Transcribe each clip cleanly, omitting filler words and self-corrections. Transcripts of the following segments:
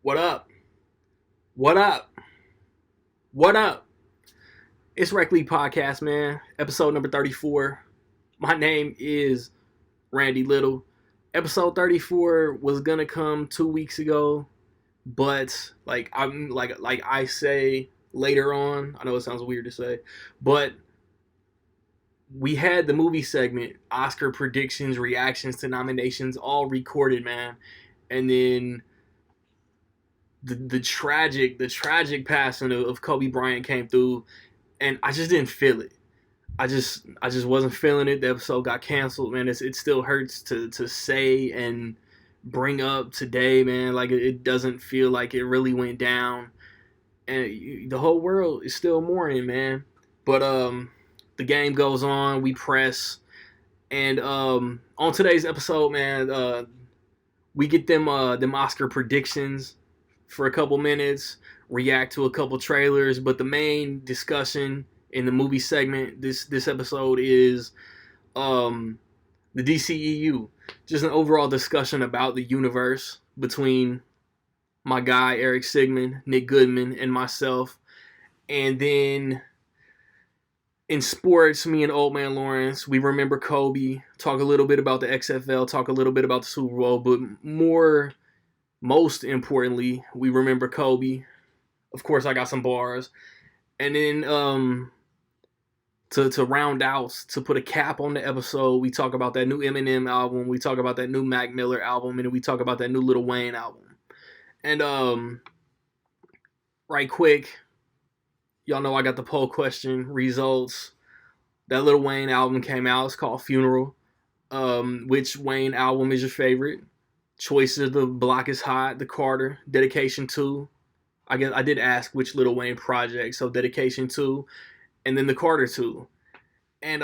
What up? What up? What up? It's Rec League Podcast, man. Episode number 34. My name is Randy Little. Episode 34 was gonna come 2 weeks ago, but like I say later on. I know it sounds weird to say, but we had the movie segment, Oscar predictions, reactions to nominations, all recorded, man. And then the tragic passing of Kobe Bryant came through, and I just didn't feel it. I just wasn't feeling it. The episode got canceled, man. It still hurts to say and bring up today, man. Like it doesn't feel like it really went down, and the whole world is still mourning, man. But the game goes on. We press, and on today's episode, man, we get them Oscar predictions for a couple minutes, react to a couple trailers, but the main discussion in the movie segment this episode is the DCEU. Just an overall discussion about the universe between my guy Eric Sigmund, Nick Goodman, and myself. And then in sports, me and Old Man Lawrence, we remember Kobe, talk a little bit about the XFL, talk a little bit about the Super Bowl, but most importantly, we remember Kobe. Of course, I got some bars. And then to round out, to put a cap on the episode, we talk about that new Eminem album, we talk about that new Mac Miller album, and then we talk about that new Lil Wayne album. And right quick, y'all know I got the poll question results. That Lil Wayne album came out. It's called Funeral. Which Wayne album is your favorite? Choices: The Block Is Hot, The Carter, Dedication 2. I guess I did ask which Lil Wayne project, so Dedication 2, and then The Carter 2. And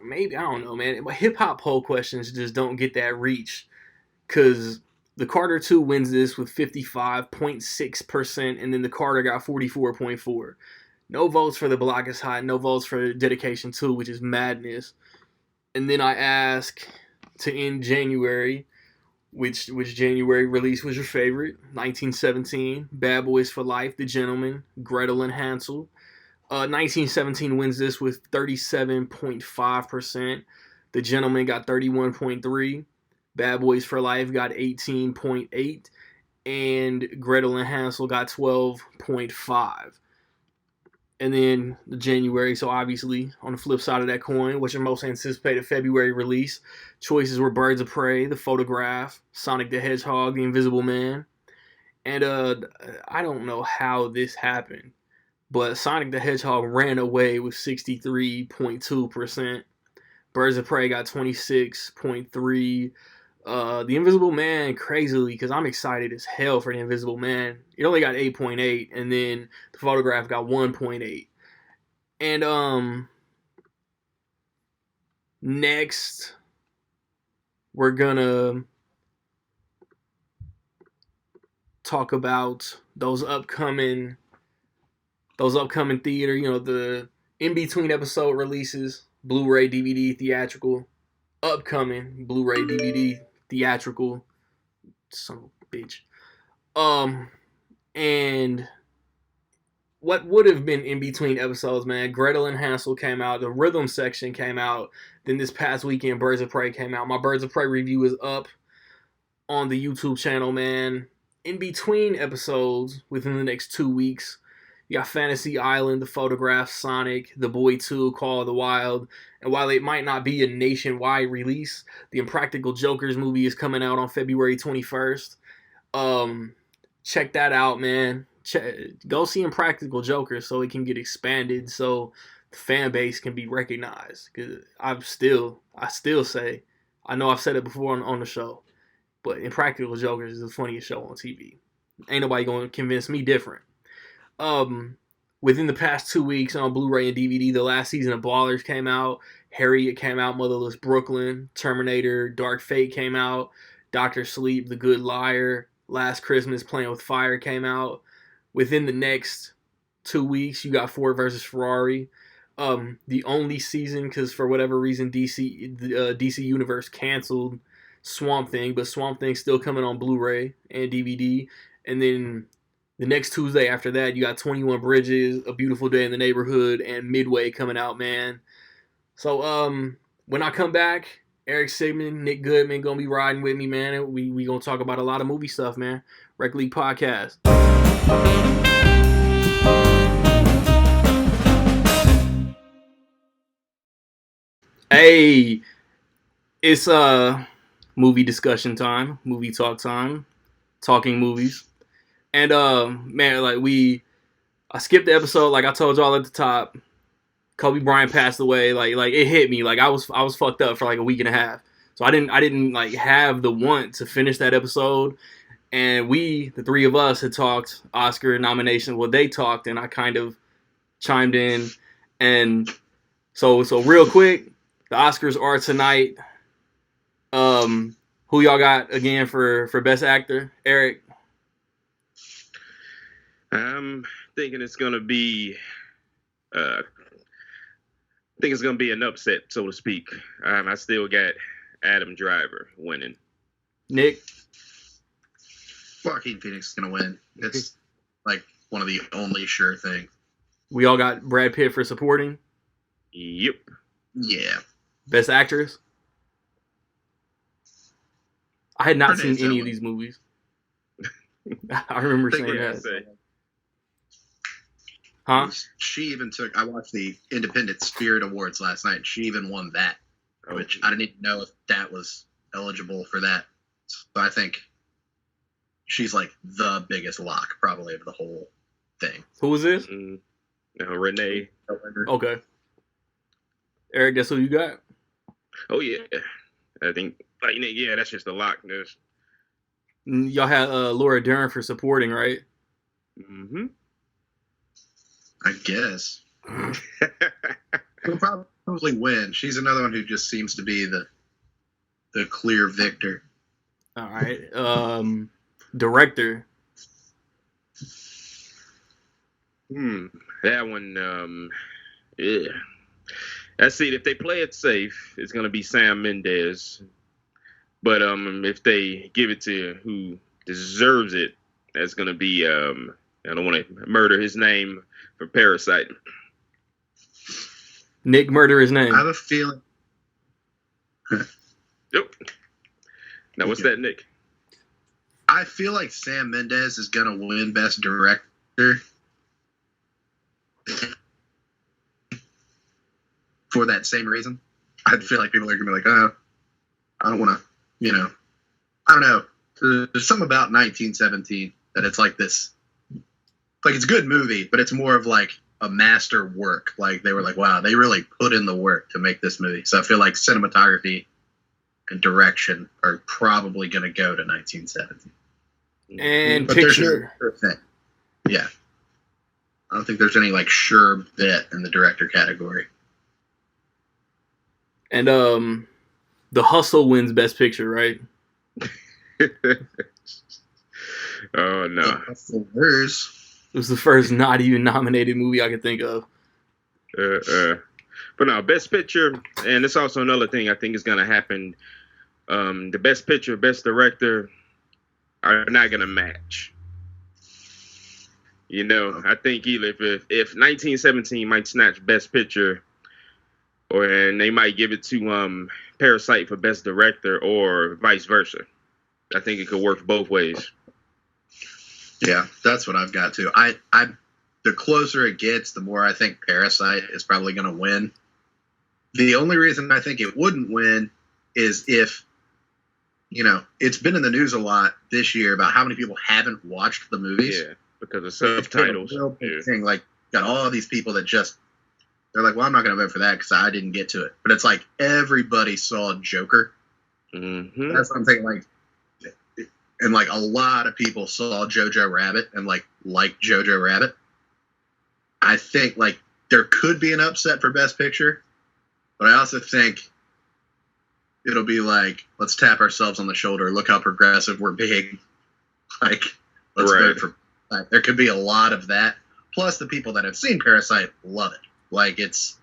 maybe, I don't know, man. Hip hop poll questions just don't get that reach, because The Carter 2 wins this with 55.6%, and then The Carter got 44.4%. No votes for The Block Is Hot, no votes for Dedication 2, which is madness. And then I ask to end January, which January release was your favorite? 1917, Bad Boys for Life, The Gentleman, Gretel and Hansel. 1917 wins this with 37.5%. The Gentleman got 31.3%. Bad Boys for Life got 18.8%. And Gretel and Hansel got 12.5%. And then the January, so obviously on the flip side of that coin, what's your most anticipated February release? Choices were Birds of Prey, The Photograph, Sonic the Hedgehog, The Invisible Man. And I don't know how this happened, but Sonic the Hedgehog ran away with 63.2%. Birds of Prey got 26.3%. The Invisible Man, crazily, because I'm excited as hell for The Invisible Man. It only got 8.8, and then The Photograph got 1.8. And next, we're gonna talk about those upcoming theater, the in-between episode releases, Blu-ray, DVD, theatrical, upcoming Blu-ray, DVD, theatrical, son of a bitch. And what would have been in between episodes, man? Gretel and Hansel came out. The Rhythm section came out. Then this past weekend, Birds of Prey came out. My Birds of Prey review is up on the YouTube channel, man. In between episodes, within the next 2 weeks, you got Fantasy Island, The Photograph, Sonic, The Boy 2, Call of the Wild. And while it might not be a nationwide release, the Impractical Jokers movie is coming out on February 21st. Check that out, man. Go see Impractical Jokers so it can get expanded, so the fan base can be recognized. Because I still say, I know I've said it before on the show, but Impractical Jokers is the funniest show on TV. Ain't nobody going to convince me different. Within the past 2 weeks on Blu-ray and DVD, the last season of Ballers came out, Harriet came out, Motherless Brooklyn, Terminator, Dark Fate came out, Doctor Sleep, The Good Liar, Last Christmas, Playing with Fire came out. Within the next 2 weeks, you got Ford versus Ferrari. The only season, because for whatever reason DC Universe canceled Swamp Thing, but Swamp Thing's still coming on Blu-ray and DVD. and then the next Tuesday after that, you got 21 Bridges, A Beautiful Day in the Neighborhood, and Midway coming out, man. So when I come back, Eric Sigmund, Nick Goodman gonna be riding with me, man. We gonna talk about a lot of movie stuff, man. Rec League Podcast. Hey, it's movie discussion time, movie talk time, talking movies. And man, like I skipped the episode, like I told y'all at the top. Kobe Bryant passed away. Like it hit me. Like I was fucked up for like a week and a half. So I didn't like have the want to finish that episode. And the three of us, had talked Oscar nomination. Well, they talked, and I kind of chimed in. And so real quick, the Oscars are tonight. Who y'all got again for Best Actor? Eric? I'm thinking it's gonna be I think it's gonna be an upset, so to speak. I still got Adam Driver winning. Nick? Joaquin Phoenix is gonna win. It's like one of the only sure things. We all got Brad Pitt for supporting? Yep. Yeah. Best Actress? I had not Renee seen any Zellweger. of these movies. I remember saying that. Huh? She even I watched the Independent Spirit Awards last night. She even won that, which I didn't even know if that was eligible for that. So I think she's like the biggest lock probably of the whole thing. Who is this? Renee. Okay. Eric, that's who you got? Oh, yeah. I think, yeah, that's just a lock. Y'all had Laura Dern for supporting, right? Mm-hmm. I guess. She'll probably win. She's another one who just seems to be the clear victor. All right. Director. That one, yeah. I see. If they play it safe, it's gonna be Sam Mendes. But if they give it to who deserves it, that's gonna be I don't want to murder his name for Parasite. Nick, murder his name. I have a feeling. Yep. Now what's that, Nick? I feel like Sam Mendes is gonna win Best Director. For that same reason. I feel like people are going to be like, oh, I don't want to, I don't know. There's something about 1917 that it's like this, like it's a good movie, but it's more of like a master work. Like they were like, wow, they really put in the work to make this movie. So I feel like cinematography and direction are probably going to go to 1917. And but picture. There's no sure thing. Yeah. I don't think there's any like sure bet in the director category. And The Hustle wins Best Picture, right? Oh no! It was the first not even nominated movie I could think of. But no, Best Picture, and it's also another thing I think is going to happen. The Best Picture, Best Director are not going to match. I think either if 1917 might snatch Best Picture, and they might give it to Parasite for Best Director, or vice versa. I think it could work both ways. Yeah, that's what I've got too. The closer it gets, the more I think Parasite is probably going to win. The only reason I think it wouldn't win is if, it's been in the news a lot this year about how many people haven't watched the movies. Yeah, because of subtitles. Thing, like, got all these people that just, they're like, well, I'm not going to vote for that because I didn't get to it. But it's like everybody saw Joker. Mm-hmm. That's what I'm thinking. Like, and like a lot of people saw Jojo Rabbit and like Jojo Rabbit. I think like there could be an upset for Best Picture, but I also think it'll be like, let's tap ourselves on the shoulder. Look how progressive we're being. Like, let's vote for. Like, there could be a lot of that. Plus, the people that have seen Parasite love it. Like, it's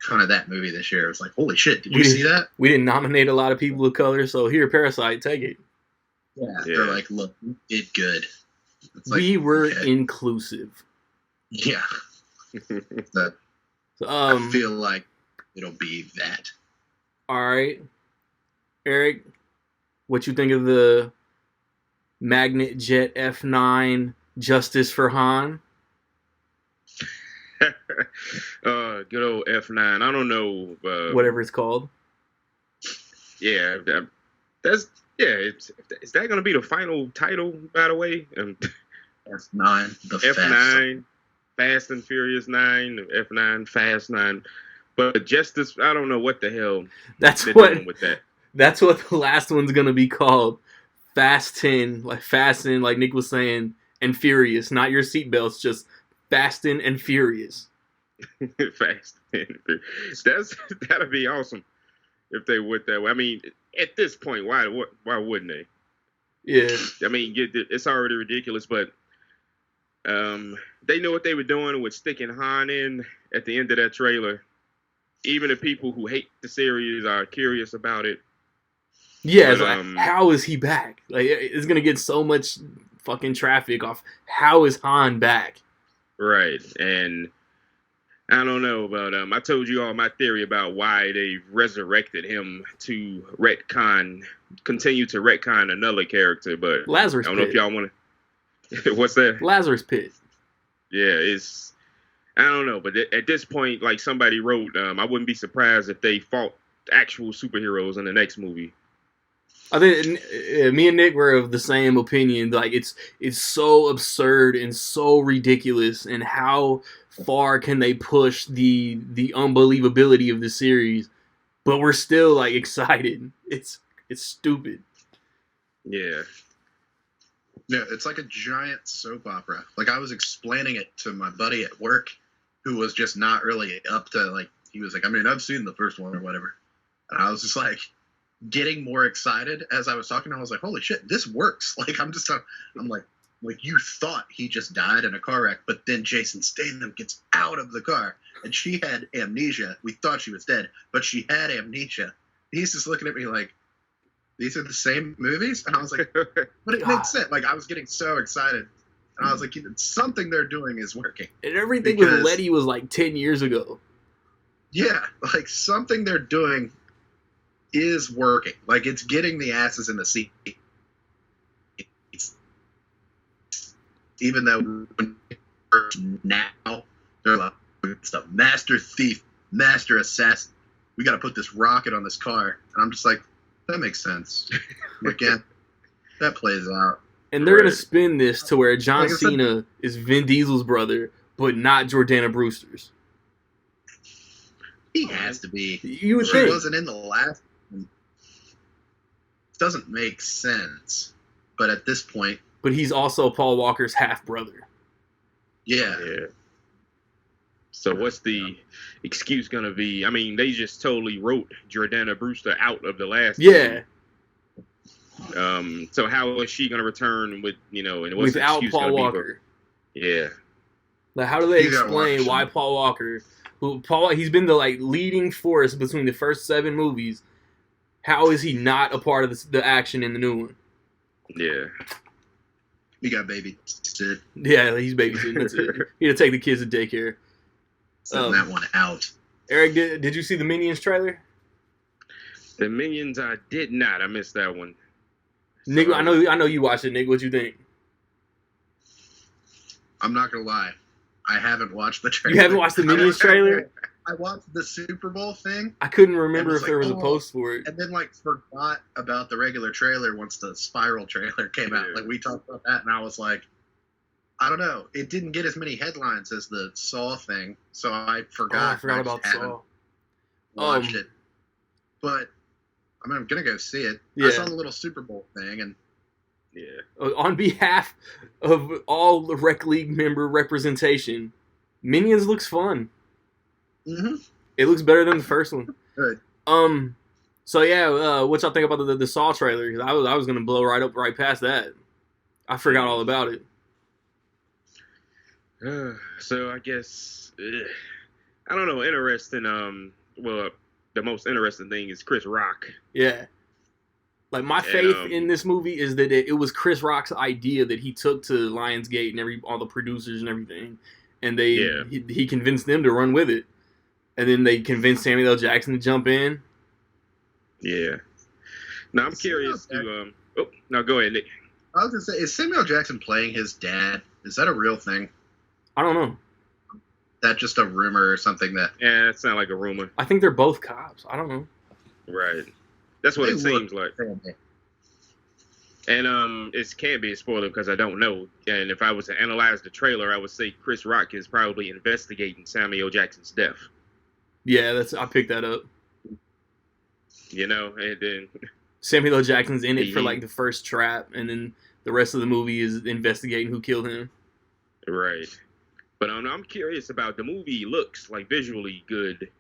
kind of that movie this year. It's like, holy shit, did you see that? We didn't nominate a lot of people of color, so here, Parasite, take it. Yeah, they're like, look, we did good. It's like, we were okay. inclusive. Yeah. So, So, I feel like it'll be that. All right, Eric, what you think of the Magnet Jet F9 Justice for Han? Good old F9. I don't know. Whatever it's called. Yeah, that's Is that gonna be the final title? By the way, F9, the F9, Fast and Furious 9, F9, Fast 9. But Justice, I don't know what the hell That's they're what. doing with that. That's what the last one's gonna be called. Fast 10, like Fasten, like Nick was saying, and Furious. Not your seatbelts, just Fasten and Furious. Fast and Furious. That'd be awesome if they would that way. I mean, at this point, why wouldn't they? Yeah. I mean, it's already ridiculous, but they knew what they were doing with sticking Han in at the end of that trailer. Even the people who hate the series are curious about it. Yeah, but, like, how is he back? Like, it's gonna get so much fucking traffic off. How is Han back? Right, and I don't know, but I told you all my theory about why they resurrected him to continue to retcon another character, but Lazarus I don't know if y'all want to. What's that? Lazarus Pit. Yeah, I don't know, but at this point, like somebody wrote, I wouldn't be surprised if they fought actual superheroes in the next movie. I think me and Nick were of the same opinion. Like, it's so absurd and so ridiculous, and how far can they push the unbelievability of the series? But we're still like excited. It's stupid. Yeah. Yeah, it's like a giant soap opera. Like, I was explaining it to my buddy at work, who was just not really up to, like, he was like, I mean, I've seen the first one or whatever. And I was just like getting more excited as I was talking. I was like, holy shit, this works. Like, I'm like, you thought he just died in a car wreck, but then Jason Statham gets out of the car and she had amnesia. We thought she was dead, but she had amnesia. He's just looking at me like, these are the same movies? And I was like, but it makes sense. Like, I was getting so excited. And I was like, something they're doing is working. And everything with Letty was like 10 years ago. Yeah, like, something they're doing is working. Like, it's getting the asses in the seat. Even though now they're like, it's the master thief, master assassin. We got to put this rocket on this car. And I'm just like, that makes sense. Like, yeah, that plays out. And they're going to spin this to where John Cena is Vin Diesel's brother, but not Jordana Brewster's. He has to be. You would think. He wasn't in the last one. It doesn't make sense. But at this point. But he's also Paul Walker's half-brother. Yeah. So what's the excuse going to be? I mean, they just totally wrote Jordana Brewster out of the last Yeah. Movie. So how is she going to return with, and what's without the excuse Paul Walker? Yeah. Like, how do they explain why Paul Walker, he's been the like leading force between the first 7 movies, how is he not a part of the action in the new one? Yeah. He got babysit. Yeah, he's babysitting. That's it. He had to take the kids to daycare. Send that one out. Eric, did you see the Minions trailer? The Minions, I did not. I missed that one. Nick, I know you watched it. Nick, what you think? I'm not gonna lie, I haven't watched the trailer. You haven't watched the Minions trailer? I watched the Super Bowl thing. I couldn't remember if there was a post for it. And then, like, forgot about the regular trailer once the Spiral trailer came out. Like, we talked about that, and I was like, I don't know. It didn't get as many headlines as the Saw thing, so I forgot. I forgot about Saw. Watched it. But, I mean, I'm going to go see it. Yeah. I saw the little Super Bowl thing, and yeah. On behalf of all the Rec League member representation, Minions looks fun. Mm-hmm. It looks better than the first one. Good. So yeah, what y'all think about the Saw trailer? 'Cause I was gonna blow right past that. I forgot all about it. So I guess I don't know. Interesting. Well, the most interesting thing is Chris Rock. Yeah. Like, my And faith in this movie is that it was Chris Rock's idea that he took to Lionsgate and all the producers and everything, and he convinced them to run with it, and then they convinced Samuel L. Jackson to jump in. Yeah. Now I'm curious to. Oh, no, go ahead, Nick. I was gonna say, is Samuel Jackson playing his dad? Is that a real thing? I don't know. That just a rumor or something that? Yeah, that sounds like a rumor. I think they're both cops. I don't know. Right. That's what it seems like. Family. And it can't be a spoiler because I don't know. And if I was to analyze the trailer, I would say Chris Rock is probably investigating Samuel Jackson's death. Yeah, I picked that up. You know, and then Samuel L. Jackson's in it for like the first trap, and then the rest of the movie is investigating who killed him. Right. But I'm curious about the movie. Looks like visually good.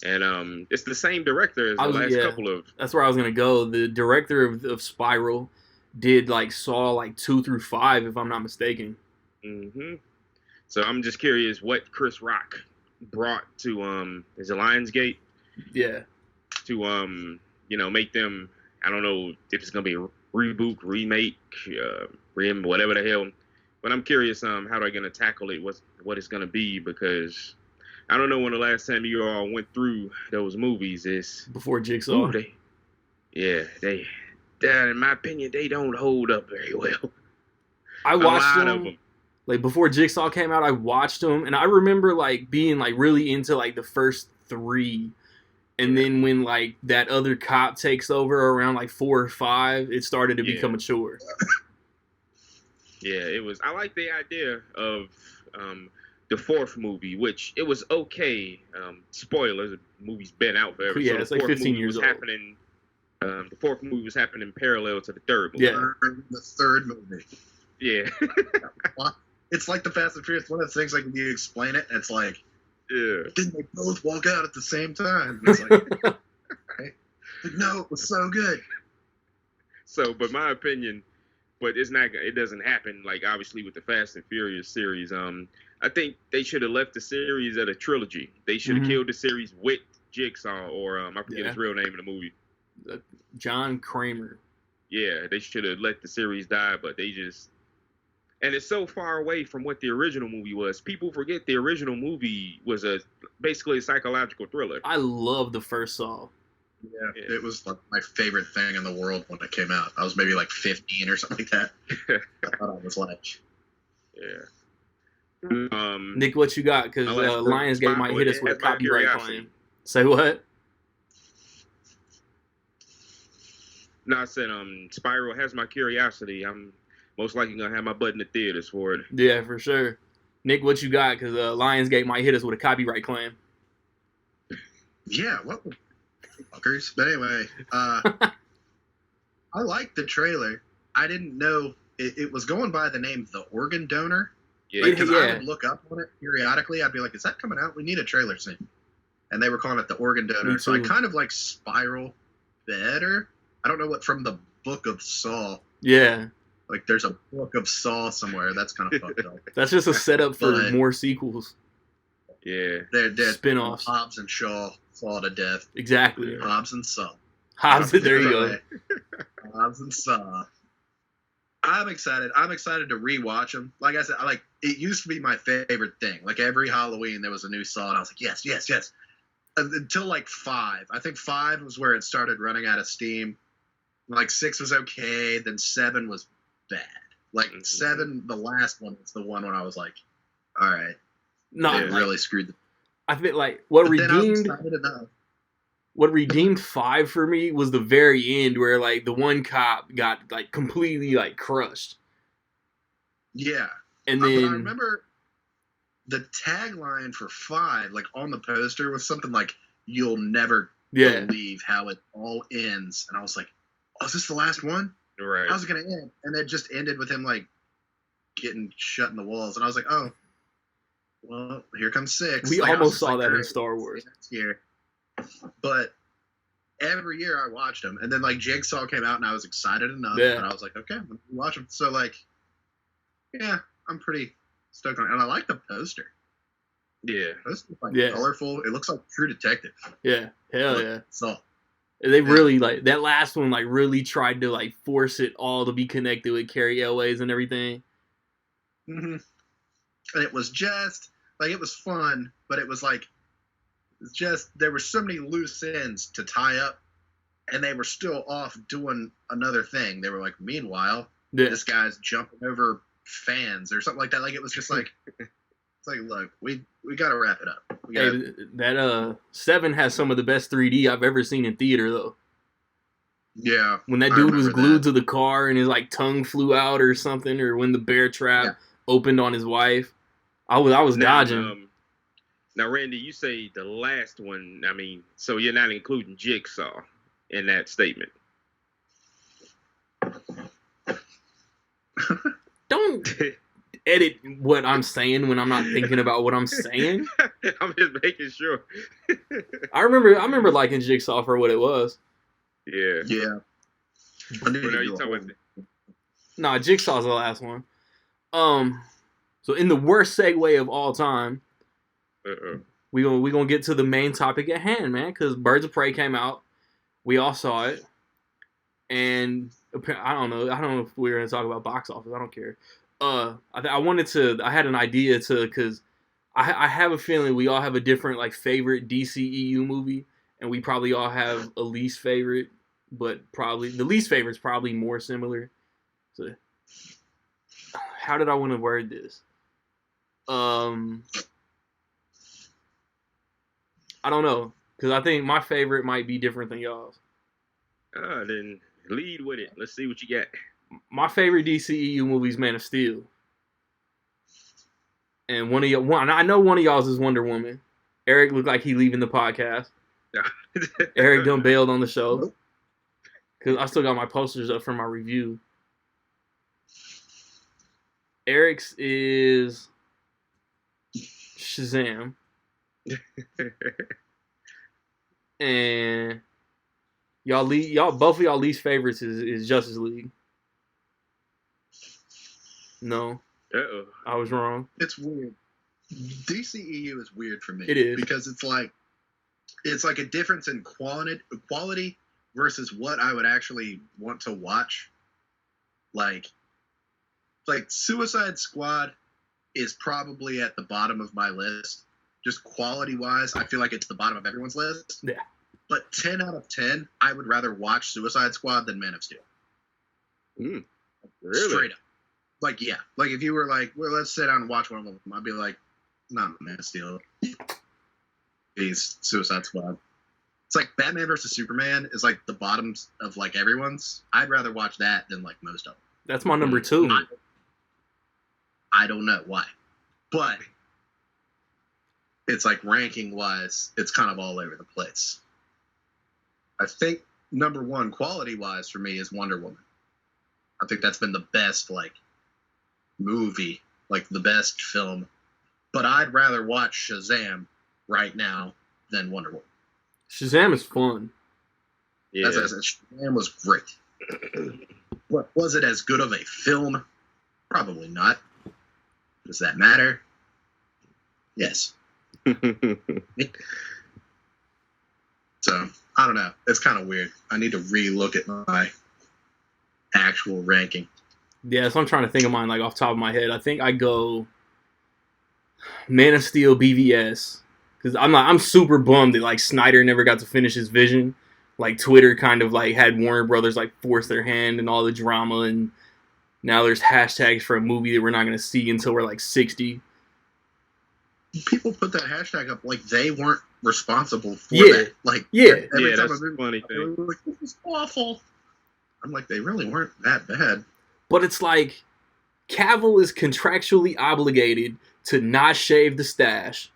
And it's the same director as the last couple of. That's where I was gonna go. The director of Spiral did like Saw like 2 through 5, if I'm not mistaken. Mm-hmm. So I'm just curious what Chris Rock brought to is it Lionsgate? Yeah. To make them. I don't know if it's gonna be a reboot, remake, whatever the hell. But I'm curious how they're gonna tackle it. What it's gonna be, because I don't know when the last time you all went through those movies is. Before Jigsaw. They, in my opinion, they don't hold up very well. I watched them. Like, before Jigsaw came out, I watched them, and I remember like being like really into like the first 3, and then when like that other cop takes over around like 4 or 5, it started to become a chore. Yeah, it was. I like the idea of the 4th movie, which it was okay. Spoilers, the movie's been out forever. Yeah, so it's like 15 years old. The 4th movie was happening parallel to the 3rd movie. Yeah. The 3rd movie. Yeah. It's like the Fast and Furious. One of the things, like, when you explain it, it's like, didn't they both walk out at the same time? It's like, okay. Like, no, it was so good. So, but my opinion, but it's not. It doesn't happen like obviously with the Fast and Furious series. I think they should have left the series at a trilogy. They should have killed the series with Jigsaw, or I forget his real name in the movie. John Kramer. Yeah, they should have let the series die, but they just. And it's so far away from what the original movie was. People forget the original movie was basically a psychological thriller. I love the first Saw. Yeah, it was like my favorite thing in the world when it came out. I was maybe like 15 or something like that. I thought I was like, yeah. Nick, what you got? Because Lionsgate might hit us with a copyright claim. Say what? No, I said Spiral has my curiosity. I'm most likely gonna have my butt in the theaters for it. Yeah, for sure. Nick, what you got? Because Lionsgate might hit us with a copyright claim. Yeah, what fuckers? But anyway, I liked the trailer. I didn't know it was going by the name The Organ Donor. Yeah, because I would look up on it periodically. I'd be like, "Is that coming out? We need a trailer soon." And they were calling it The Organ Donor. So I kind of like Spiral better. I don't know what from the Book of Saw. Yeah. Like, there's a Book of Saw somewhere. That's kind of fucked up. That's just a setup for more sequels. Yeah. They're spin-offs. Hobbs and Shaw Saw to death. Exactly. Hobbs and Saw. There you go. Hobbs and Saw. I'm excited. I'm excited to rewatch them. Like I said, it used to be my favorite thing. Like, every Halloween there was a new Saw, and I was like, yes, yes, yes. Until like 5. I think 5 was where it started running out of steam. Like 6 was okay, then 7 was bad. Like 7, the last one was the one when I was like, all right. No, they really screwed. I feel like what redeemed 5 for me was the very end, where like the one cop got like completely like crushed. Yeah, and then but I remember the tagline for 5, like on the poster, was something like "You'll never believe how it all ends," and I was like, "Oh, is this the last one? Right? How's it gonna end?" And it just ended with him like getting shut in the walls, and I was like, "Oh, well, here comes 6." We almost saw that in Star Wars. Year. But every year I watched them, and then like Jigsaw came out, and I was excited enough, and I was like, "Okay, I'm gonna watch them." So like, yeah, I'm pretty stoked on it, and I like the poster. Yeah, It's like colorful. It looks like True Detective. Yeah, hell yeah. So They really like that last one. Like really tried to like force it all to be connected with Carrie Elways and everything. Mm-hmm. And it was just like it was fun, but it was like just there were so many loose ends to tie up, and they were still off doing another thing. They were like, meanwhile, this guy's jumping over fans or something like that. Like it was just like it's like, look, we got to wrap it up. That 7 has some of the best 3D I've ever seen in theater though. Yeah, when that dude was glued to the car and his like tongue flew out or something, or when the bear trap opened on his wife, I was dodging. Now, Randy, you say the last one. I mean, so you're not including Jigsaw in that statement. Don't edit what I'm saying when I'm not thinking about what I'm saying. I'm just making sure. I remember liking Jigsaw for what it was. Yeah. Yeah. Nah, Jigsaw's the last one. So in the worst segue of all time, we gonna get to the main topic at hand, man. Because Birds of Prey came out, we all saw it, and I don't know if we're gonna talk about box office. I don't care. I had an idea because I have a feeling we all have a different like favorite DCEU movie, and we probably all have a least favorite, but probably the least favorite is probably more similar. So, how did I want to word this? I don't know, because I think my favorite might be different than y'all's. Then lead with it. Let's see what you got. My favorite DCEU movie is Man of Steel. And I know one of y'all's is Wonder Woman. Eric looked like he leaving the podcast. Eric done bailed on the show. Because I still got my posters up for my review. Eric's is Shazam. And both of y'all least favorites is Justice League. No. Uh-oh. I was wrong. It's weird. DCEU is weird for me. It is. Because it's like a difference in quality versus what I would actually want to watch. Like Suicide Squad is probably at the bottom of my list. Just quality-wise, I feel like it's the bottom of everyone's list. Yeah. But 10 out of 10, I would rather watch Suicide Squad than Man of Steel. Really? Straight up. Like, yeah. Like, if you were like, well, let's sit down and watch one of them, I'd be like, not Man of Steel. He's Suicide Squad. It's like Batman versus Superman is like the bottoms of like everyone's. I'd rather watch that than like most of them. That's my number 2. I don't know why. But it's like ranking-wise, it's kind of all over the place. I think number 1 quality-wise for me is Wonder Woman. I think that's been the best like movie, like the best film. But I'd rather watch Shazam right now than Wonder Woman. Shazam is fun. Yeah. As I said, Shazam was great. But was it as good of a film? Probably not. Does that matter? Yes. So, I don't know. It's kind of weird. I need to re-look at my actual ranking. Yeah, so I'm trying to think of mine like off the top of my head. I think I go Man of Steel BVS. Because I'm super bummed that like Snyder never got to finish his vision. Like Twitter kind of like had Warner Brothers like force their hand and all the drama, and now there's hashtags for a movie that we're not going to see until we're like 60. People put that hashtag up like they weren't responsible for that. Like, every time that's a funny thing. Like, this is awful. I'm like, they really weren't that bad. But it's like Cavill is contractually obligated to not shave the stash,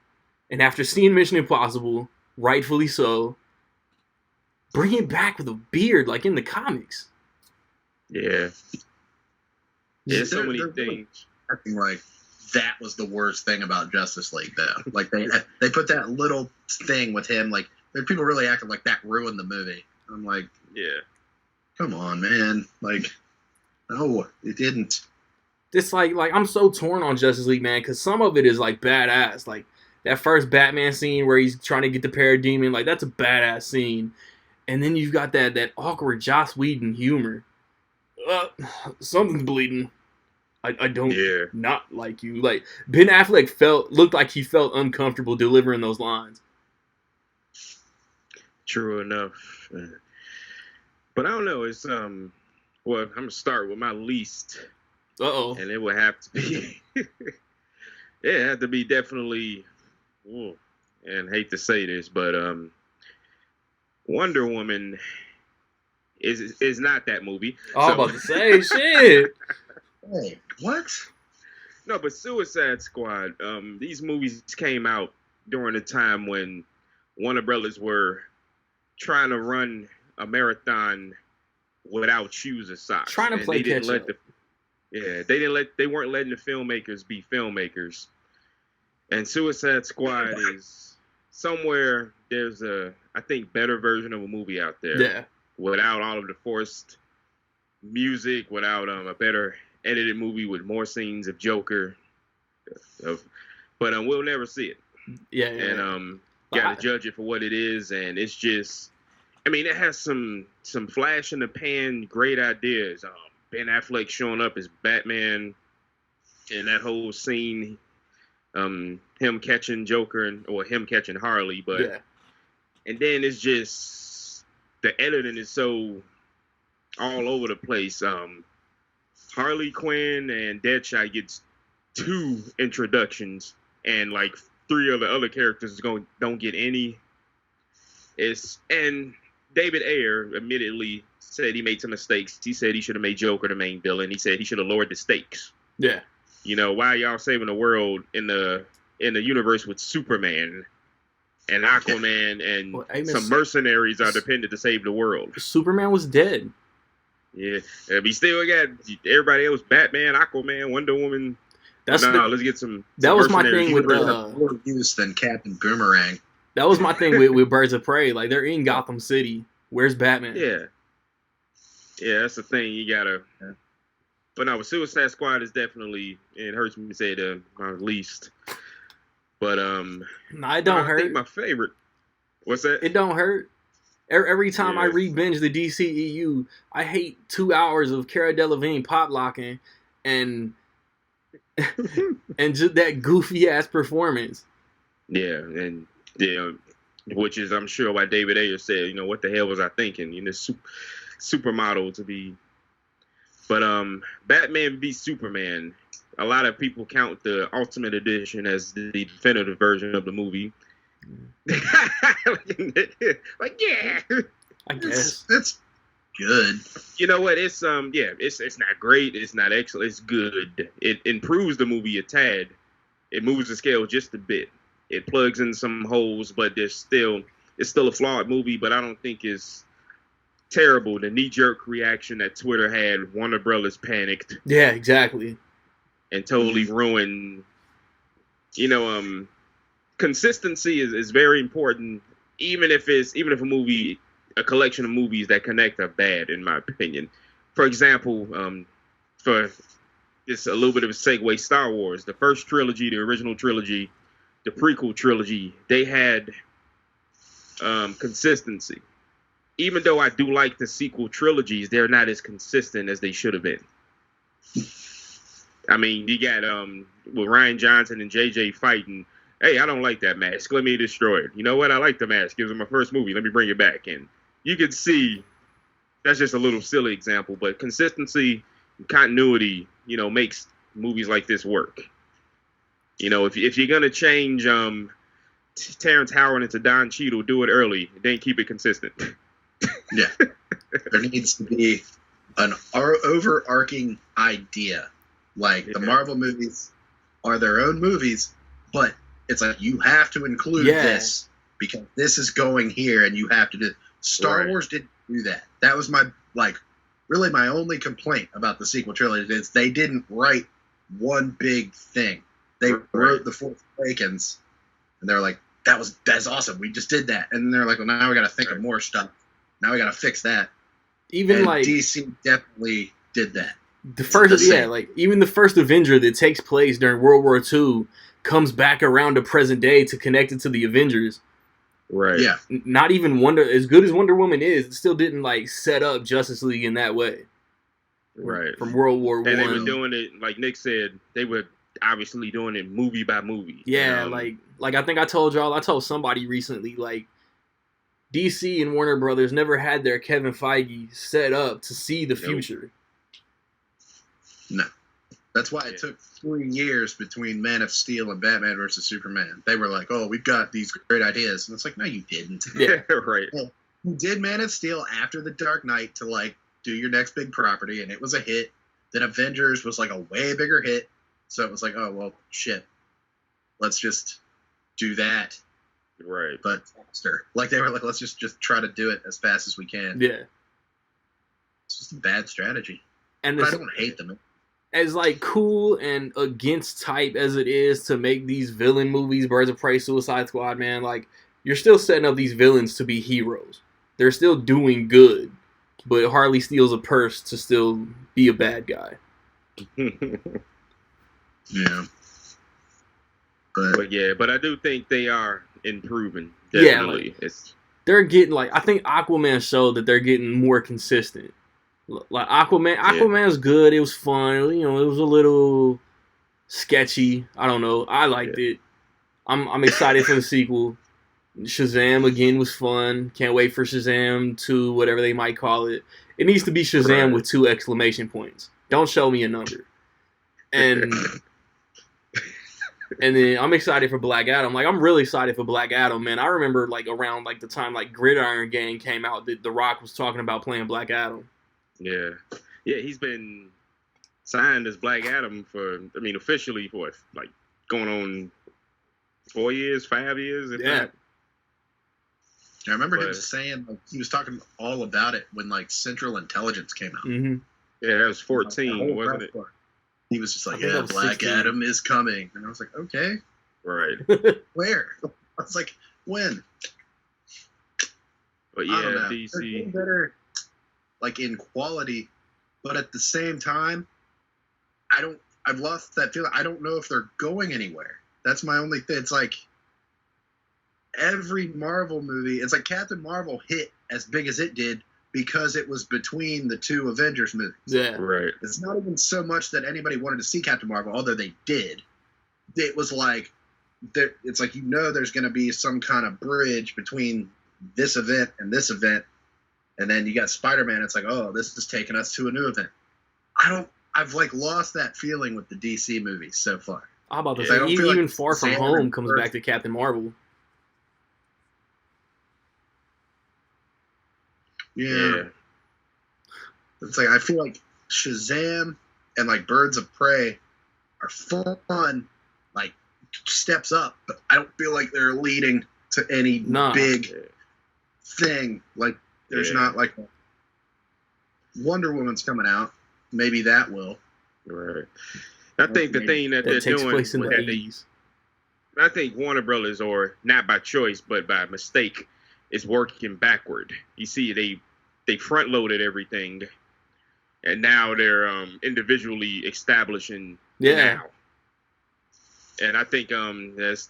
and after seeing Mission Impossible, rightfully so, bring it back with a beard like in the comics. Yeah. There's so many things. Acting like that was the worst thing about Justice League, though. Like they put that little thing with him. Like people really acted like that ruined the movie. I'm like, yeah, come on, man. Like, no, it didn't. It's like I'm so torn on Justice League, man, because some of it is like badass. Like that first Batman scene where he's trying to get the Parademon, like that's a badass scene. And then you've got that awkward Joss Whedon humor. Something's bleeding. I don't not like you. Like Ben Affleck looked like he felt uncomfortable delivering those lines. True enough. But I don't know. It's well, I'm gonna start with my least. And it would have to be. It had to be definitely. And hate to say this, but Wonder Woman is not that movie. I'm about to say shit. Hey, what? No, but Suicide Squad. These movies came out during a time when Warner Brothers were trying to run a marathon without shoes or socks. Trying to play catch up. They weren't letting the filmmakers be filmmakers. And Suicide Squad is somewhere there's I think better version of a movie out there. Yeah. Without all of the forced music, without a better edited movie with more scenes of Joker. But we'll never see it. Yeah. And gotta judge it for what it is, and it's just, I mean, it has some flash in the pan, great ideas. Ben Affleck showing up as Batman, and that whole scene, him catching Joker or him catching Harley, but and then it's just the editing is so all over the place. Harley Quinn and Deadshot gets 2 introductions, and like 3 of the other characters don't get any. And David Ayer admittedly said he made some mistakes. He said he should have made Joker the main villain. He said he should have lowered the stakes. Yeah. You know, why y'all saving the world in the universe with Superman and Aquaman and some mercenaries are dependent to save the world? Superman was dead. Yeah. We still got everybody else, Batman, Aquaman, Wonder Woman. Let's get some. That was my thing with more use than Captain Boomerang. That was my thing with Birds of Prey. Like, they're in Gotham City. Where's Batman? Yeah, that's the thing. You gotta. Yeah. But no, Suicide Squad is definitely. It hurts me to say my least. But it don't hurt. I think my favorite. What's that? It don't hurt. Every time I re-binge the DCEU, I hate 2 hours of Cara Delevingne pop locking and just that goofy ass performance. Yeah, and which is I'm sure why David Ayer said, what the hell was I thinking? Supermodel to be. But Batman v Superman, a lot of people count the Ultimate Edition as the definitive version of the movie. Like, yeah, I guess it's good. You know what? It's it's not great. It's not excellent. It's good. It improves the movie a tad. It moves the scale just a bit. It plugs in some holes, but it's still a flawed movie. But I don't think it's terrible. The knee-jerk reaction that Twitter had, Warner Brothers panicked. Yeah, exactly. And totally ruined. Consistency is very important, even if a collection of movies that connect are bad, in my opinion. For example, for just a little bit of a segue, Star Wars, the first trilogy, the original trilogy, the prequel trilogy, they had consistency. Even though I do like the sequel trilogies, they're not as consistent as they should have been. I mean, you got with Ryan Johnson and JJ fighting. Hey, I don't like that mask. Let me destroy it. You know what? I like the mask. It was my first movie. Let me bring it back. And you can see that's just a little silly example, but consistency and continuity, makes movies like this work. If you're going to change Terrence Howard into Don Cheadle, do it early. Then keep it consistent. Yeah. There needs to be an overarching idea. Like, the Marvel movies are their own movies, but it's like you have to include this because this is going here and you have to do it. Star Wars didn't do that. That was my only complaint about the sequel trilogy is they didn't write one big thing. They wrote The Force Awakens and they're like, that's awesome. We just did that. And they're like, well, now we got to think of more stuff. Now we got to fix that. Even DC definitely did that. The first, even the first Avenger that takes place during World War II comes back around to present day to connect it to the Avengers. Right. Yeah. Not even as good as Wonder Woman is, it still didn't like set up Justice League in that way. Right. From World War And they were One. doing it, like Nick said, they were obviously doing it movie by movie. Yeah, like I think I told somebody recently, like DC and Warner Brothers never had their Kevin Feige set up to see the future. No. That's why it took 3 years between Man of Steel and Batman versus Superman. They were like, oh, we've got these great ideas. And it's like, no, you didn't. Yeah, right. You did Man of Steel after The Dark Knight to, like, do your next big property, and it was a hit. Then Avengers was, like, a way bigger hit. So it was like, oh, well, shit. Let's just do that. Right. But faster. Like, they were like, let's just try to do it as fast as we can. Yeah. It's just a bad strategy. And but I don't hate them. As like cool and against type as it is to make these villain movies, Birds of Prey, Suicide Squad, man, like you're still setting up these villains to be heroes. They're still doing good, but Harley steals a purse to still be a bad guy. Yeah. But I do think they are improving. Definitely. Yeah, they're getting like I think Aquaman showed that they're getting more consistent. Like Aquaman's good. It was fun. You know, it was a little sketchy. I don't know. I liked it. I'm excited for the sequel. Shazam again was fun. Can't wait for Shazam 2, whatever they might call it. It needs to be Shazam with 2 exclamation points. Don't show me a number. And and then I'm excited for Black Adam. Like I'm really excited for Black Adam, man. I remember like around like the time like Gridiron Gang came out, that The Rock was talking about playing Black Adam. Yeah, he's been signed as Black Adam officially for like going on 4 years, 5 years. I remember him saying like, he was talking all about it when like Central Intelligence came out. Mm-hmm. Yeah, that was 14, wasn't it? He was just like, yeah, Black 16. Adam is coming, and I was like, okay, right, where? I was like, when? But yeah, DC better. Like in quality, but at the same time, I've lost that feeling. I don't know if they're going anywhere. That's my only thing. It's like every Marvel movie, it's like Captain Marvel hit as big as it did because it was between the 2 Avengers movies. Yeah. Right. It's not even so much that anybody wanted to see Captain Marvel, although they did. It was like, it's like, there's going to be some kind of bridge between this event and this event. And then you got Spider-Man. It's like, oh, this is taking us to a new event. I've like lost that feeling with the DC movies so far. How about this? Even like Far From Home comes back to Captain Marvel. Yeah. It's like I feel like Shazam and like Birds of Prey are fun, like steps up, but I don't feel like they're leading to any big thing. Like there's not like Wonder Woman's coming out. Maybe that will. Right. I think the thing that they're takes doing place in the 80s. I think Warner Brothers, or not by choice but by mistake, is working backward. You see, they front loaded everything, and now they're individually establishing now. And I think that's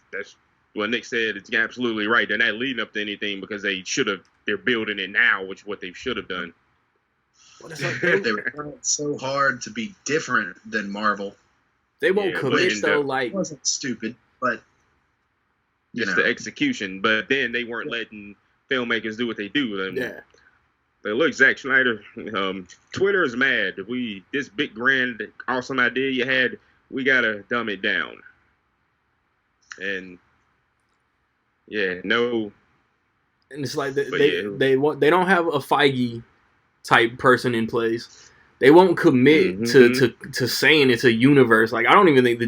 what Nick said. It's absolutely right. They're not leading up to anything because they're building it now, which is what they should have done. They were trying so hard to be different than Marvel. They won't commit though. Like it wasn't stupid, but just the execution. But then they weren't letting filmmakers do what they do. Like, look, Zack Snyder, Twitter is mad. This big grand awesome idea you had, we gotta dumb it down. And no. And it's like they don't have a Feige type person in place. They won't commit to saying it's a universe. Like I don't even think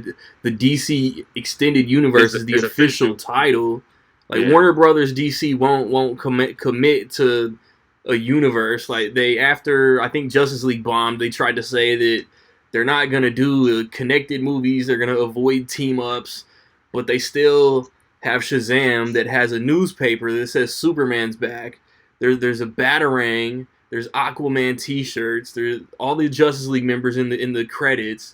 the DC Extended Universe is the official title. Like Warner Brothers DC won't commit to a universe. Like after I think Justice League bombed, they tried to say that they're not gonna do connected movies. They're gonna avoid team ups, but they still have Shazam that has a newspaper that says Superman's back. There's a Batarang. There's Aquaman T-shirts. There's all the Justice League members in the credits.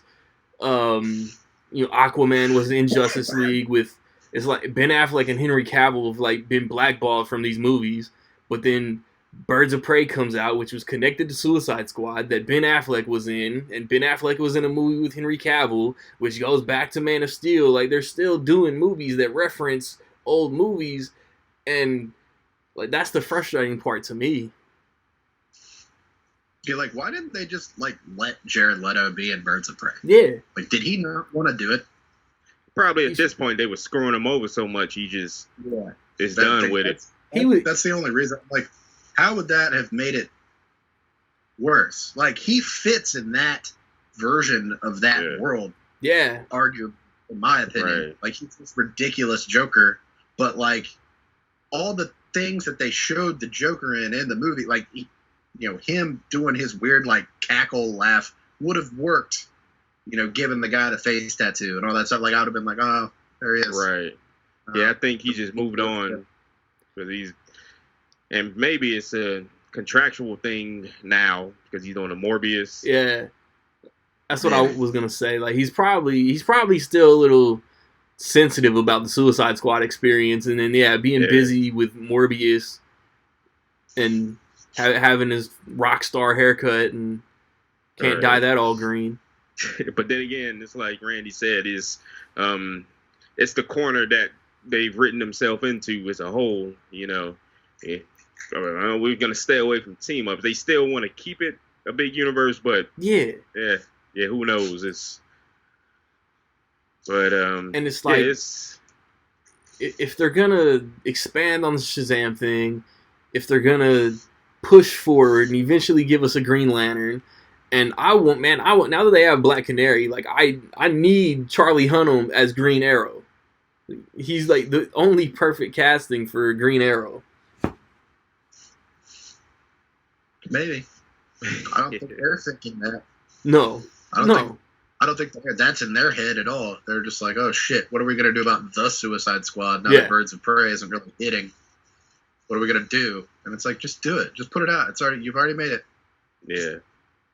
Aquaman was in Justice League with It's like Ben Affleck and Henry Cavill have like been blackballed from these movies, but then Birds of Prey comes out, which was connected to Suicide Squad that Ben Affleck was in, and Ben Affleck was in a movie with Henry Cavill, which goes back to Man of Steel. Like they're still doing movies that reference old movies, and like that's the frustrating part to me. Yeah, like why didn't they just like let Jared Leto be in Birds of Prey? Yeah, Like did he not want to do it? Probably at this point they were screwing him over so much he just is done with it. That's the only reason. Like, how would that have made it worse? Like he fits in that version of that world. Yeah, Arguably, in my opinion, Right. like he's this ridiculous Joker, but like all the things that they showed the Joker in the movie, like him doing his weird like cackle laugh would have worked. Given the guy the face tattoo and all that stuff, like I would have been like, oh, there he is. Right. Yeah, I think he just moved on because and maybe it's a contractual thing now because he's on a Morbius. yeah. That's what I was gonna say. Like he's probably still a little sensitive about the Suicide Squad experience, and then being busy with Morbius and having his rock star haircut and can't dye that all green. But then again, it's like Randy said, it's the corner that they've written themselves into as a whole. We're gonna stay away from team ups. They still want to keep it a big universe, but yeah, who knows? And it's like if they're gonna expand on the Shazam thing, if they're gonna push forward and eventually give us a Green Lantern. And I want now that they have Black Canary, like I need Charlie Hunnam as Green Arrow. He's like the only perfect casting for Green Arrow. Maybe. I don't think they're thinking that. No. I don't think that's in their head at all. They're just like, oh shit, what are we gonna do about the Suicide Squad now that Birds of Prey isn't really hitting? What are we gonna do? And it's like, just do it. Just put it out. You've already made it. Yeah.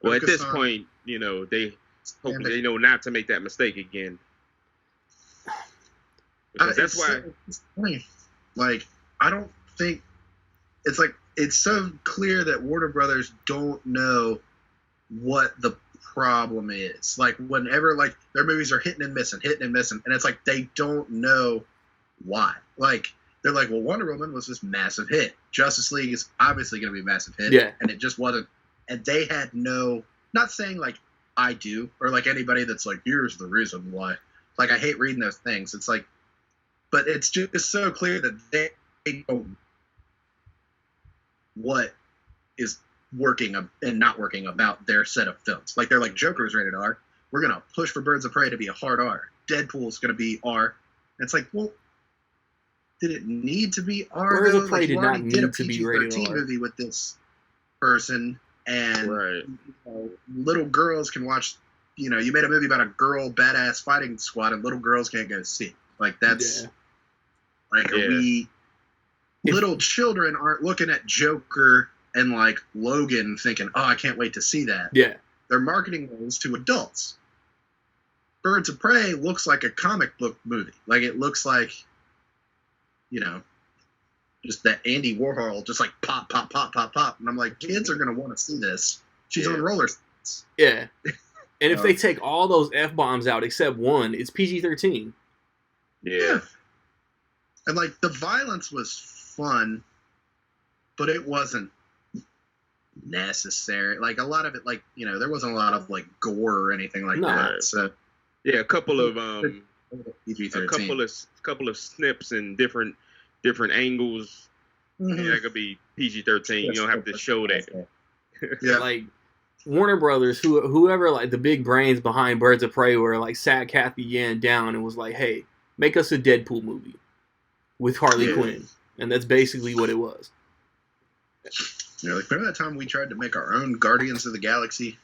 Well, at this point, they hope they know not to make that mistake again. That's why. It's funny. Like, I don't think it's like it's so clear that Warner Brothers don't know what the problem is. Like, whenever like their movies are hitting and missing, and it's like they don't know why. Like, they're like, well, Wonder Woman was this massive hit. Justice League is obviously going to be a massive hit, and it just wasn't. And they had not saying like I do, or like anybody that's like, here's the reason why. Like, I hate reading those things. It's like, but it's just so clear that they know what is working and not working about their set of films. Like, they're like, Joker's rated R. We're going to push for Birds of Prey to be a hard R. Deadpool's going to be R. And it's like, well, did it need to be R? Birds of Prey did not need to be rated R. Movie with this person. And little girls can watch, you made a movie about a girl badass fighting squad and little girls can't go see it. Like, that's little children aren't looking at Joker and like Logan thinking, oh, I can't wait to see that. Yeah. They're marketing those to adults. Birds of Prey looks like a comic book movie. Like, it looks like, just that Andy Warhol, just like pop, pop, pop, pop, pop. And I'm like, kids are going to want to see this. She's on roller skates. Yeah. And if they take all those F-bombs out except one, it's PG-13. Yeah. And like, the violence was fun, but it wasn't necessary. Like, a lot of it, like, there wasn't a lot of like gore or anything like that. So yeah, a couple of PG-13. couple of snips and different angles. Mm-hmm. Yeah, that could be PG-13. You don't have to show that. Yeah. Like, Warner Brothers, whoever like the big brains behind Birds of Prey were like sat Kathy Yan down and was like, hey, make us a Deadpool movie with Harley Quinn. And that's basically what it was. Like, remember that time we tried to make our own Guardians of the Galaxy?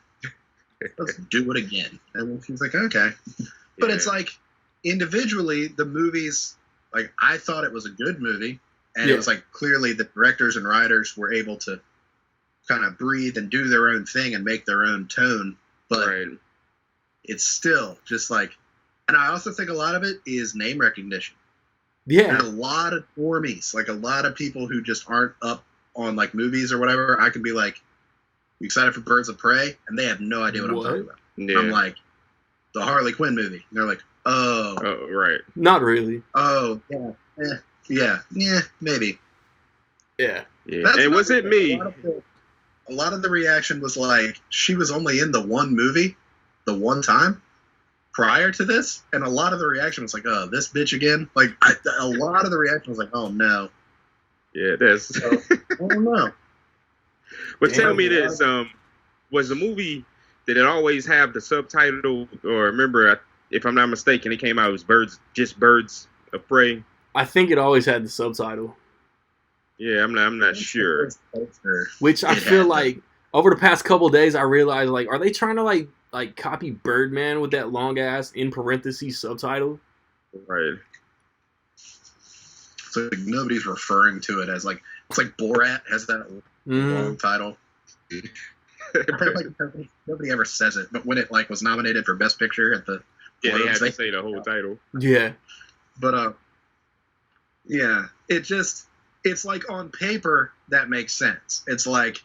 Let's do it again. And she's like, okay. But it's like, individually, the movies, like, I thought it was a good movie. And it was like, clearly the directors and writers were able to kind of breathe and do their own thing and make their own tone. But it's still just like, and I also think a lot of it is name recognition. Yeah. And a lot of normies, like a lot of people who just aren't up on like movies or whatever, I can be like, "You excited for Birds of Prey?" And they have no idea what I'm talking about. Yeah. I'm like, the Harley Quinn movie. And they're like, oh, right. Not really. Oh, yeah, maybe. Yeah. Yeah. And was it me? A lot of the reaction was like, she was only in the one movie, the one time prior to this, and a lot of the reaction was like, oh, this bitch again. Like, a lot of the reaction was like, oh no. Yeah, that's. So, I don't know. But tell me this: was the movie, did it always have the subtitle? Or remember, if I'm not mistaken, it came out as Birds of Prey. I think it always had the subtitle. Yeah, I'm not sure. Which I feel like over the past couple of days, I realized, like, are they trying to like copy Birdman with that long ass in parentheses subtitle? Right. So like, nobody's referring to it as like, it's like Borat has that long title. Nobody ever says it, but when it like was nominated for Best Picture at the they had to say the whole title. Yeah. But yeah, it's like on paper that makes sense. It's like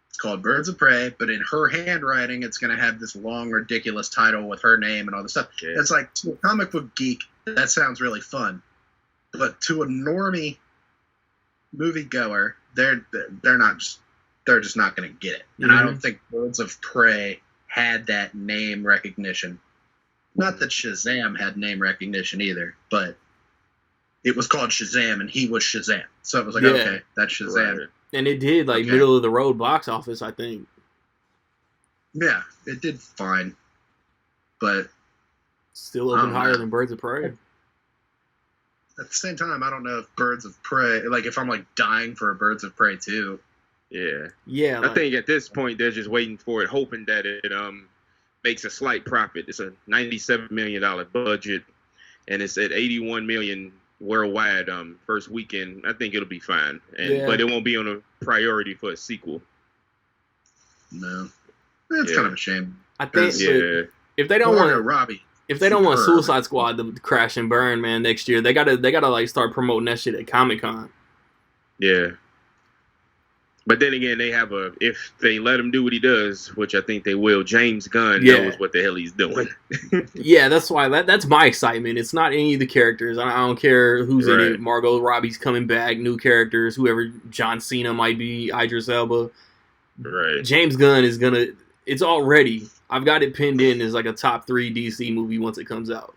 it's called Birds of Prey, but in her handwriting, it's going to have this long, ridiculous title with her name and all this stuff. Yeah. It's like, to a comic book geek, that sounds really fun, but to a normie moviegoer, they're just not going to get it. And I don't think Birds of Prey had that name recognition. Not that Shazam had name recognition either, but it was called Shazam, and he was Shazam. So it was like, okay, that's Shazam. Right. And it did, like, middle of the road box office, I think. Yeah, it did fine. But still even higher than Birds of Prey. At the same time, I don't know if Birds of Prey, like, if I'm, like, dying for a Birds of Prey 2. Yeah. Yeah. I think at this point, they're just waiting for it, hoping that it makes a slight profit. It's a $97 million budget, and it's at $81 million worldwide first weekend. I think it'll be fine, but it won't be on a priority for a sequel. No, that's kind of a shame. I think if they don't want Robbie, if they don't want Suicide Squad to crash and burn, man, next year they gotta like start promoting that shit at Comic-Con. Yeah. But then again, they have if they let him do what he does, which I think they will, James Gunn knows what the hell he's doing. Yeah, that's why that's my excitement. It's not any of the characters. I don't care who's in it. Margot Robbie's coming back, new characters, whoever John Cena might be, Idris Elba. Right. James Gunn is it's already, I've got it pinned in as like a top 3 DC movie once it comes out.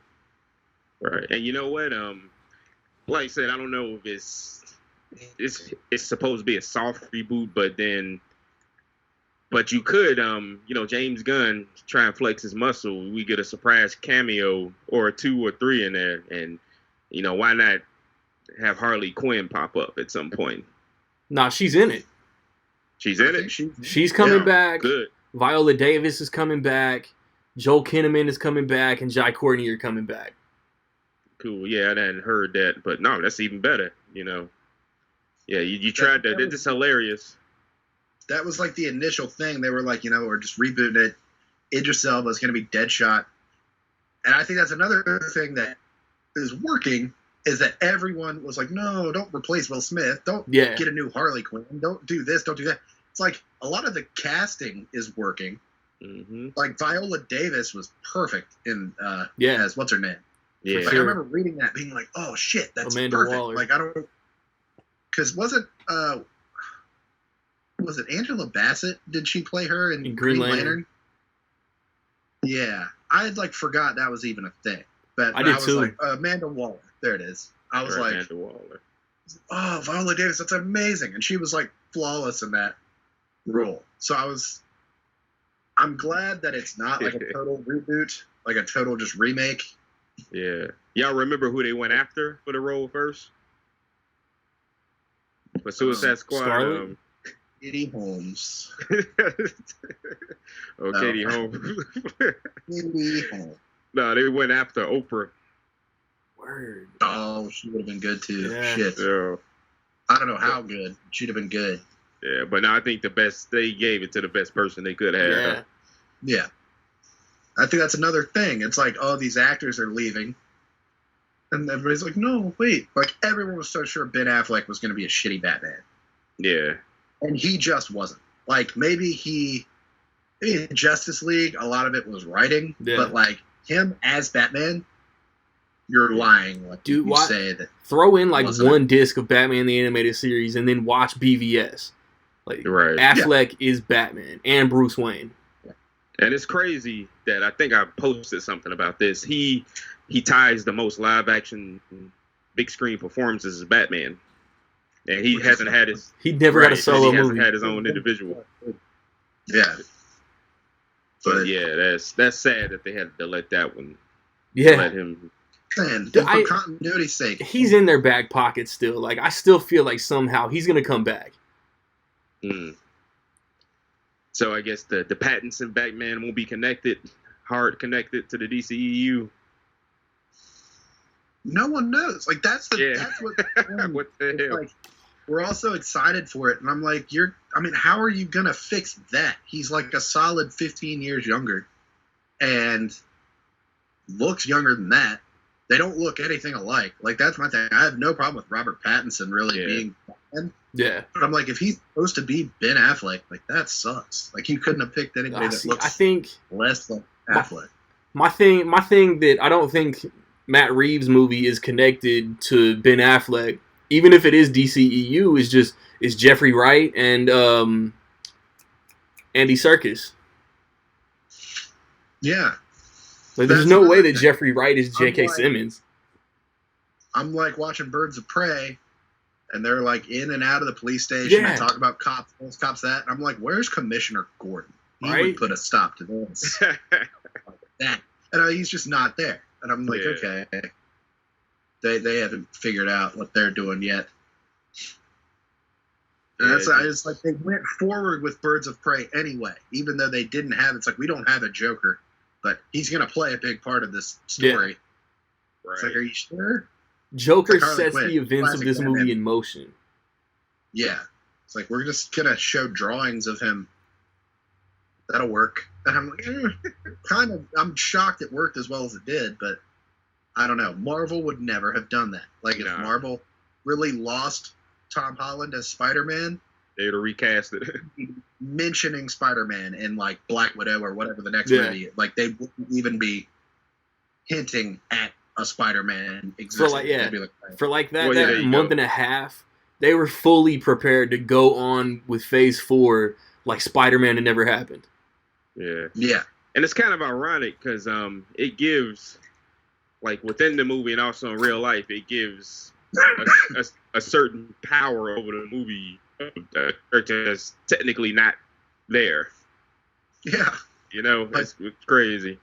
Right. And you know what? Like I said, I don't know if it's supposed to be a soft reboot, but you could James Gunn try and flex his muscle. We get a surprise cameo or 2 or 3 in there, and why not have Harley Quinn pop up at some point? Nah, she's in it. She's in it. She's coming back. Good. Viola Davis is coming back. Joel Kinnaman is coming back, and Jai Courtney are coming back. Cool. Yeah, I hadn't heard that, but no, that's even better. Yeah, you tried that. It's hilarious. That was like the initial thing. They were like, we're just rebooting it. Idris Elba is going to be Deadshot. And I think that's another thing that is working, is that everyone was like, no, don't replace Will Smith. Don't get a new Harley Quinn. Don't do this. Don't do that. It's like a lot of the casting is working. Mm-hmm. Like Viola Davis was perfect in as what's her name? Yeah. Like, I remember reading that being like, oh shit, that's Amanda perfect. Waller. Like I don't, because was it Angela Bassett? Did she play her in Green Lantern? Yeah, I had like forgot that was even a thing. But I was too. Like Amanda Waller. There it is. I was like, Amanda Waller. Oh, Viola Davis, that's amazing, and she was like flawless in that role. So I'm glad that it's not like a total reboot, like a total just remake. Yeah. Y'all remember who they went after for the role first? For Suicide Squad? Katie Holmes. Katie Holmes. Katie Holmes. No, they went after Oprah. Word. Oh, she would have been good too. Yeah. Shit. Yeah. I don't know how good. She'd have been good. Yeah, but no, I think they gave it to the best person they could have. Yeah. I think that's another thing. It's like, oh, these actors are leaving. And everybody's like, no, wait. Like, everyone was so sure Ben Affleck was going to be a shitty Batman. Yeah. And he just wasn't. Like, maybe in Justice League, a lot of it was writing. Yeah. But, like, him as Batman, you're lying. Like, Dude, you say that. Throw in, like, Wasn't one disc of Batman the Animated Series and then watch BVS. Like, Right. Affleck is Batman and Bruce Wayne. And it's crazy that I think I posted something about this. He ties the most live action big screen performances as Batman. And he hasn't had his He never got a right, solo he hasn't movie. had his own individual. Yeah. But yeah, that's sad that they had to let that one Yeah. let him. Man, Dude, for continuity's sake. He's in their back pocket still. Like, I still feel like somehow he's going to come back. So I guess the Pattinson Batman won't be hard connected to the DCEU. No one knows. Like, that's what. What the hell? Like, we're all so excited for it, and I'm like, how are you gonna fix that? He's like a solid 15 years younger, and looks younger than that. They don't look anything alike. Like, that's my thing. I have no problem with Robert Pattinson really being Batman. Yeah. But I'm like, if he's supposed to be Ben Affleck, like, that sucks. Like, you couldn't have picked anybody that looks I think less like Affleck. my thing that I don't think Matt Reeves' movie is connected to Ben Affleck, even if it is DCEU, is Jeffrey Wright and Andy Serkis. Yeah. Like, there's That's no way another that thing. Jeffrey Wright is J.K. I'm like- Simmons. I'm like watching Birds of Prey, and they're like in and out of the police station Yeah. and talk about cops, this, cops that. And I'm like, where's Commissioner Gordon? He Right? would put a stop to this. That. And he's just not there. And I'm like, Yeah. okay. They haven't figured out what they're doing yet. And it's like they went forward with Birds of Prey anyway, even though they didn't have. It's like, we don't have a Joker, but he's going to play a big part of this story. Right. It's like, are you sure? Joker Like Harley sets Quinn, the events of classic this movie Batman. in motion. Yeah. It's like, we're just going to show drawings of him. That'll work. And I'm like, I'm shocked it worked as well as it did, but I don't know. Marvel would never have done that. Like, if Marvel really lost Tom Holland as Spider-Man, They'd have recast it. mentioning Spider-Man in, like, Black Widow or whatever the next movie is. Like, they wouldn't even be hinting at a Spider-Man existence. For like that, Well, yeah, there you month go. and a half, they were fully prepared to go on with Phase 4 like Spider-Man had never happened. Yeah. Yeah. And it's kind of ironic because it gives, like, within the movie and also in real life, it gives a certain power over the movie that's technically not there. Yeah. You know, it's crazy.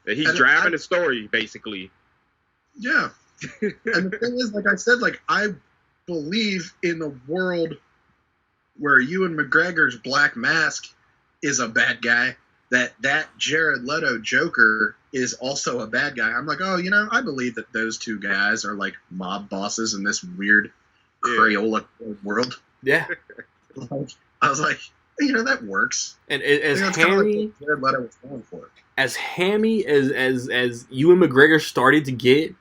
And he's driving the story, basically. Yeah. And the thing is, like I said, like, I believe in the world where Ewan McGregor's Black Mask is a bad guy, that Jared Leto Joker is also a bad guy. I'm like, oh, I believe that those two guys are like mob bosses in this weird Crayola world. Yeah. I was like, that works. And as That's hammy, like Jared Leto was going for. as Ewan McGregor started to get,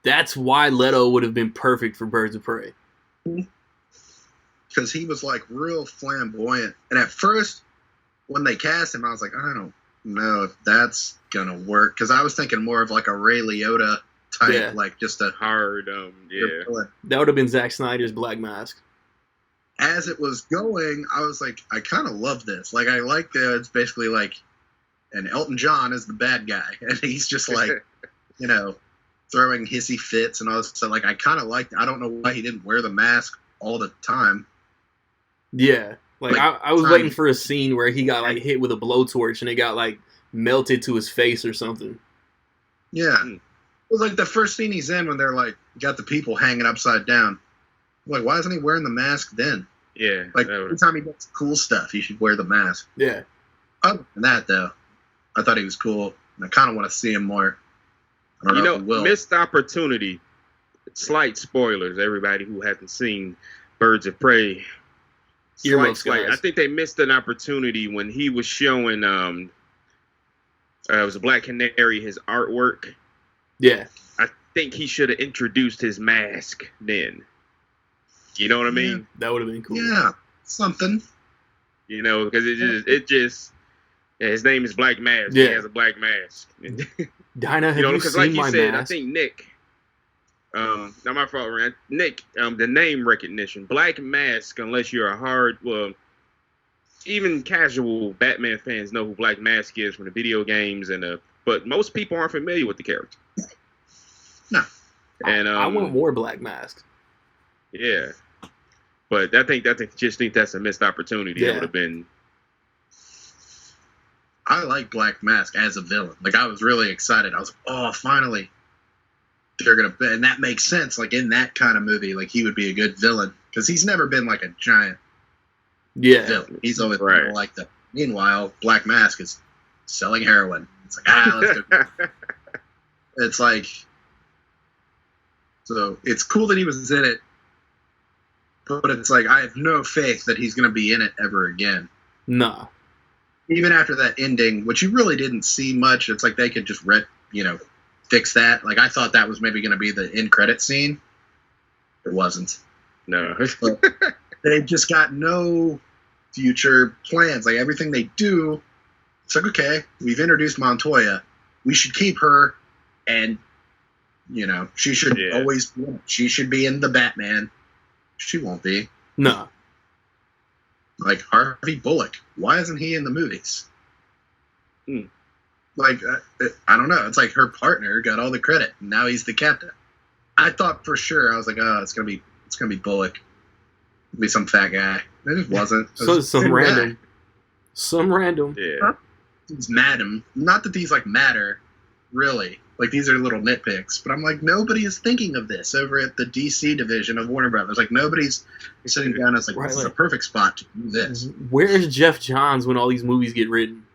that's why Leto would have been perfect for Birds of Prey. Because he was like real flamboyant. And at first, when they cast him, I was like, I don't know if that's gonna work. Because I was thinking more of like a Ray Liotta type, like just a hard, That would have been Zack Snyder's Black Mask. As it was going, I was like, I kind of love this. Like, I like that it's basically like, and Elton John is the bad guy, and he's just like, throwing hissy fits and all this stuff. Like, I kind of liked. I don't know why he didn't wear the mask all the time. Yeah. Like I was waiting for a scene where he got like hit with a blowtorch and it got like melted to his face or something. Yeah. It was like the first scene he's in when they're like got the people hanging upside down. I'm like, why isn't he wearing the mask then? Yeah. Like every time he does cool stuff, he should wear the mask. Yeah. Other than that though, I thought he was cool. And I kind of want to see him more. I don't know if he will. Missed opportunity. Slight spoilers, everybody who hasn't seen Birds of Prey. I think they missed an opportunity when he was showing it was a Black Canary, his artwork. Yeah. think he should have introduced his mask then. You know what I mean? That would have been cool. Yeah, something. You know, because yeah, his name is Black Mask. Yeah. He has a black mask. Dinah, have You know, you because seen like you my said, mask? I think Nick. Not my fault, Rand. Nick. The name recognition, Black Mask. Unless you're even casual Batman fans know who Black Mask is from the video games but most people aren't familiar with the character. No. And I want more Black Masks. Yeah, but I think that's a missed opportunity. Yeah. That would have been. I like Black Mask as a villain. Like, I was really excited. I was like, oh, finally. They're going to... And that makes sense. Like, in that kind of movie, like, he would be a good villain. Because he's never been, like, a giant villain. He's always been like that. Meanwhile, Black Mask is selling heroin. It's like, let's go. It's like... So, it's cool that he was in it. But it's like, I have no faith that he's going to be in it ever again. No. Even after that ending, which you really didn't see much, it's like they could just fix that. Like, I thought that was maybe going to be the end credit scene. It wasn't. No. But they've just got no future plans. Like, everything they do, it's like, okay, we've introduced Montoya. We should keep her, and, she should she should be in the Batman. She won't be. No. Like, Harvey Bullock. Why isn't he in the movies? Like, I don't know. It's like her partner got all the credit, and now he's the captain. I thought for sure, I was like, oh, it's gonna be Bullock. It'll be some fat guy. It just wasn't. Some random. Some random. Yeah. It's Madam. Not that these matter, really. Like, these are little nitpicks, but I'm like, nobody is thinking of this over at the DC division of Warner Brothers. Like, nobody's sitting down and it's like, this is a perfect spot to do this. Where's Jeff Johns when all these movies get written?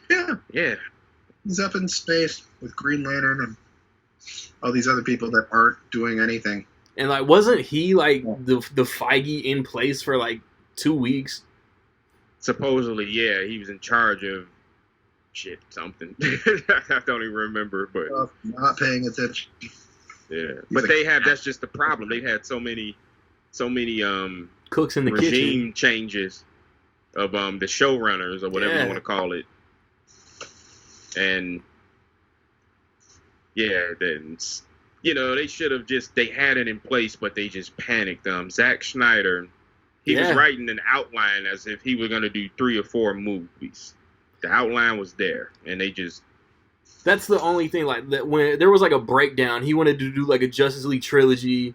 Yeah. He's up in space with Green Lantern and all these other people that aren't doing anything. And, wasn't he, the Feige in place for, 2 weeks? Supposedly, yeah. He was in charge of something. I don't even remember, but not paying attention. Yeah, but that's just the problem. They've had so many cooks in the regime kitchen changes of the showrunners or whatever you want to call it, and then they should have they had it in place, but they just panicked. Zack Snyder, he was writing an outline as if he was going to do 3 or 4 movies. The outline was there, and they just... That's the only thing, that when there was, a breakdown, he wanted to do, a Justice League trilogy,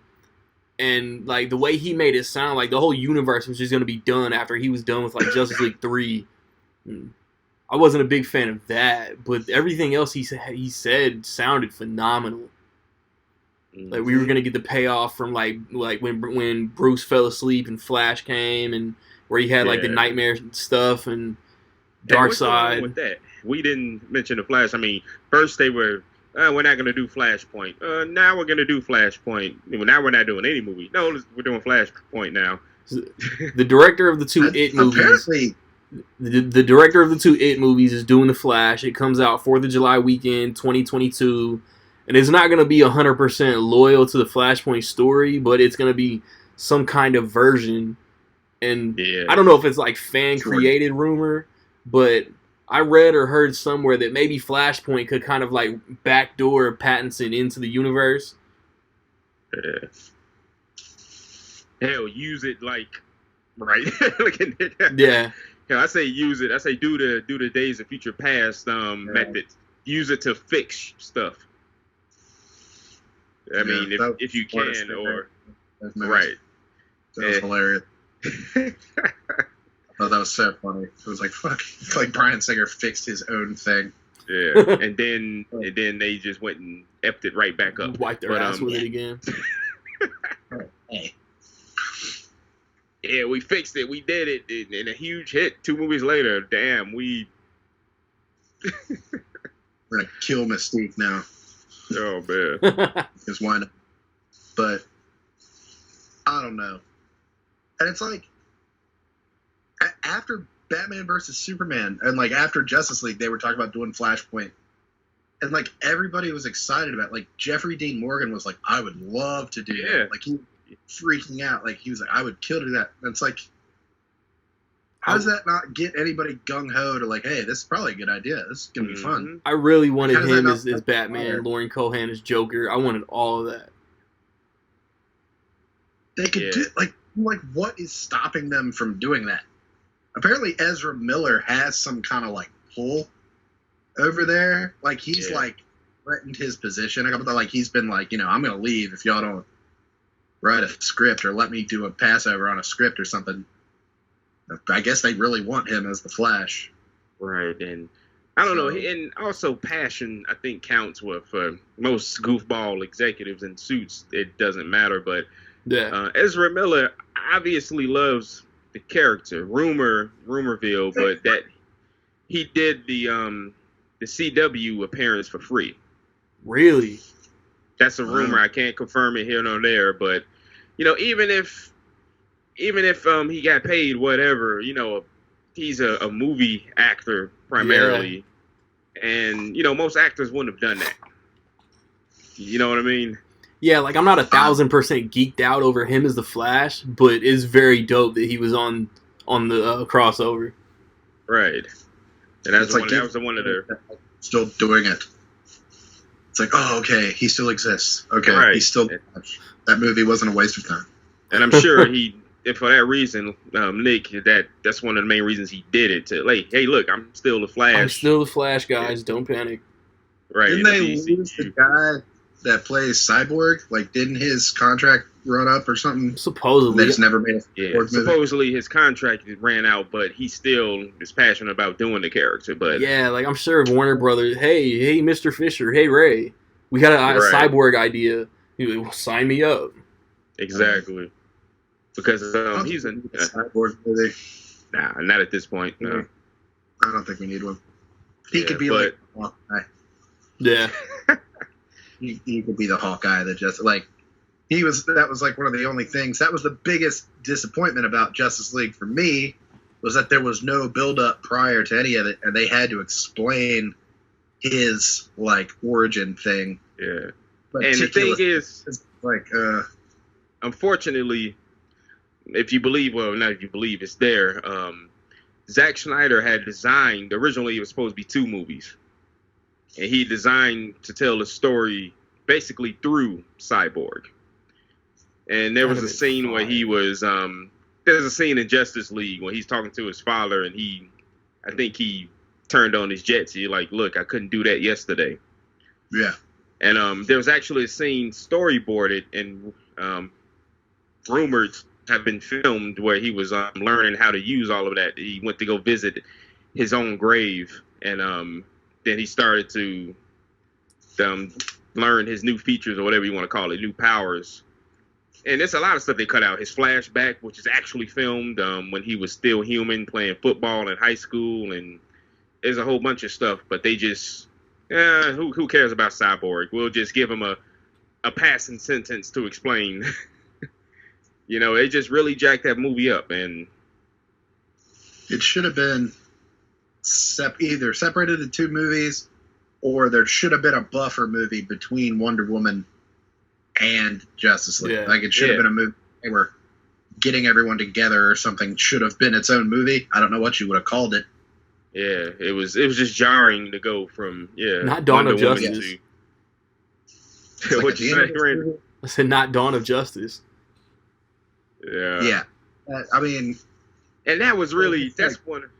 and, the way he made it sound, the whole universe was just going to be done after he was done with, Justice League 3. I wasn't a big fan of that, but everything else he said sounded phenomenal. We were going to get the payoff from, when Bruce fell asleep and Flash came, and where he had, the nightmare stuff, and... Dark Side. With that, we didn't mention the Flash. I mean, first they were, we're not going to do Flashpoint. Now we're going to do Flashpoint. Now we're not doing any movie. No, we're doing Flashpoint now. The director of the 2 It movies. The director of the 2 It movies is doing the Flash. It comes out 4th of July weekend, 2022, and it's not going to be 100% loyal to the Flashpoint story, but it's going to be some kind of version. And I don't know if it's fan created rumor. But I read or heard somewhere that maybe Flashpoint could kind of backdoor Pattinson into the universe. Yeah. Hell, use it right. Yeah. Hell, I say use it. I say do the Days of Future Past method. Use it to fix stuff. I mean, if you can, or right. That was hilarious. Oh, that was so funny. It was fuck. It's like Bryan Singer fixed his own thing. Yeah, and then they just went and effed it right back up. Wiped their ass with it again. Hey. Yeah, we fixed it. We did it. And a huge hit 2 movies later. Damn, we're going to kill Mystique now. Oh, man. Because why not? But, I don't know. And it's after Batman versus Superman and after Justice League, they were talking about doing Flashpoint. and like everybody was excited about it. Like Jeffrey Dean Morgan was like, I would love to do that. Like he was freaking out. Like he was like, I would kill to do that. And it's like, how does that not get anybody gung ho to like, hey, this is probably a good idea. This is gonna be fun. I really wanted him as Batman, fire? Lauren Cohan as Joker. I wanted all of that. They could do like what is stopping them from doing that? Apparently Ezra Miller has some kind of like pull over there. Like he's like threatened his position. Like he's been like, I'm gonna leave if y'all don't write a script or let me do a passover on a script or something. I guess they really want him as the Flash. Right, and I don't know, and also passion, I think, counts for most goofball executives in suits. It doesn't matter, but Ezra Miller obviously loves the character. Rumorville, but that he did the CW appearance for free. Really? That's a rumor. I can't confirm it here nor there, but even if he got paid whatever, he's a movie actor primarily, and most actors wouldn't have done that. You know what I mean? Yeah, like I'm not 1,000% geeked out over him as the Flash, but it's very dope that he was on the crossover. Right, and that was the one of their still doing it. It's like, oh, okay, he still exists. Okay, he's still that movie wasn't a waste of time. And I'm sure and for that reason, Nick, that's one of the main reasons he did it. To like, hey, look, I'm still the Flash. I'm still the Flash, guys. Don't panic. Right? Didn't they lose the guy that plays Cyborg? Like, didn't his contract run up or something? Supposedly, they just never made a supposedly his contract ran out, but he still is passionate about doing the character. But like I'm sure if Warner Brothers, hey, Mr. Fisher, hey Ray, we got a Cyborg idea. Sign me up. Exactly. Because he's a Cyborg movie. Nah, not at this point. No. I don't think we need one. He could be like Hawkeye. Yeah. he could be the Hawkeye that just like that was like one of the only things. That was the biggest disappointment about Justice League for me, was that there was no build up prior to any of it, and they had to explain his like origin thing. Yeah. And the thing is like unfortunately, if you believe, it's there. Zack Snyder had designed, originally it was supposed to be 2 movies. And he designed to tell the story basically through Cyborg. And there was a scene where he was, there's a scene in Justice League when he's talking to his father, and I think he turned on his jets. He's like, look, I couldn't do that yesterday. Yeah. And there was actually a scene storyboarded and rumored have been filmed where he was learning how to use all of that. He went to go visit his own grave, and then he started to learn his new features, or whatever you want to call it, new powers. And there's a lot of stuff they cut out. His flashback, which is actually filmed when he was still human, playing football in high school, and there's a whole bunch of stuff. But they just, who cares about Cyborg? We'll just give him a passing sentence to explain. They just really jacked that movie up, and it should have been either separated into 2 movies, or there should have been a buffer movie between Wonder Woman and Justice League. Like it should have been a movie. They were getting everyone together or something. Should have been its own movie. I don't know what you would have called it. Yeah, it was just jarring to go from not Dawn of Justice. What you say, Randy? I said not Dawn of Justice. Yeah. I mean, and that was really one.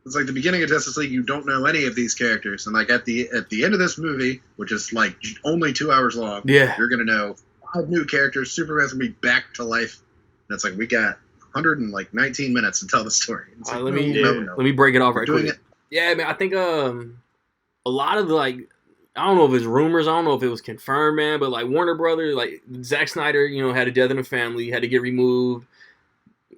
It's like the beginning of Justice League. You don't know any of these characters, and like at the end of this movie, which is like only 2 hours long, you're gonna know 5 new characters. Superman's gonna be back to life. And it's like we got 119 minutes to tell the story. Like, let me break it off right quick. Yeah, I mean, I think a lot of the I don't know if it's rumors. I don't know if it was confirmed, man. But like Warner Brothers, like Zack Snyder, had a death in the family, had to get removed.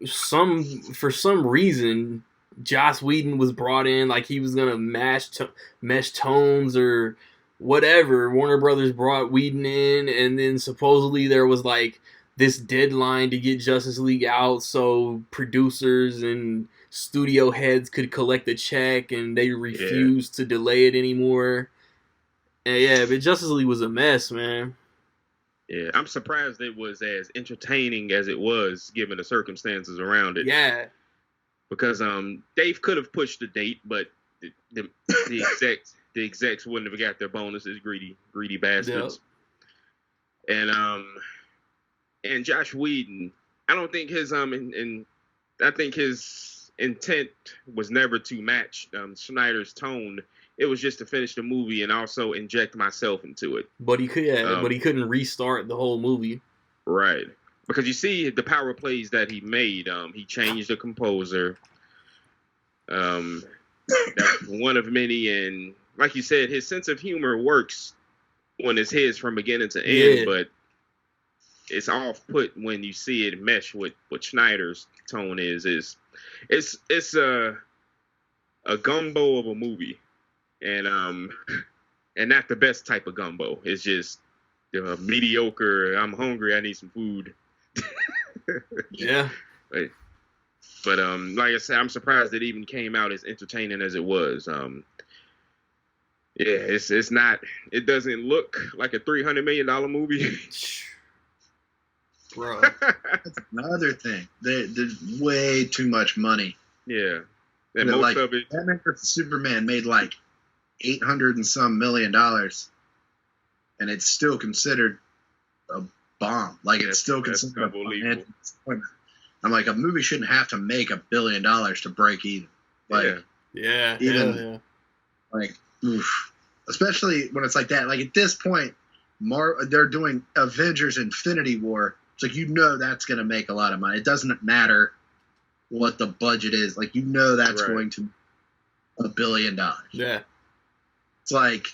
For some reason, Joss Whedon was brought in, like he was gonna mesh tones or whatever. Warner Brothers brought Whedon in, and then supposedly there was like this deadline to get Justice League out, so producers and studio heads could collect the check, and they refused to delay it anymore. And yeah, but Justice League was a mess, man. Yeah, I'm surprised it was as entertaining as it was, given the circumstances around it. Yeah. Because Dave could have pushed the date, but the execs wouldn't have got their bonuses, greedy bastards. Yep. And Josh Whedon, I don't think his and I think his intent was never to match Snyder's tone. It was just to finish the movie and also inject myself into it. But he could, but he couldn't restart the whole movie. Right. Because you see the power plays that he made. He changed the composer. That's one of many, and like you said, his sense of humor works when it's his from beginning to end, but it's off-put when you see it mesh with what Schneider's tone is. It's a gumbo of a movie, and not the best type of gumbo. It's just mediocre. I'm hungry. I need some food. Yeah. But like I said, I'm surprised it even came out as entertaining as it was. It's not. It doesn't look like a $300 million movie. Bro, that's another thing. There's way too much money. Yeah, and most of it. Batman vs Superman made like $800 and some million, and it's still considered a bomb. Like it's still considered a financial disappointment. I'm like, a movie shouldn't have to make $1 billion to break even. Like, yeah. Like, oof. Especially when it's like that. Like at this point, they're doing Avengers Infinity War. It's like, that's going to make a lot of money. It doesn't matter what the budget is. Like, that's going to $1 billion. Yeah. It's like,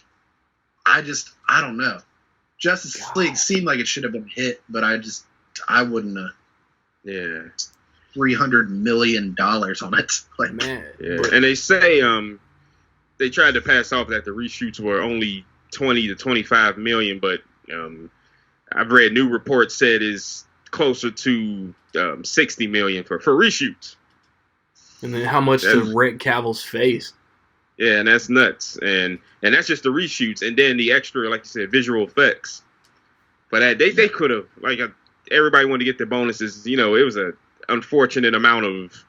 I don't know. Justice League seemed like it should have been hit, but I wouldn't have. Yeah. $300 million on it. Like, man. Yeah. And they say they tried to pass off that the reshoots were only 20 to 25 million, but I've read new reports said is closer to 60 million for reshoots. And then how much to Rick Cavill's face? Yeah, and that's nuts. And that's just the reshoots, and then the extra, like you said, visual effects. But they could have, like, everybody wanted to get their bonuses. It was an unfortunate amount of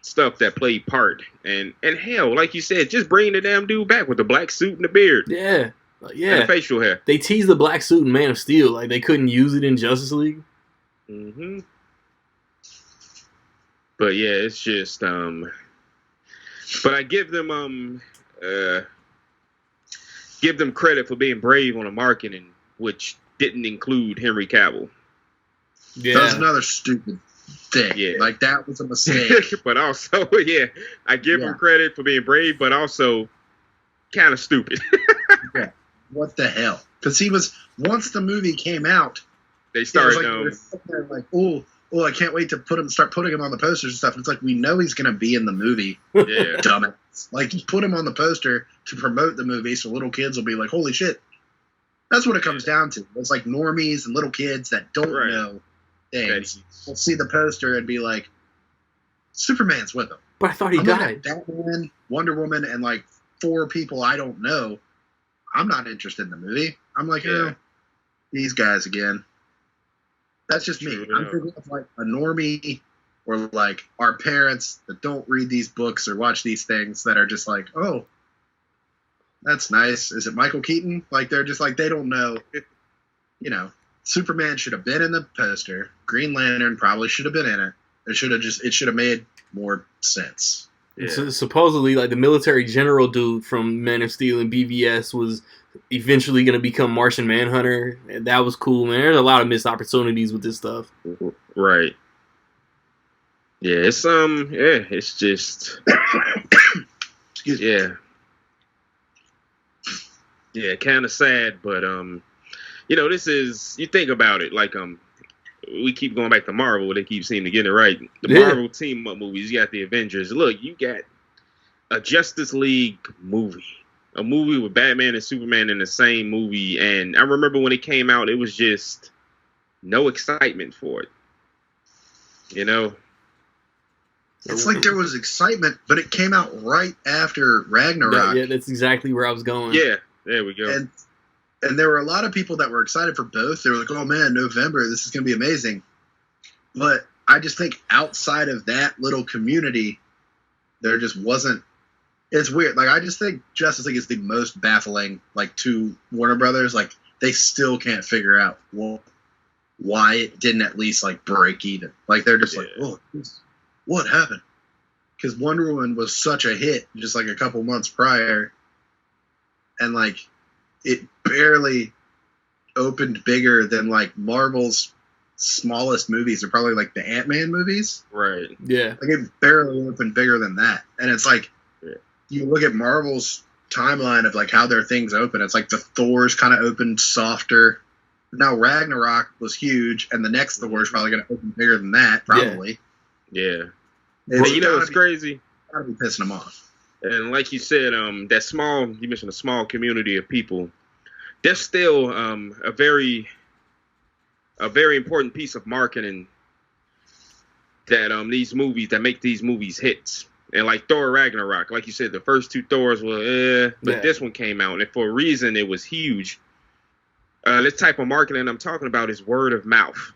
stuff that played part. And hell, like you said, just bring the damn dude back with the black suit and the beard. Yeah. And the facial hair. They teased the black suit in Man of Steel. Like, they couldn't use it in Justice League. Mm-hmm. But yeah, it's just but I give them credit for being brave on the marketing, which didn't include Henry Cavill. Yeah. That was another stupid thing. Yeah. Like, that was a mistake. But also, I give him credit for being brave, but also kind of stupid. Yeah. What the hell? Because once the movie came out, they started like, oh, I can't wait to start putting him on the posters and stuff. And it's like, we know he's going to be in the movie. Yeah. Dumbass. Like, you put him on the poster to promote the movie so little kids will be like, holy shit. That's what it comes down to. It's like normies and little kids that don't know things will see the poster and be like, Superman's with him. But I thought he died. Batman, Wonder Woman, and like 4 people I don't know. I'm not interested in the movie. I'm like, these guys again. That's just me. I'm thinking of like a normie or like our parents that don't read these books or watch these things that are just like, oh, that's nice. Is it Michael Keaton? Like, they're just like, they don't know. Superman should have been in the poster. Green Lantern probably should have been in it. It should have made more sense. Yeah. So supposedly, like, the military general dude from Man of Steel and BVS was eventually going to become Martian Manhunter, and that was cool, man. There's a lot of missed opportunities with this stuff. Right. Yeah, it's just Excuse me. Yeah, kind of sad, but this is, you think about it, like we keep going back to Marvel. They keep seeming to get it right. The Marvel team up movies. You got the Avengers. Look, you got a Justice League movie. A movie with Batman and Superman in the same movie. And I remember when it came out, it was just no excitement for it. It's like there was excitement, but it came out right after Ragnarok. Yeah, that's exactly where I was going. Yeah, there we go. And And there were a lot of people that were excited for both. They were like, oh man, November, this is going to be amazing. But I just think outside of that little community, there just wasn't. It's weird. Like, I just think Justice League is the most baffling, like, to Warner Brothers. Like, they still can't figure out why it didn't at least, like, break even. Like, they're just like, oh, what happened? Because Wonder Woman was such a hit just, like, a couple months prior. And, like, it barely opened bigger than, like, Marvel's smallest movies are probably, like, the Ant-Man movies. Right. Yeah. Like, it barely opened bigger than that. And it's like, you look at Marvel's timeline of, like, how their things open. It's like the Thors kind of opened softer. Now Ragnarok was huge, and the next Thor is probably going to open bigger than that, probably. Yeah. But you know, it's crazy. Gotta be pissing them off. And like you said, you mentioned a small community of people. There's still a very important piece of marketing that make these movies hits. And like Thor Ragnarok, like you said, the first two Thors were but this one came out, and for a reason it was huge. This type of marketing I'm talking about is word of mouth.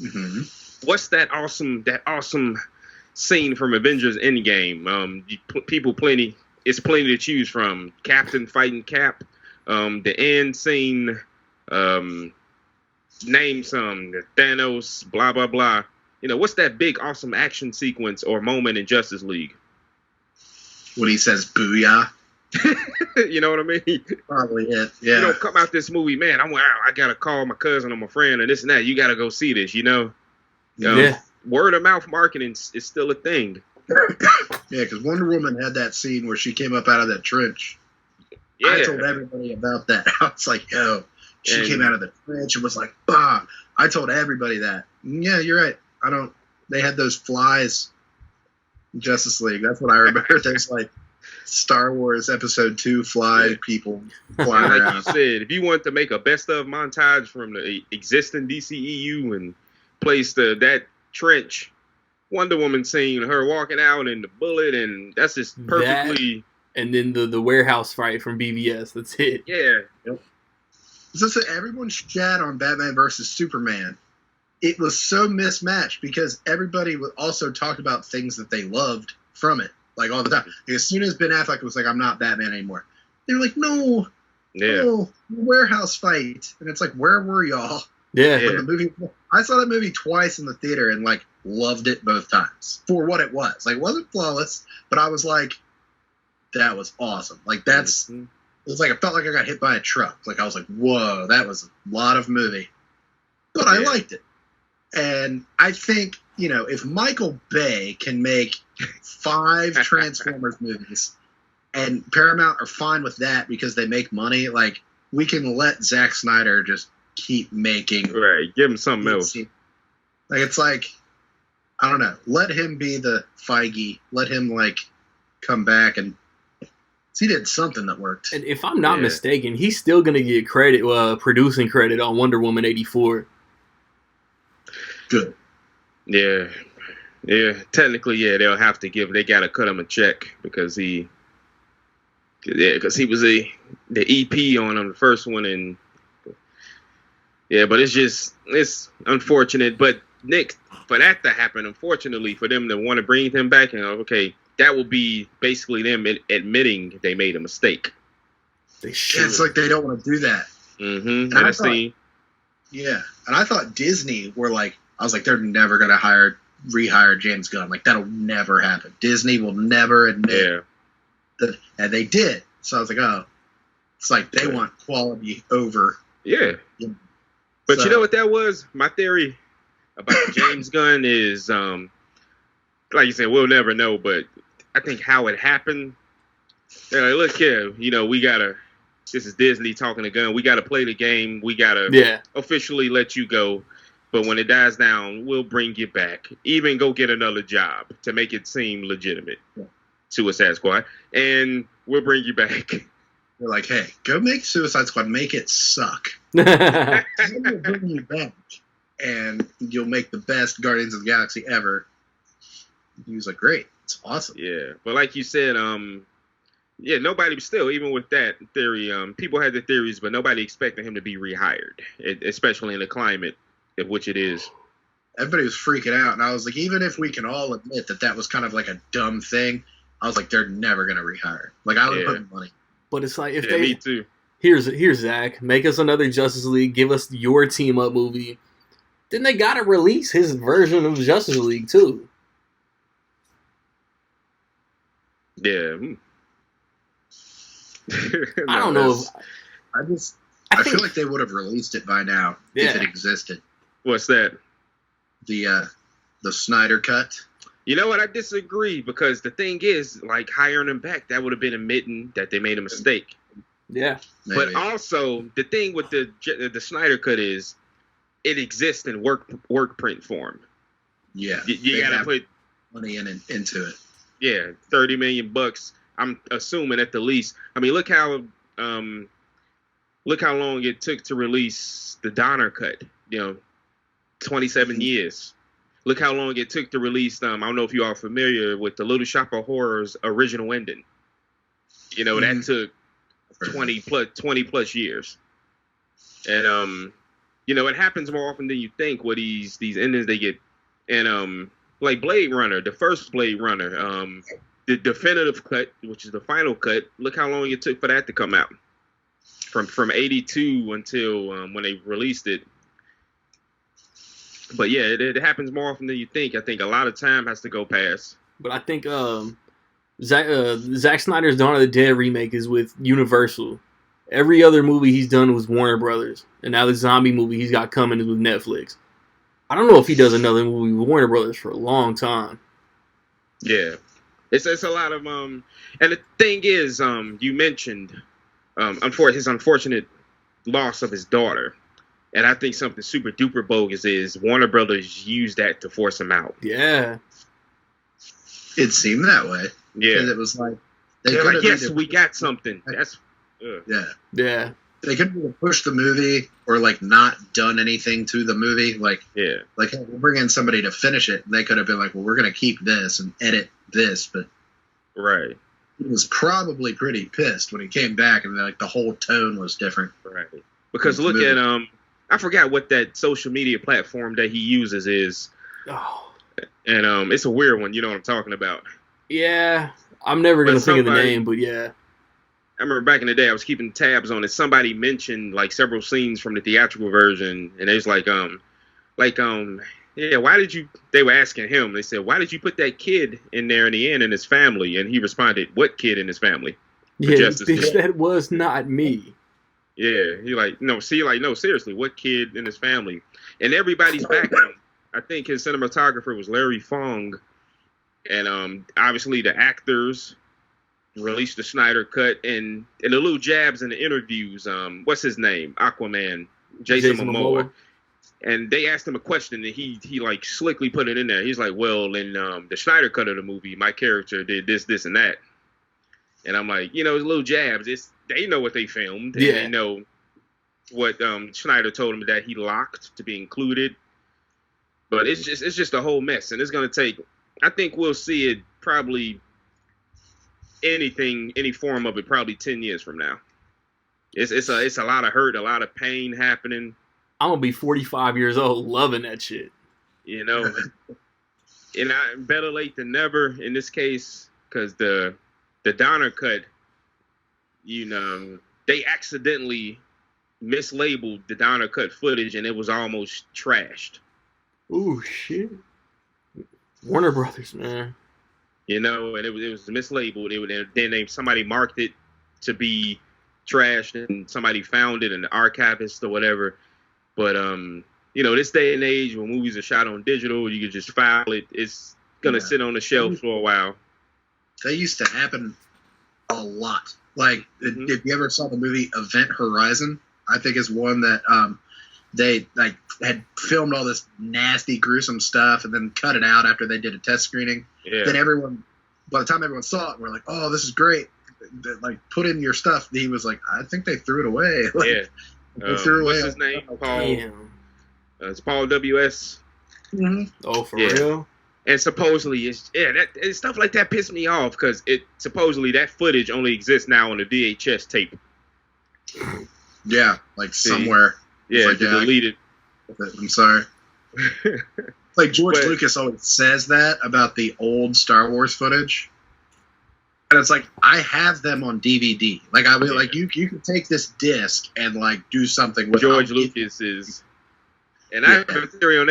Mm-hmm. What's that awesome scene from Avengers Endgame? It's plenty to choose from. Captain fighting Cap, the end scene, name some, Thanos, blah blah blah. You know, what's that big awesome action sequence or moment in Justice League? When he says "booyah." You know what I mean? Probably it. Yeah. You know, come out this movie, man. I gotta call my cousin or my friend and this and that. You gotta go see this. You know. Word of mouth marketing is still a thing. Yeah, because Wonder Woman had that scene where she came up out of that trench. Yeah. I told everybody about that. I was like, yo, she came out of the trench and was like, bah. I told everybody that. Yeah, you're right. They had those flies in Justice League. That's what I remember. There's like Star Wars Episode 2 fly people flying around. Like you said, if you want to make a best of montage from the existing DCEU and place that trench Wonder Woman scene, her walking out and the bullet, and that's just perfectly. And then the warehouse fight from BVS. That's it. Yeah. Yep. So everyone shat on Batman versus Superman. It was so mismatched because everybody would also talk about things that they loved from it, like all the time. Like, as soon as Ben Affleck was like, "I'm not Batman anymore," they were like, "No, warehouse fight," and it's like, where were y'all? Yeah. The movie. I saw that movie twice in the theater and like loved it both times for what it was. Like, it wasn't flawless, but I was like, that was awesome. Like it was like I felt like I got hit by a truck. Like I was like, whoa, that was a lot of movie, but I liked it. And I think, you know, if Michael Bay can make 5 Transformers movies and Paramount are fine with that because they make money, like, we can let Zack Snyder just keep making. Right, give him something else. Like, it's like, I don't know. Let him be the Feige. Let him, like, come back and he did something that worked. And if I'm not mistaken, he's still going to get producing credit on Wonder Woman 84. Good. Yeah. Technically, they'll have to they gotta cut him a check because he was the EP on him, the first one, and but it's unfortunate. But Nick, for that to happen, unfortunately, for them to want to bring him back, and that will be basically them admitting they made a mistake. They should. It's like they don't want to do that. Mm-hmm. And I thought Disney were like, I was like, they're never going to rehire James Gunn. Like, that'll never happen. Disney will never admit that. And they did. So I was like, oh, it's like they want quality over. Yeah. But you know what that was? My theory about James Gunn is, like you said, we'll never know. But I think how it happened, they're like, look here, this is Disney talking to Gunn. We got to play the game. We got to officially let you go. But when it dies down, we'll bring you back. Even go get another job to make it seem legitimate. Suicide Squad. And we'll bring you back. They're like, hey, go make Suicide Squad. Make it suck. Then we'll bring you back. And you'll make the best Guardians of the Galaxy ever. He was like, great. It's awesome. Yeah. But like you said, Yeah, nobody still, even with that theory, people had the theories, but nobody expected him to be rehired, especially in the climate of which it is. Everybody was freaking out, and I was like, even if we can all admit that that was kind of like a dumb thing, I was like, they're never gonna rehire. Like, I would put money. But it's like, if me too. Here's Zach, make us another Justice League, give us your team up movie. Then they gotta release his version of Justice League too. Yeah. I don't know. I feel like they would have released it by now if it existed. What's that? The Snyder cut. You know what? I disagree, because the thing is, like, hiring him back, that would have been admitting that they made a mistake. Yeah. Maybe. But also, the thing with the Snyder cut is it exists in work print form. Yeah. You gotta put money into it. Yeah, $30 million. I'm assuming at the least. I mean, look how long it took to release the Donner cut. 27 years. Look how long it took to release. I don't know if you are familiar with the Little Shop of Horrors original ending. That took 20 plus years. And it happens more often than you think with these endings they get. And like Blade Runner, the first Blade Runner, the definitive cut, which is the final cut, look how long it took for that to come out. From 82 until when they released it. But yeah, it happens more often than you think. I think a lot of time has to go past. But I think Zack Snyder's Dawn of the Dead remake is with Universal. Every other movie he's done was Warner Brothers. And now the zombie movie he's got coming is with Netflix. I don't know if he does another movie with Warner Brothers for a long time. Yeah. It's a lot of and the thing is, you mentioned his unfortunate loss of his daughter. And I think something super duper bogus is Warner Brothers used that to force him out. Yeah. It seemed that way. Yeah. It was like, they're like, yes, we got something. That's yeah. Yeah. They could have pushed the movie or like not done anything to the movie. Like, yeah. Like, hey, we'll bring in somebody to finish it. And they could have been like, well, we're going to keep this and edit this. But right. He was probably pretty pissed when he came back and like the whole tone was different. Right. Because look at I forgot what that social media platform that he uses is. Oh. And it's a weird one. You know what I'm talking about. Yeah. I'm never going to think of the name, but yeah. I remember back in the day I was keeping tabs on it. Somebody mentioned like several scenes from the theatrical version, and they was like, yeah, why did you, they were asking him, they said, why did you put that kid in there in the end and his family? And he responded, what kid in his family? Yeah, bitch, that was not me. Yeah, no, seriously, what kid in his family? And everybody's back on him. I think his cinematographer was Larry Fong. And obviously the actors released the Snyder cut, and the little jabs in the interviews, what's his name? Aquaman, Jason Momoa. And they asked him a question, and he like slickly put it in there. He's like, well, in the Snyder cut of the movie, my character did this, this, and that. And I'm like, little jabs. They know what they filmed. And they know what Snyder told him that he locked to be included. But it's just a whole mess, and it's gonna take. I think we'll see it probably any form of it probably 10 years from now. It's a lot of hurt, a lot of pain happening. I'm gonna be 45 years old loving that shit. And better late than never in this case, because the Donner cut, they accidentally mislabeled the Donner cut footage, and it was almost trashed. Ooh, shit. Warner Brothers, man. And it was mislabeled. Somebody marked it to be trashed, and somebody found it, and the archivist or whatever. But this day and age, when movies are shot on digital, you can just file it. It's gonna sit on the shelf for a while. That used to happen a lot. Like, if you ever saw the movie Event Horizon, I think is one that they like had filmed all this nasty, gruesome stuff and then cut it out after they did a test screening. Yeah. Then by the time everyone saw it, we're like, oh, this is great. Like, put in your stuff. He was like, I think they threw it away. Like, yeah. They threw away. What's his name? Paul. It's Paul W.S. Mm-hmm. Oh, for real? And supposedly, stuff like that pissed me off because supposedly that footage only exists now on the VHS tape. Yeah, like somewhere. Yeah, like, deleted. I'm sorry. Like George Lucas always says that about the old Star Wars footage. And it's like, I have them on DVD. Like, I mean, like, you can take this disc and, like, do something with George Lucas is. And I have a theory on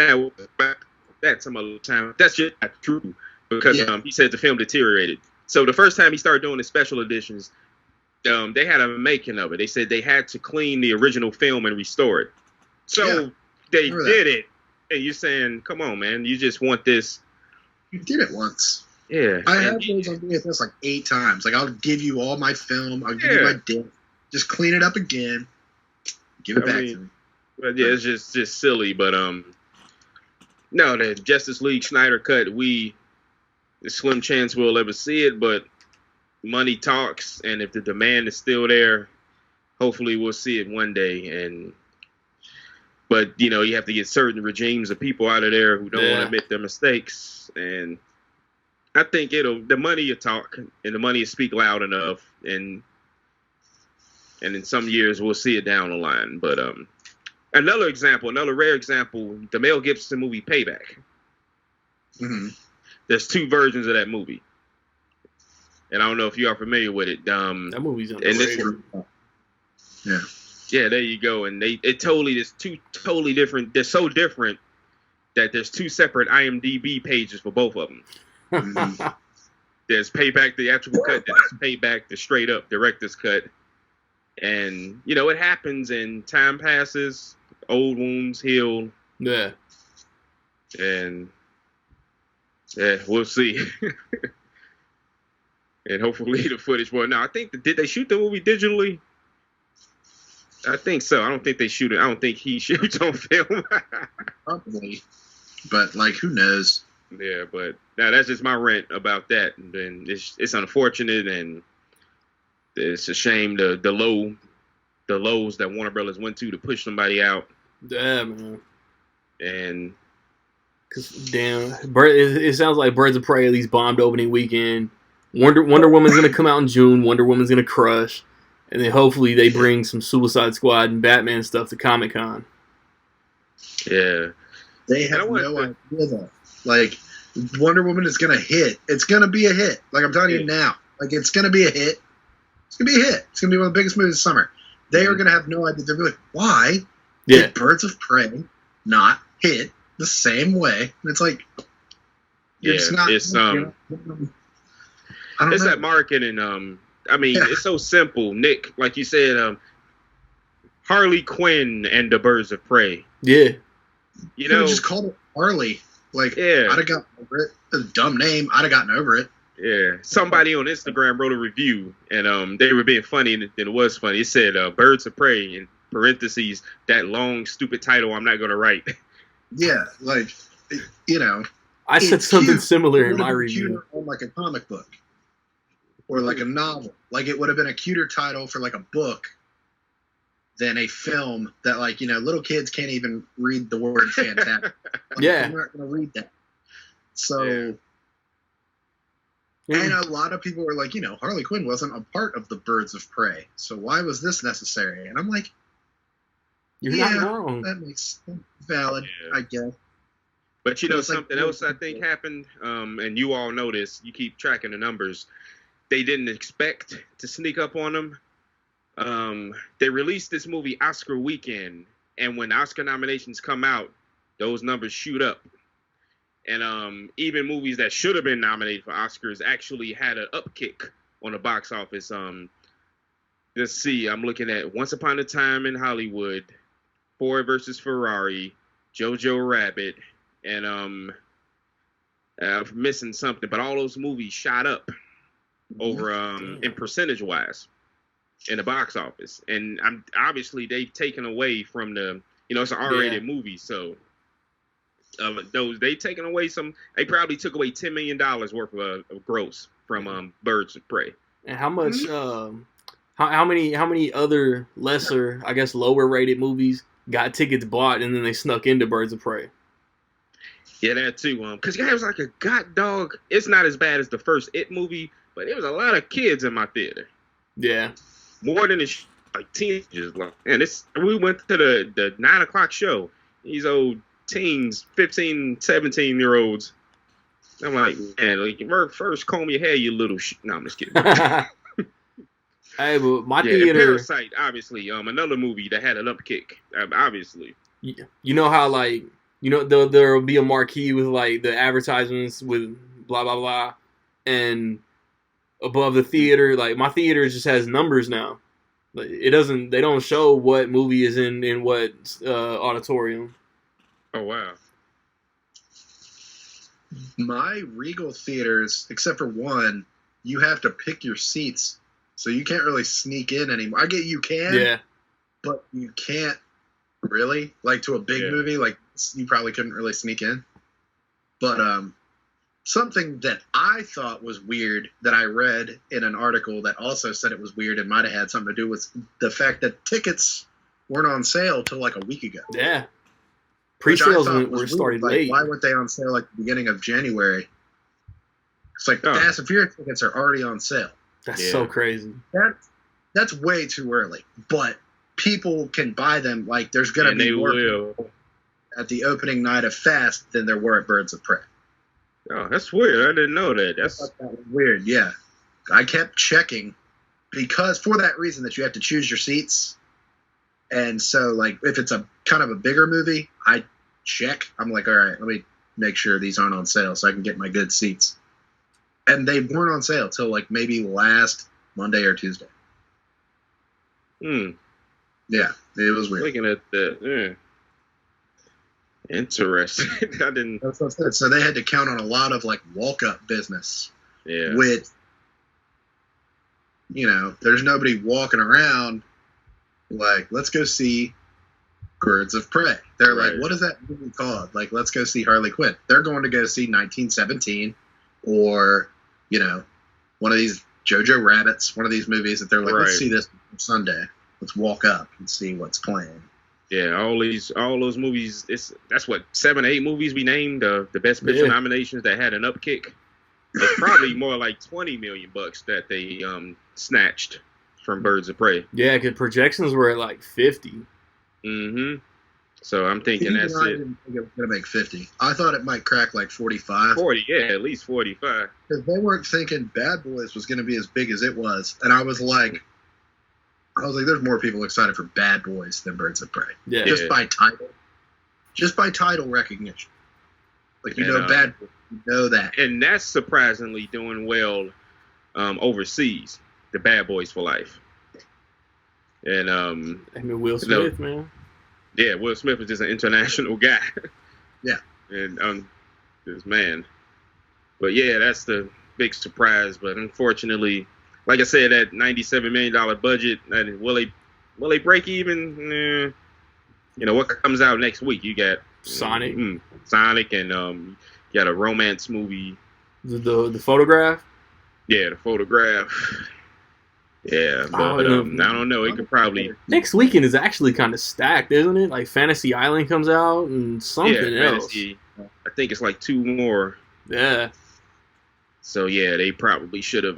that some other time. That's just not true. Because he said the film deteriorated. So the first time he started doing the special editions, they had a making of it. They said they had to clean the original film and restore it. So they did it. And you're saying, come on, man, you just want this. You did it once. Yeah. I have those on VHS like 8 times. Like, I'll give you all my film. I'll give you my disc. Just clean it up again. Give it back to me. But yeah, it's just silly. But no, the Justice League Snyder cut, there's slim chance we'll ever see it, but money talks, and if the demand is still there, hopefully we'll see it one day. But you know, you have to get certain regimes of people out of there who don't want to admit their mistakes, and I think the money will talk, and the money will speak loud enough, and in some years we'll see it down the line. But another rare example, the Mel Gibson movie Payback. Mm-hmm. There's 2 versions of that movie, and I don't know if you are familiar with it. That movie's underrated. Yeah, there you go. And there's 2 totally different. They're so different that there's 2 separate IMDb pages for both of them. Mm-hmm. There's Payback, the theatrical cut. There's Payback, the straight up director's cut. And you know, it happens, and time passes, old wounds heal. Yeah. And we'll see. And hopefully the footage. Well, no, I think did they shoot the movie digitally? I think so. I don't think they shoot it. I don't think he shoots on film. Probably. But like, who knows? Yeah, but now that's just my rant about that. And then it's unfortunate, and it's a shame the lows that Warner Brothers went to push somebody out. Yeah, man. And it sounds like Birds of Prey at least bombed opening weekend. Wonder Woman's gonna come out in June. Wonder Woman's gonna crush. And then hopefully they bring some Suicide Squad and Batman stuff to Comic-Con. Yeah. They have no idea though. Like, Wonder Woman is going to hit. It's going to be a hit. Like, I'm telling you now. Like, it's going to be a hit. It's going to be a hit. It's going to be one of the biggest movies of the summer. They are going to have no idea. They're going to be like, why did Birds of Prey not hit the same way? And it's like, it's that marketing. I mean, it's so simple, Nick. Like you said, Harley Quinn and the Birds of Prey. Yeah. You know, just called it Harley. Like, I'd have gotten over it. It's a dumb name. I'd have gotten over it. Yeah. Somebody on Instagram wrote a review, and they were being funny, and it was funny. It said, Birds of Prey, in parentheses, that long, stupid title I'm not going to write. Yeah, like, you know. I said something similar in my review. On like a comic book. Or like a novel. Like, it would have been a cuter title for like a book than a film that, like, you know, little kids can't even read the word fantastic. Like, yeah. I'm not going to read that. So, and a lot of people were like, you know, Harley Quinn wasn't a part of the Birds of Prey. So why was this necessary? And I'm like, you're not wrong. That makes valid, I guess. But you know, something else I think happened, and you all know this, you keep tracking the numbers. They didn't expect to sneak up on them. They released this movie Oscar weekend, and when Oscar nominations come out, those numbers shoot up. And even movies that should have been nominated for Oscars actually had an upkick on the box office. Let's see, I'm looking at Once Upon a Time in Hollywood, Ford versus Ferrari, Jojo Rabbit, and I'm missing something, but all those movies shot up over in percentage wise in the box office. And obviously they've taken away from the, you know, it's an R-rated movie, so they taken away they probably took away $10 million worth of gross from Birds of Prey. And how much how many other lesser, I guess, lower rated movies got tickets bought and then they snuck into Birds of Prey? Yeah, that too. Because it was like a god dog. It's not as bad as the first It movie, but there was a lot of kids in my theater. Yeah. More than like teenagers. And we went to the 9 o'clock show. These old teens, 15, 17-year-olds. I'm like, man, like, first comb your hair, you little No, I'm just kidding. Hey, but my Yeah, theater. Parasite, obviously, another movie that had an upkick, obviously. You know how, like, you know, there'll be a marquee with, like, the advertisements with blah, blah, blah. And above the theater, like, my theater just has numbers now. Like, they don't show what movie is in what auditorium. Oh, wow. My Regal theaters, except for one, you have to pick your seats. So you can't really sneak in anymore. I get you can, Yeah. but you can't really. Like, to a big movie, like, you probably couldn't really sneak in. But something that I thought was weird that I read in an article that also said it was weird and might have had something to do with the fact that tickets weren't on sale till like a week ago. Yeah. Pre-sales were started like, late. Why weren't they on sale like the beginning of January? It's like Fast and Furious tickets are already on sale. That's so crazy. That's way too early. But people can buy them. Like, there's going to be more people at the opening night of Fast than there were at Birds of Prey. Oh, that's weird. I didn't know that. That was weird, yeah. I kept checking because for that reason that you have to choose your seats. And so, like, if it's a kind of a bigger movie, I check. I'm like, all right, let me make sure these aren't on sale so I can get my good seats. And they weren't on sale till, like, maybe last Monday or Tuesday. Yeah, it was weird. Looking at that, interesting. I didn't. That's what I said. So they had to count on a lot of, like, walk-up business. Yeah. With, you know, there's nobody walking around like, let's go see Birds of Prey. They're like, what is that movie called? Like, let's go see Harley Quinn. They're going to go see 1917 or, you know, one of these Jojo Rabbits, one of these movies that they're like, let's see this Sunday. Let's walk up and see what's playing. Yeah, all those movies. That's what 7 or 8 movies we named the best picture nominations that had an upkick. It's probably more like $20 million that they snatched from Birds of Prey. Yeah, because projections were at like 50. Mm-hmm. So I'm thinking that's it. I didn't think it was going to make 50. I thought it might crack like 45. 40, yeah, at least 45. Because they weren't thinking Bad Boys was going to be as big as it was. And I was like, there's more people excited for Bad Boys than Birds of Prey. Yeah. Just by title. Just by title recognition. Like, you know Bad Boys. You know that. And that's surprisingly doing well overseas. The Bad Boys for Life. And I mean, Will Smith, man. Yeah, Will Smith is just an international guy. Yeah. And this man. But yeah, that's the big surprise. But unfortunately, like I said, that $97 million budget, will they break even? You know, what comes out next week? You got Sonic. Sonic, and you got a romance movie. The Photograph? Yeah, The Photograph. Yeah, but I don't know. It could probably... Next weekend is actually kind of stacked, isn't it? Like, Fantasy Island comes out and something else. Fantasy. I think it's like 2 more. Yeah. So, yeah, they probably should have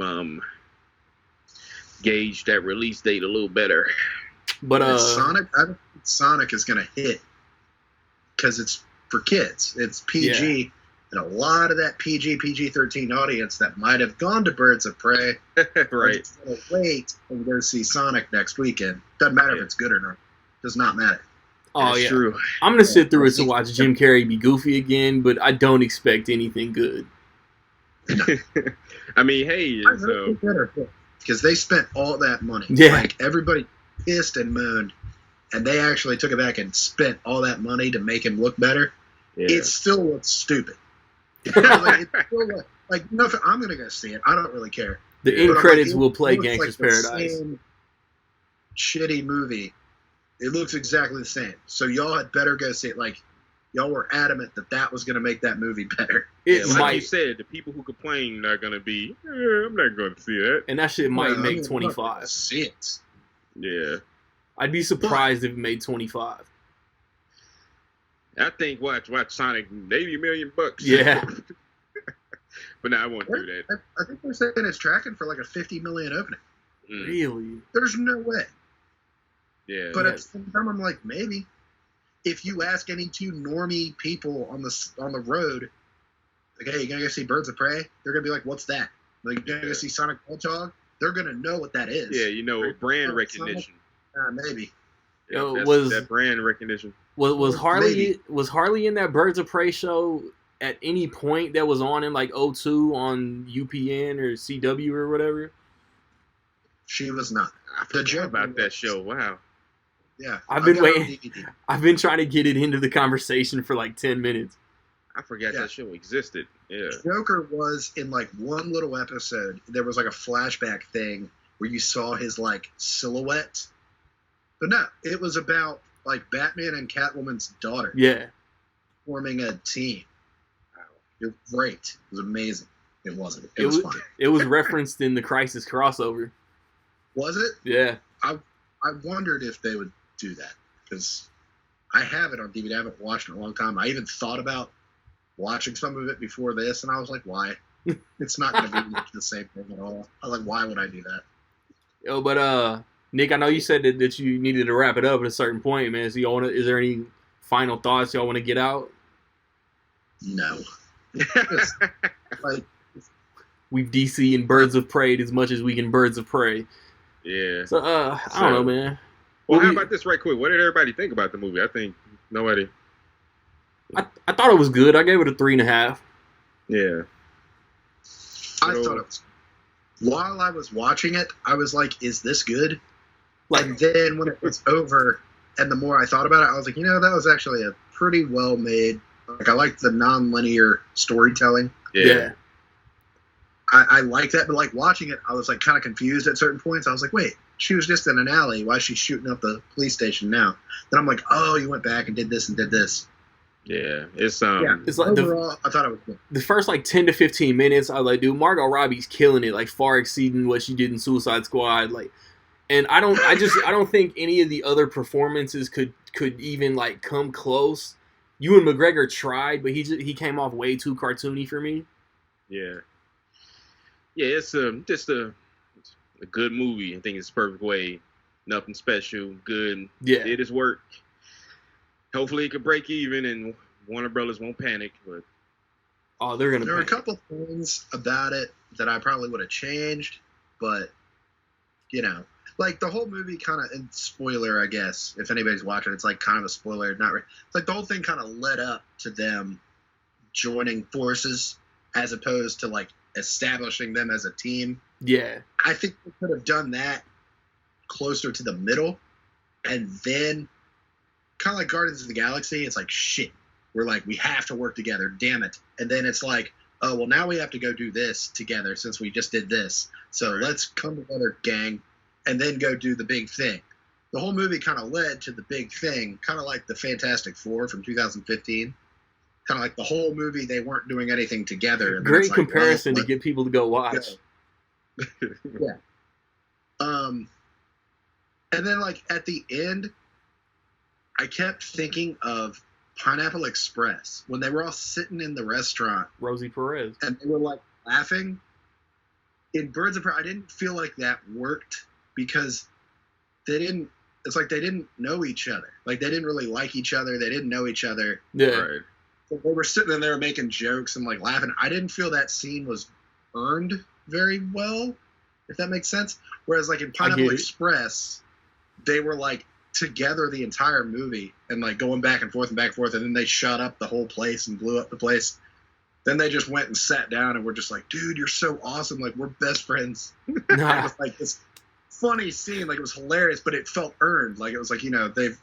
gauged that release date a little better. But I don't think Sonic is going to hit because it's for kids. It's PG. Yeah. And a lot of that PG-13 audience that might have gone to Birds of Prey right. Wait and go see Sonic next weekend. Doesn't matter if it's good or not. Does not matter. Oh, That's yeah. True. I'm going to sit through it to watch Jim Carrey be goofy again, but I don't expect anything good. No. I mean, hey. Because they spent all that money. Yeah. Like, everybody pissed and moaned, and they actually took it back and spent all that money to make him look better. Yeah. It still looks stupid. Like, you know, if I'm going to go see it, I don't really care. The end credits will play Gangsta's Paradise. Same shitty movie. It looks exactly the same. So y'all had better go see it. Like, y'all were adamant that was going to make that movie better. Like you said, the people who complain are going to be, I'm not going to see that. And that shit might make 25. See it. Yeah. I'd be surprised if it made 25. I think watch Sonic $80 million. Yeah. But no, I won't do that. I think they're saying it's tracking for like a 50 million opening. Really? There's no way. Yeah. But at the same time, I'm like, maybe if you ask any two normie people on the road, like, hey, you gonna go see Birds of Prey? They're gonna be like, what's that? Like, you gonna go see Sonic the Hedgehog? They're gonna know what that is. Yeah, you know, brand recognition. Maybe. Yeah, was that brand recognition. Was Harley in that Birds of Prey show at any point that was on in like 02 on UPN or CW or whatever? She was not. I forgot about that show. Wow. Yeah. I've been trying to get it into the conversation for like 10 minutes. I forgot that show existed. Yeah. Joker was in like one little episode. There was like a flashback thing where you saw his like silhouette. But no, it was about like Batman and Catwoman's daughter. Yeah. Forming a team. Wow. It was great. It was amazing. It wasn't. It was fun. It was referenced in the Crisis crossover. Was it? Yeah. I wondered if they would do that because I have it on DVD. I haven't watched it in a long time. I even thought about watching some of it before this, and I was like, why? It's not going to be the same thing at all. I was like, why would I do that? Yo, but Nick, I know you said that you needed to wrap it up at a certain point, man. So is there any final thoughts y'all want to get out? No. Like, we've DC and Birds of Prey as much as we can Birds of Prey. Yeah. So I don't know, man. Well, how about this right quick? What did everybody think about the movie? I think nobody. I thought it was good. I gave it a 3.5. Yeah. I thought it was. While I was watching it, I was like, "Is this good?" And then when it was over, and the more I thought about it, I was like, that was actually a pretty well made. Like, I liked the non-linear storytelling. Yeah. I like that, but like watching it, I was like kind of confused at certain points. I was like, wait, she was just in an alley. Why is she shooting up the police station now? Then I'm like, oh, you went back and did this and did this. Yeah, it's like overall, I thought it was good. The first like 10 to 15 minutes, I was like, dude, Margot Robbie's killing it, like far exceeding what she did in Suicide Squad. Like, and I don't think any of the other performances could even like come close. Ewan McGregor tried, but he came off way too cartoony for me. Yeah. Yeah, it's just a good movie. I think it's the perfect way. Nothing special. Good. Yeah. Did his work. Hopefully it could break even and Warner Brothers won't panic. But they're gonna. There were a couple things about it that I probably would have changed, but like the whole movie kind of, and spoiler, I guess, if anybody's watching, it's like kind of a spoiler. Not really. It's like the whole thing kind of led up to them joining forces as opposed to like establishing them as a team. Yeah. I think we could have done that closer to the middle, and then kind of like Guardians of the Galaxy, it's like, shit, we're like, we have to work together, damn it. And then it's like, oh, well, now we have to go do this together since we just did this. So let's come together, gang, and then go do the big thing. The whole movie kind of led to the big thing, kind of like the Fantastic Four from 2015. Kind of like the whole movie, they weren't doing anything together. And great comparison to get people to go watch. Yeah. And then like at the end, I kept thinking of Pineapple Express when they were all sitting in the restaurant. Rosie Perez. And they were like laughing. In Birds of Prey, I didn't feel like that worked because it's like they didn't know each other. Like they didn't really like each other. They didn't know each other. Yeah. Right. So they were sitting in there making jokes and like laughing. I didn't feel that scene was earned very well, if that makes sense. Whereas like in Pineapple Express, they were like together the entire movie and like going back and forth, and then they shut up the whole place and blew up the place. Then they just went and sat down and were just like, dude, you're so awesome. Like, we're best friends. It was like this funny scene. Like, it was hilarious, but it felt earned. Like, it was like, they've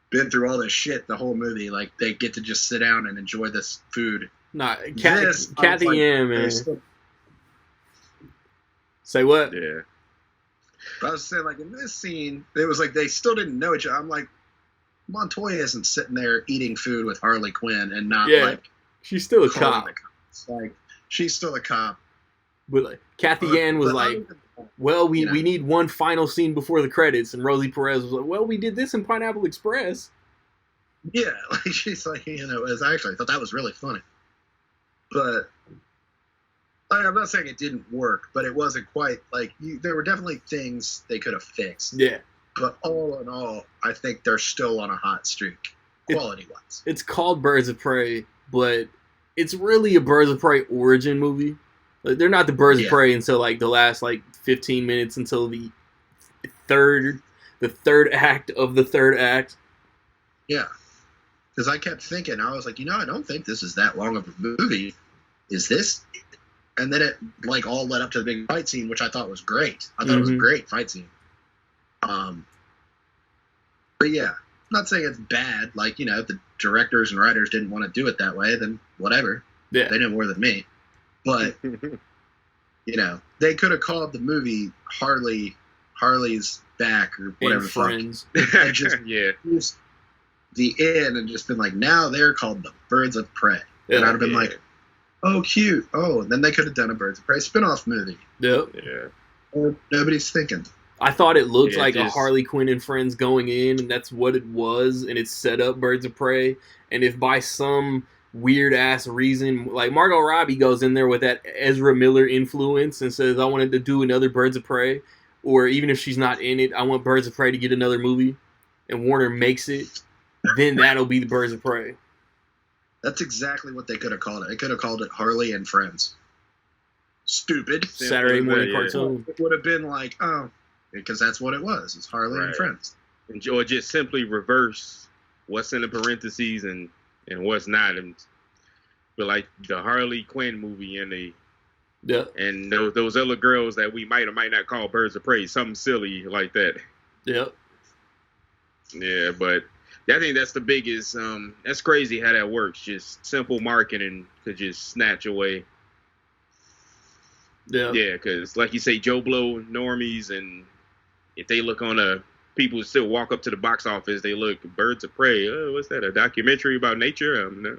been through all this shit the whole movie. Like, they get to just sit down and enjoy this food. Nah, Kathy M, man. Say what? Yeah. I was saying, like, in this scene, it was like they still didn't know each other. I'm like, Montoya isn't sitting there eating food with Harley Quinn and not, like... She's still a cop. Like, she's still a cop. But, like, Kathy Ann was like, well, we need one final scene before the credits. And Rosie Perez was like, well, we did this in Pineapple Express. Yeah, like she's like, you know, I thought that was really funny. But I'm not saying it didn't work, but it wasn't quite like there were definitely things they could have fixed. Yeah. But all in all, I think they're still on a hot streak, quality-wise. It's called Birds of Prey, but it's really a Birds of Prey origin movie. Like, they're not the Birds of Prey until like the last like 15 minutes until the third act of the third act. Yeah, because I kept thinking, I was like, I don't think this is that long of a movie. Is this? And then it like all led up to the big fight scene, which I thought was great. I thought it was a great fight scene. But yeah, I'm not saying it's bad. Like, if the directors and writers didn't want to do it that way, then whatever. Yeah. They know more than me. But, they could have called the movie Harley's Back or whatever. And Friends. And just used the end and just been like, now they're called the Birds of Prey. Yeah, and I'd have been like, oh, cute. Oh, and then they could have done a Birds of Prey spinoff movie. Yep. Yeah. Or nobody's thinking. I thought it looked like a Harley Quinn and Friends going in, and that's what it was, and it's set up Birds of Prey. And if by some weird-ass reason, like Margot Robbie goes in there with that Ezra Miller influence and says, I wanted to do another Birds of Prey, or even if she's not in it, I want Birds of Prey to get another movie, and Warner makes it, then that'll be the Birds of Prey. That's exactly what they could have called it. They could have called it Harley and Friends. Stupid. Saturday morning cartoon. It would have been like, because that's what it was. It's Harley and Friends. Or just simply reverse what's in the parentheses and what's not. But like the Harley Quinn movie and and those other girls that we might or might not call Birds of Prey, something silly like that. Yep. Yeah, but I think that's the biggest. That's crazy how that works. Just simple marketing could just snatch away. Yeah. Yeah, because like you say, Joe Blow normies, and if they look on people still walk up to the box office, they look Birds of Prey. Oh, what's that? A documentary about nature? No.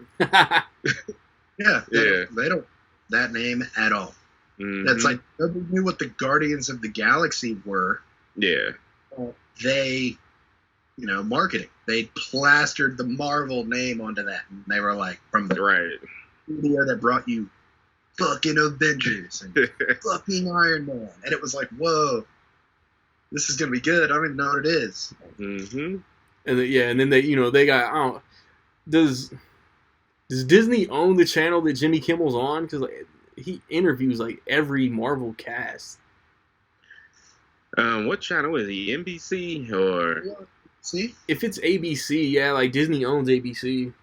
Yeah. They don't that name at all. Mm-hmm. That's like nobody knew what the Guardians of the Galaxy were. Yeah. They, marketing. They plastered the Marvel name onto that, and they were like, from the studio that brought you fucking Avengers and fucking Iron Man, and it was like, whoa, this is gonna be good. I don't even know what it is. Mm-hmm. And then they got. Does Disney own the channel that Jimmy Kimmel's on? Because he interviews like every Marvel cast. What channel is he? NBC or? See, if it's ABC, yeah, like Disney owns ABC.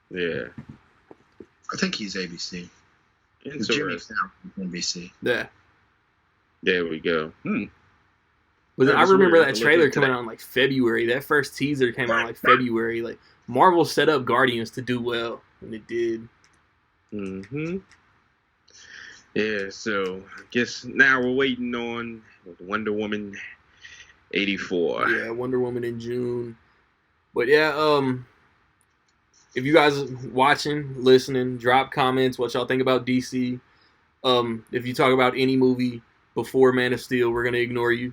Yeah, I think he's ABC. Jimmy's now NBC. Yeah. There we go. But I remember that trailer coming out in like February. That first teaser came out in like February. Like Marvel set up Guardians to do well, and it did. Mm-hmm. Yeah, so I guess now we're waiting on Wonder Woman 84. Yeah, Wonder Woman in June. But yeah, if you guys watching, listening, drop comments what y'all think about DC. If you talk about any movie before Man of Steel, we're gonna ignore you.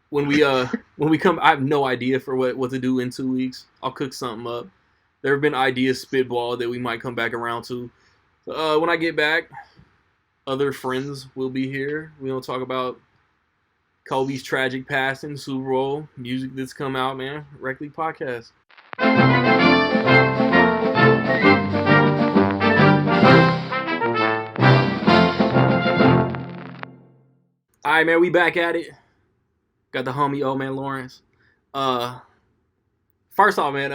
When we come, I have no idea for what to do in 2 weeks. I'll cook something up. There have been ideas spitball that we might come back around to. When I get back, other friends will be here. We'll talk about Kobe's tragic passing, Super Bowl, music that's come out, man. Rec League Podcast. All right, man, we back at it. Got the homie Old Man Lawrence. First off, man,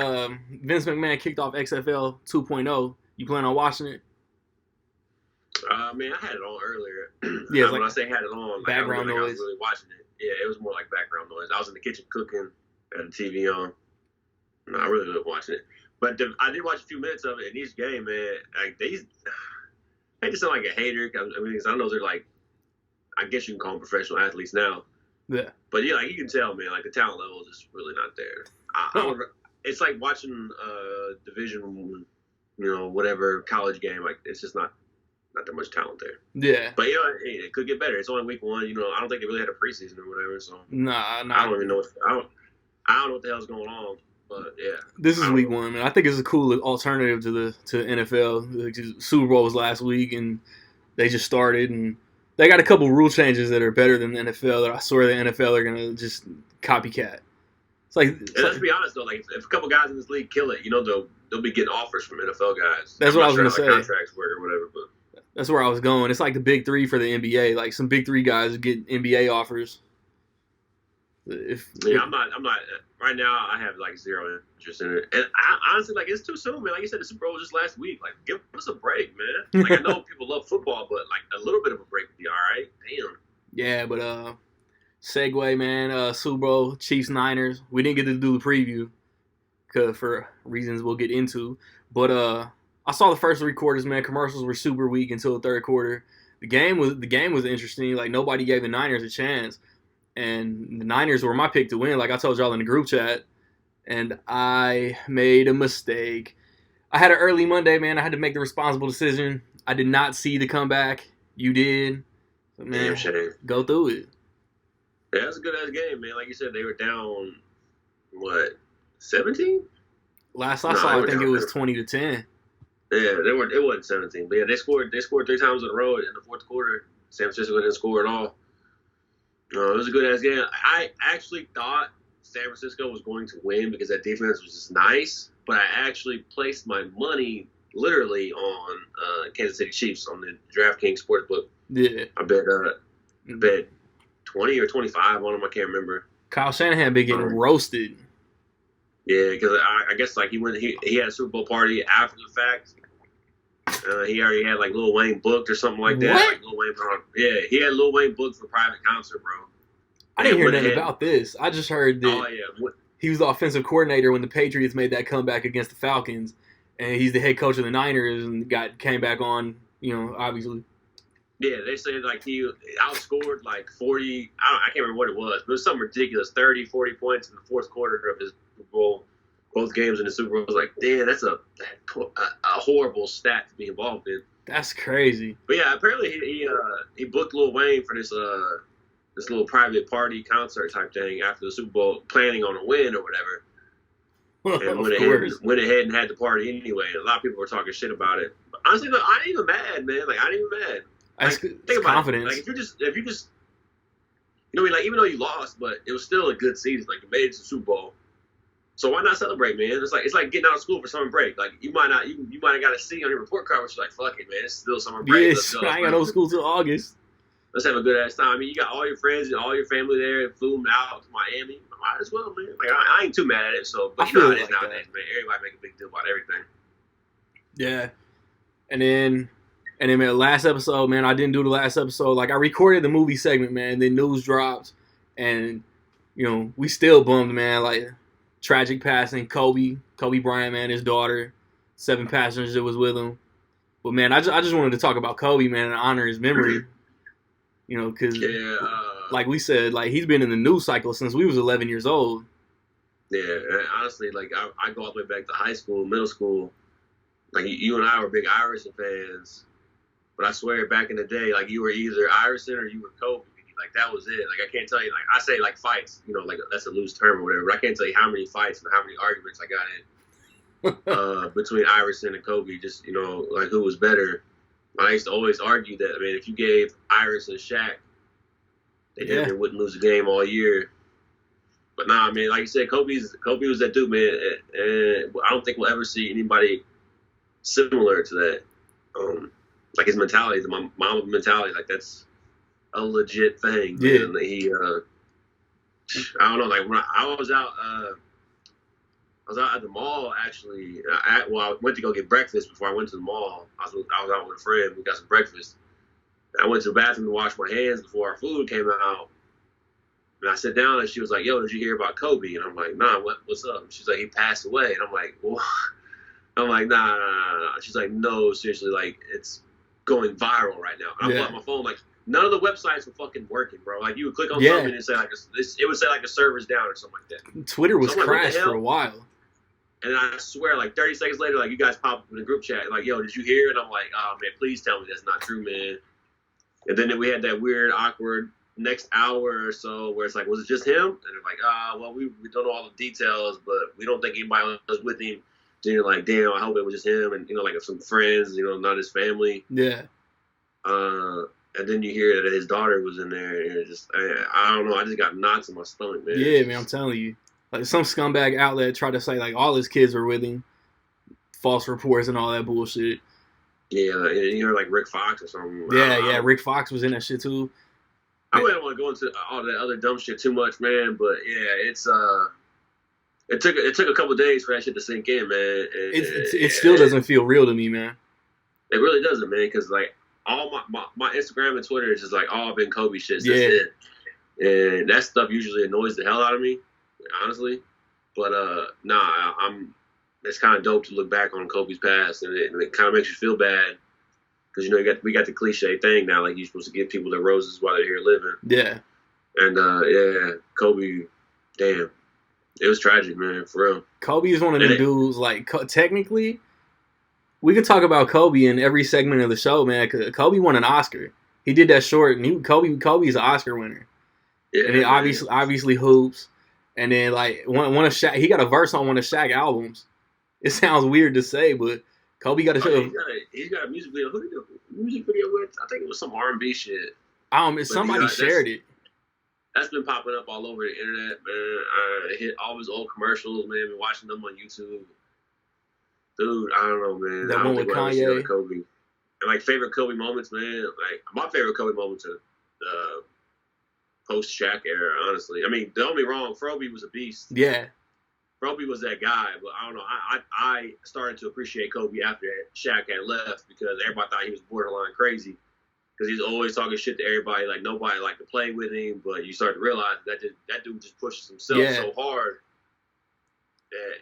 Vince McMahon kicked off XFL 2.0. You plan on watching it? Man, I had it on earlier. Yeah, when I say had it on, like, background noise. I was really watching it. Yeah, it was more like background noise. I was in the kitchen cooking, had the TV on. No, I really loved watching it. But I did watch a few minutes of it, and each game, man, like I hate to sound like a hater. I mean, I know they're like, I guess you can call them professional athletes now. Yeah. But yeah, like you can tell, man, like the talent level is just really not there. It's like watching division, whatever college game. Like it's just not that much talent there. Yeah. But it could get better. It's only week 1. I don't think they really had a preseason or whatever. So nah. I don't even know. I don't know what the hell's going on. But yeah, This is week 1, man. I think it's a cool alternative to NFL. Super Bowl was last week, and they just started, and they got a couple rule changes that are better than the NFL. That I swear the NFL are gonna just copycat. Let's be honest though, like if a couple guys in this league kill it, they'll be getting offers from NFL guys. That's what I was gonna say. Contracts work or whatever, but that's where I was going. It's like the big 3 for the NBA. Like some big 3 guys get NBA offers. I'm not. Right now, I have like zero interest in it, and honestly, like it's too soon, man. Like you said, the Super Bowl was just last week. Like, give us a break, man. Like I know people love football, but like a little bit of a break would be all right. Damn. Yeah, but segue, man. Super Bowl, Chiefs, Niners. We didn't get to do the preview for reasons we'll get into. But I saw the first 3 quarters, man. Commercials were super weak until the 3rd quarter. The game was interesting. Like nobody gave the Niners a chance. And the Niners were my pick to win, like I told y'all in the group chat. And I made a mistake. I had an early Monday, man. I had to make the responsible decision. I did not see the comeback. You did. But, man, go through it. Yeah, that's a good-ass game, man. Like you said, they were down, 17? Last I saw, I think it was 20-10. Yeah, it wasn't 17. But, yeah, they scored 3 times in a row in the 4th quarter. San Francisco didn't score at all. No, it was a good-ass game. I actually thought San Francisco was going to win because that defense was just nice, but I actually placed my money literally on Kansas City Chiefs on the DraftKings Sportsbook. Yeah. I bet 20 or 25 on them. I can't remember. Kyle Shanahan been getting roasted. Yeah, because I guess like he had a Super Bowl party after the fact. He already had like Lil Wayne booked or something like that. What? Like Lil Wayne, he had Lil Wayne booked for a private concert, bro. I didn't hear nothing about this. I just heard that he was the offensive coordinator when the Patriots made that comeback against the Falcons, and he's the head coach of the Niners and came back on. Obviously. Yeah, they said like he outscored like 40. I can't remember what it was, but it was something ridiculous. 30, 40 points in the 4th quarter of his Super Bowl. Both games in the Super Bowl. I was like, damn, that's a horrible stat to be involved in. That's crazy. But yeah, apparently he booked Lil Wayne for this little private party concert type thing after the Super Bowl, planning on a win or whatever. And went ahead and had the party anyway. A lot of people were talking shit about it. But honestly, no, I ain't even mad, man. Like I ain't even mad. Like, think about confidence. It. Like if you just, like even though you lost, but it was still a good season. Like you made it to the Super Bowl. So why not celebrate, man? It's like getting out of school for summer break. Like you might have got a C on your report card, but you're like, fuck it, man, it's still summer break. Yes, I ain't got no school till August. Let's have a good ass time. I mean, you got all your friends and all your family there, flew them out to Miami. Might as well, man. Like I ain't too mad at it. So, but you know how it is nowadays, man. Everybody make a big deal about everything. Yeah, and then man, last episode, man, I didn't do the last episode. Like I recorded the movie segment, man. Then news dropped, and we still bummed, man. Like. Tragic passing, Kobe Bryant, man, his daughter, 7 passengers that was with him. But man, I just wanted to talk about Kobe, man, and honor his memory. Because like we said, like he's been in the news cycle since we was 11 years old. Yeah, and honestly, like I go all the way back to high school, middle school. Like you and I were big Iverson fans, but I swear back in the day, like you were either Iverson or you were Kobe. Like that was it. Like I can't tell you. Like I say, like fights. Like that's a loose term or whatever. But I can't tell you how many fights and how many arguments I got in between Iverson and Kobe. Just like who was better. I used to always argue that. I mean, if you gave Iverson Shaq, they definitely wouldn't lose a game all year. But nah, man. Like you said, Kobe was that dude, man. And I don't think we'll ever see anybody similar to that. Like his mentality, my mama mentality. Like that's a legit thing. Yeah. Man. He, I don't know. Like when I was out at the mall actually. I went to go get breakfast before I went to the mall. I was out with a friend. We got some breakfast. I went to the bathroom to wash my hands before our food came out. And I sat down and she was like, "Yo, did you hear about Kobe?" And I'm like, "Nah, what's up?" And she's like, "He passed away." And I'm like, "What?" I'm like, nah. She's like, "No, seriously, like it's going viral right now." And I pulled out my phone like. None of the websites were fucking working, bro. Like, you would click on something and say, like, it would say, like, the server's down or something like that. Twitter was crashed for a while. And I swear, like, 30 seconds later, like, you guys pop up in the group chat, like, "Yo, did you hear?" And I'm like, "Oh, man, please tell me that's not true, man." And then we had that weird, awkward next hour or so where it's like, was it just him? And they're like, well, we don't know all the details, but we don't think anybody was with him. Then you're like, damn, I hope it was just him and, like some friends, not his family. Yeah. And then you hear that his daughter was in there, and it's just, I don't know, I just got knots in my stomach, man. Yeah, man, I'm telling you. Like, some scumbag outlet tried to say, like, all his kids were with him. False reports and all that bullshit. Yeah, you heard, like, Rick Fox or something. Yeah, Rick Fox was in that shit, too. I wouldn't want to go into all that other dumb shit too much, man, but, yeah, it's, it took a couple of days for that shit to sink in, man. It still doesn't feel real to me, man. It really doesn't, man, because, like, all my Instagram and Twitter is just like all been Kobe shit. That's it. And that stuff usually annoys the hell out of me, honestly. But it's kind of dope to look back on Kobe's past, and it kind of makes you feel bad because we got the cliche thing now, like you're supposed to give people their roses while they're here living. Yeah. And Kobe, damn, it was tragic, man, for real. Kobe is one of them dudes. Like technically, we could talk about Kobe in every segment of the show, man. Cause Kobe won an Oscar. He did that short, and Kobe's an Oscar winner. Yeah, and he obviously hoops. And then like one of Shaq, he got a verse on one of Shaq albums. It sounds weird to say, but Kobe got a show. He's got a music video. Who did the music video with? I think it was some R&B shit. Somebody shared it. That's been popping up all over the internet, man. I hit all his old commercials, man. Been watching them on YouTube. Dude, I don't know, man. That one with Kanye. Kobe. And, like, favorite Kobe moments, man. Like, my favorite Kobe moments are the post-Shaq era, honestly. I mean, don't get me wrong. Froby was a beast. Yeah. Froby was that guy, but I don't know. I started to appreciate Kobe after Shaq had left because everybody thought he was borderline crazy because he's always talking shit to everybody. Like, nobody liked to play with him, but you start to realize that dude just pushes himself so hard.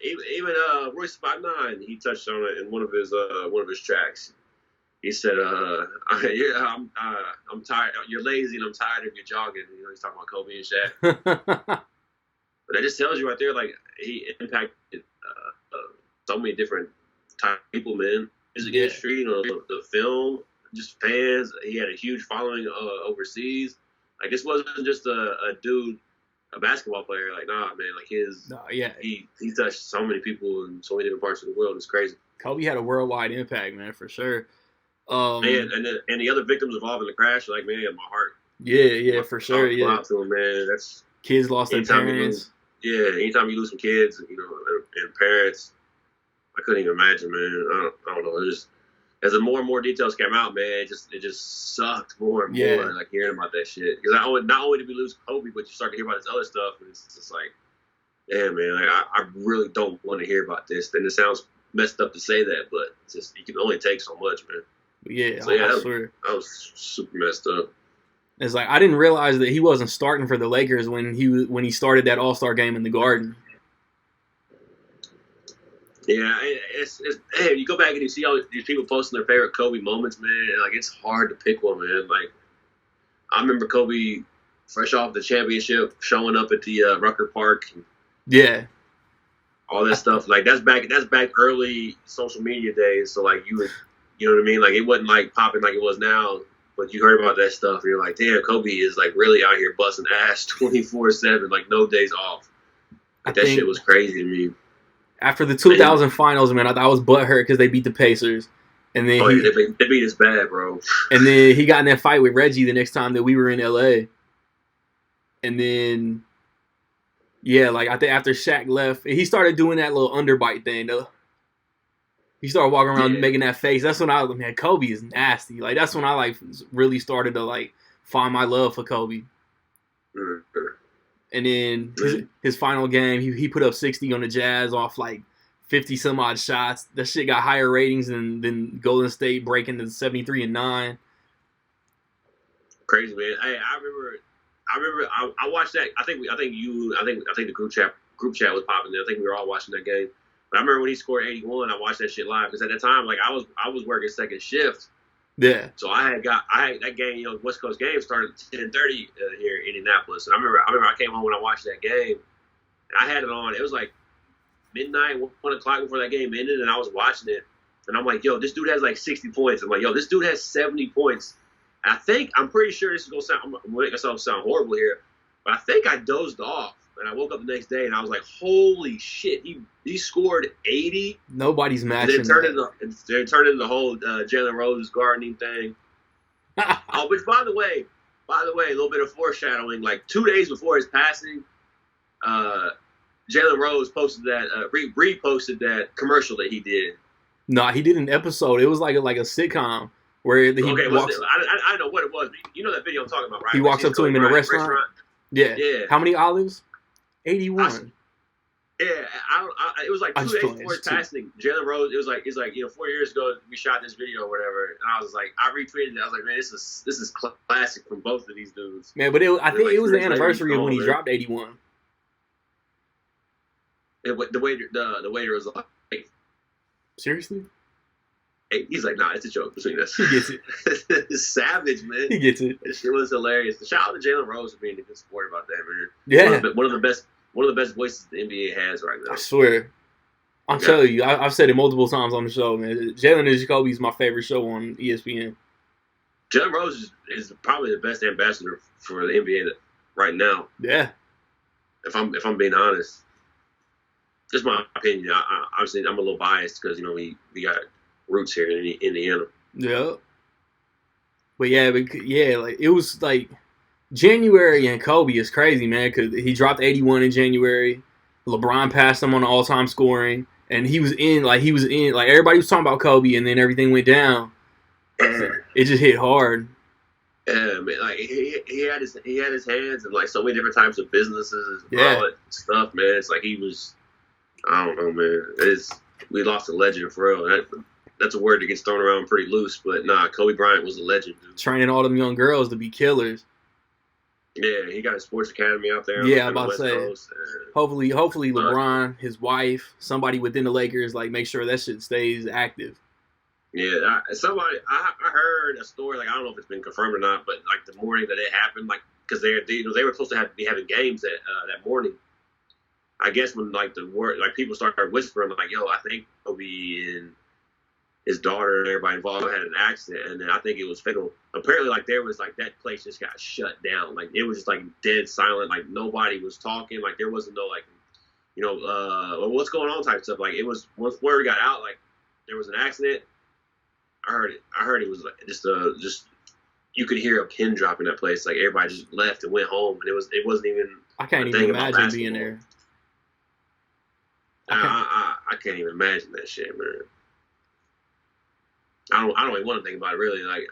Even Royce 5'9", he touched on it in one of his tracks. He said, I'm tired. You're lazy, and I'm tired of your jogging. He's talking about Kobe and Shaq. But that just tells you right there, like, he impacted so many different type of people, man. Music industry, the film, just fans. He had a huge following overseas. Like, this wasn't just a dude. A basketball player, like, nah, man, like he touched so many people in so many different parts of the world. It's crazy. Kobe had a worldwide impact, man, for sure. And the other victims involved in the crash, like, man, my heart. Yeah, for sure. Yeah, to him, man. That's kids lost their parents. Anytime you lose some kids, and parents, I couldn't even imagine, man. I don't know. It just as the more and more details came out, man, it just sucked more and more, like, hearing about that shit. Because not only did we lose Kobe, but you start to hear about this other stuff, and it's just like, damn, man, like, I really don't want to hear about this. And it sounds messed up to say that, but it's just, you can only take so much, man. Yeah, so, I swear. That was super messed up. It's like, I didn't realize that he wasn't starting for the Lakers when he started that All-Star game in the Garden. Yeah, it's hey, you go back and you see all these people posting their favorite Kobe moments, man. And, like, it's hard to pick one, man. Like, I remember Kobe fresh off the championship showing up at the Rucker Park. Yeah, all that stuff. Like, that's back early social media days. So, like, you know what I mean? Like, it wasn't like popping like it was now. But you heard about that stuff, and you're like, damn, Kobe is, like, really out here busting ass 24/7, like, no days off. Like, that shit was crazy to me. After the 2000 finals, man, I was butthurt because they beat the Pacers. And then they beat us bad, bro. And then he got in that fight with Reggie the next time that we were in LA. And then, yeah, like, I think after Shaq left, he started doing that little underbite thing, though. He started walking around making that face. That's when I was like, man, Kobe is nasty. Like, that's when I, like, really started to, like, find my love for Kobe. Mm-hmm. And then his final game, he put up 60 on the Jazz off, like, 50-some-odd shots. That shit got higher ratings than Golden State breaking to 73-9. Crazy, man. Hey, I remember I watched that. I think the group chat was popping there. I think we were all watching that game. But I remember when he scored 81, I watched that shit live because at that time, like, I was working second shift. Yeah. So I had that game, West Coast game started at 10:30 here in Indianapolis. And I remember I came home when I watched that game, and I had it on. It was like midnight, 1 o'clock before that game ended, and I was watching it. And I'm like, yo, this dude has like 60 points. I'm like, yo, this dude has 70 points. And I'm pretty sure this is going to sound, I'm going to make myself sound horrible here, but I think I dozed off. and I woke up the next day, and I was like, "Holy shit! He scored 80." Nobody's matching. And then it turned into the whole Jalen Rose gardening thing. Oh, which by the way, a little bit of foreshadowing. Like 2 days before his passing, Jalen Rose posted that reposted that commercial that he did. No, he did an episode. It was like a sitcom where he walks. I know what it was. You know that video I'm talking about, right? He walks up to him in a restaurant. Yeah. How many olives? 81. It was like 2 days before his passing. Jalen Rose. It was like 4 years ago we shot this video or whatever, and I was like, I retweeted it. I was like, man, this is classic from both of these dudes. Man, but I think it was the anniversary of when he dropped 81. The waiter was like, seriously? He's like, nah, it's a joke between us. He gets it. It's savage, man. He gets it. It was hilarious. Shout out to Jalen Rose for being a good sport about that, man. Yeah. One of the best voices the NBA has right now. I swear. I'm telling you, I've said it multiple times on the show, man. Jalen and Jacoby is my favorite show on ESPN. Jalen Rose is probably the best ambassador for the NBA right now. Yeah. If I'm being honest. Just my opinion. Obviously, I'm a little biased because, we got roots here in Indiana. Yeah. But like it was like January and Kobe is crazy, man, because he dropped 81 in January. LeBron passed him on the all-time scoring, and he was in like everybody was talking about Kobe, and then everything went down. It just hit hard. Yeah, man. Like he had his hands in like so many different types of businesses and all that stuff, man. It's like he was. I don't know, man. We lost a legend for real. That's a word that gets thrown around pretty loose, but nah, Kobe Bryant was a legend, dude. Training all them young girls to be killers. Yeah, he got a sports academy out there. Yeah, I'm about to say. Hopefully, LeBron, his wife, somebody within the Lakers, like make sure that shit stays active. Yeah, I heard a story. Like I don't know if it's been confirmed or not, but like the morning that it happened, like because they were supposed to be having games that morning. I guess when like the word like people started whispering like, yo, I think Kobe and his daughter and everybody involved had an accident, and then I think it was fatal. Apparently, like there was like that place just got shut down. Like it was just like dead silent. Like nobody was talking. Like there wasn't no like, what's going on type stuff. Like it was once word got out, like there was an accident. I heard it was like just you could hear a pin drop in that place. Like everybody just left and went home, and it wasn't even. I can't even imagine being there. I can't even imagine that shit, man. I don't even want to think about it really. Like,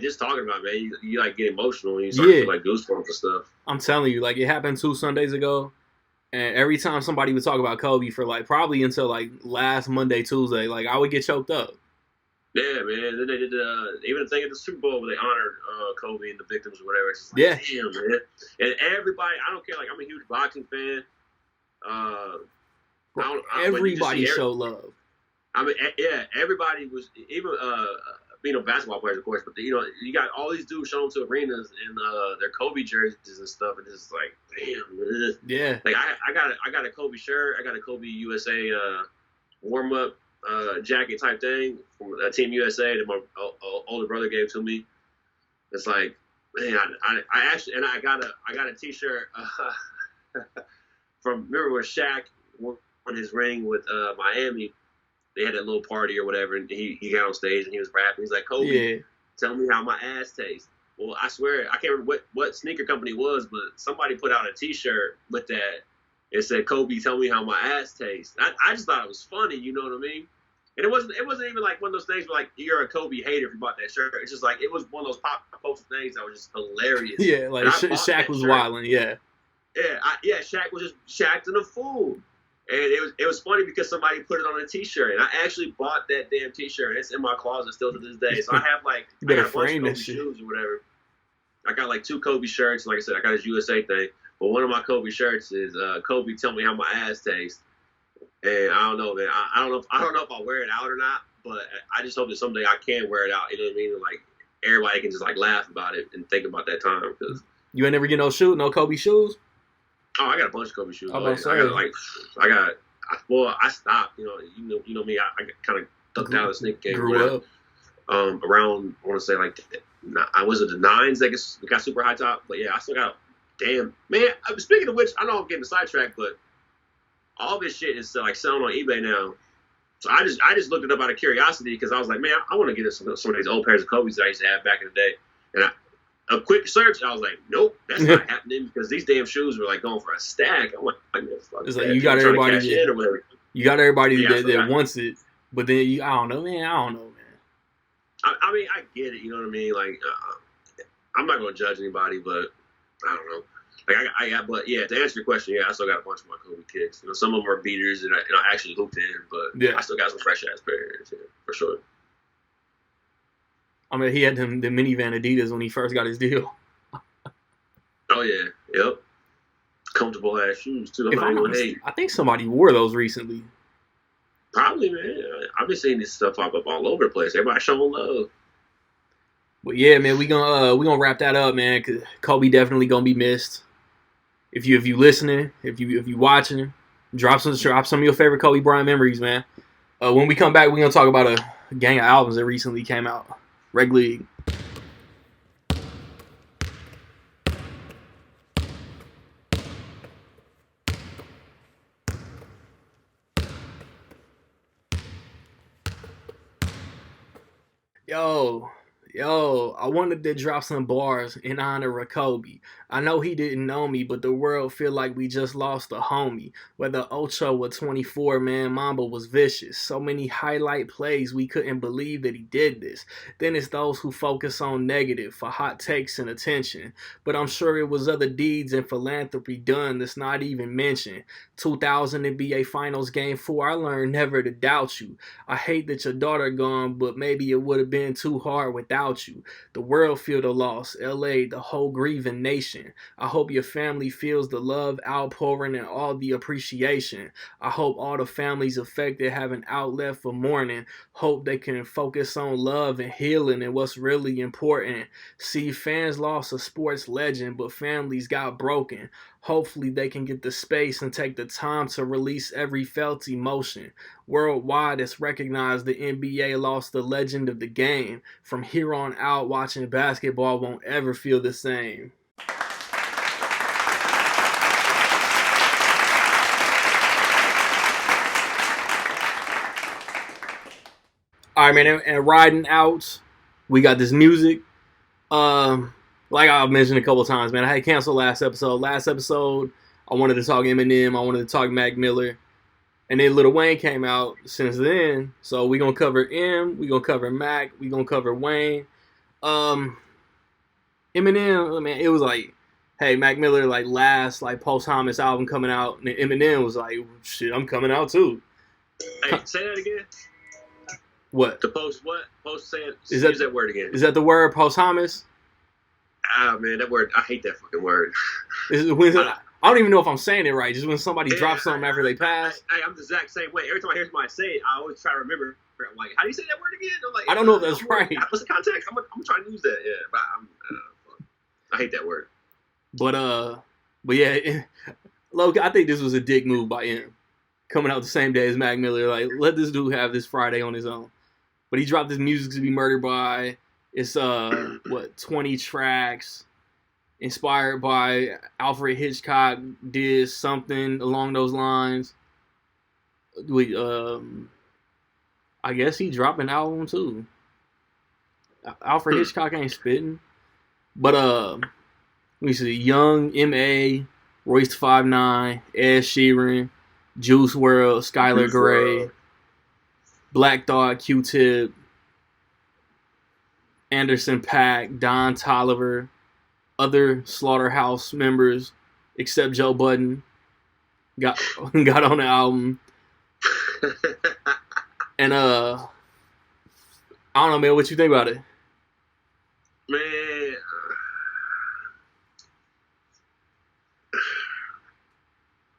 just talking about it, man, you like get emotional and you start to feel like goosebumps and stuff. I'm telling you, like it happened 2 Sundays ago, and every time somebody would talk about Kobe for like probably until like last Monday, Tuesday, like I would get choked up. Yeah, man. Then they did even the thing at the Super Bowl where they honored Kobe and the victims or whatever. It's just like, damn, man. And everybody, I don't care. Like I'm a huge boxing fan. Everybody showed love. I mean, yeah, everybody was even basketball players, of course, but you got all these dudes showing to arenas in their Kobe jerseys and stuff, and it's like, damn, man. Yeah. Like I got a Kobe shirt, I got a Kobe USA warm up jacket type thing from Team USA that my older brother gave to me. It's like, man, I actually, and I got a T-shirt from remember when Shaq won his ring with Miami. They had that little party or whatever, and he got on stage and he was rapping. He's like, Kobe, tell me how my ass tastes. Well, I swear, I can't remember what sneaker company it was, but somebody put out a T-shirt with that. It said, Kobe, tell me how my ass tastes. I just thought it was funny, you know what I mean? And it wasn't even like one of those things where like you're a Kobe hater if you bought that shirt. It's just like it was one of those pop culture things that was just hilarious. Yeah, like Shaq was wilding, yeah. Yeah, Shaq was just Shaq and a fool. And it was funny because somebody put it on a T-shirt, and I actually bought that damn T-shirt, and it's in my closet still to this day. So I have like you better I got a bunch frame of Kobe that shit. shoes or whatever. I got like 2 Kobe shirts. Like I said, I got his USA thing, but one of my Kobe shirts is Kobe, tell me how my ass tastes. And I don't know, man. I don't know if I'll wear it out or not, but I just hope that someday I can wear it out. You know what I mean? And, like everybody can just like laugh about it and think about that time. Because you ain't never get no Kobe shoes. Oh, I got a bunch of Kobe shoes. I stopped. You know me. I kind of ducked out of the sneaker game. Grew up. Around, I want to say like, I was it the 9s that got super high top, but yeah, I still got damn, man. Speaking of which, I know I'm getting sidetracked, but all this shit is like selling on eBay now. So I just looked it up out of curiosity because I was like, man, I want to get some of these old pairs of Kobe's that I used to have back in the day. And a quick search, I was like, nope, that's not happening because these damn shoes were like going for a stack. I'm like, it's like you got everybody that, you got everybody that wants it, but then I don't know, man. I mean, I get it. You know what I mean? Like, I'm not gonna judge anybody, but I don't know. Like but yeah, to answer your question, yeah, I still got a bunch of my Kobe kicks. You know, some of them are beaters and I actually hooped in, but yeah. I still got some fresh ass pairs here for sure. I mean, he had the minivan Adidas when he first got his deal. Oh yeah, yep. Comfortable ass shoes too. I think somebody wore those recently. Probably, man. I've been seeing this stuff pop up all over the place. Everybody showing love. But yeah, man, we gonna wrap that up, man. Cause Kobe definitely gonna be missed. If you listening, if you watching, drop some of your favorite Kobe Bryant memories, man. When we come back, we're gonna talk about a gang of albums that recently came out. Reg League. Yo, I wanted to drop some bars in honor of Kobe. I know he didn't know me, but the world feel like we just lost a homie. Whether Ocho or 24, man, Mamba was vicious. So many highlight plays, we couldn't believe that he did this. Then it's those who focus on negative for hot takes and attention. But I'm sure it was other deeds and philanthropy done that's not even mentioned. 2000 NBA Finals Game 4, I learned never to doubt you. I hate that your daughter gone, but maybe it would have been too hard without you. The world feel the loss, LA, the whole grieving nation. I hope your family feels the love outpouring and all the appreciation. I hope all the families affected have an outlet for mourning. Hope they can focus on love and healing and what's really important. See, fans lost a sports legend, but families got broken. Hopefully they can get the space and take the time to release every felt emotion. Worldwide, it's recognized the NBA lost the legend of the game. From here on out, watching basketball won't ever feel the same. All right, man, and riding out, we got this music. Like I mentioned a couple of times, man, I had canceled last episode. Last episode, I wanted to talk Eminem. I wanted to talk Mac Miller. And then Lil Wayne came out since then. So we're going to cover M. We're going to cover Mac. We're going to cover Wayne. Eminem, man, it was like, hey, Mac Miller, like, last, like, posthumous album coming out. And Eminem was like, shit, I'm coming out, too. Hey, say that again. What? The post what? Post say it. Use that word again. Is that the word, posthumous? Ah, man, that word, I hate that fucking word. I don't even know if I'm saying it right. Just when somebody drops something after they pass. I'm the exact same way. Every time I hear somebody say it, I always try to remember. I'm like, how do you say that word again? I'm like, I don't know if that's right. What's the context? I'm trying to use that. Yeah, but I hate that word. But yeah, Loki, I think this was a dick move by him. Coming out the same day as Mac Miller. Like, let this dude have this Friday on his own. But he dropped this Music to Be Murdered By. It's 20 tracks. Inspired by Alfred Hitchcock, did something along those lines. I guess he dropped an album too. Alfred Hitchcock ain't spitting. But let me see. Young, M.A., Royce 5'9", Ed Sheeran, Juice WRLD, Skylar Grey, Black Thought, Q-Tip, Anderson .Paak, Don Toliver, other Slaughterhouse members except Joe Budden got on the album. And I don't know, man, what you think about it? Man,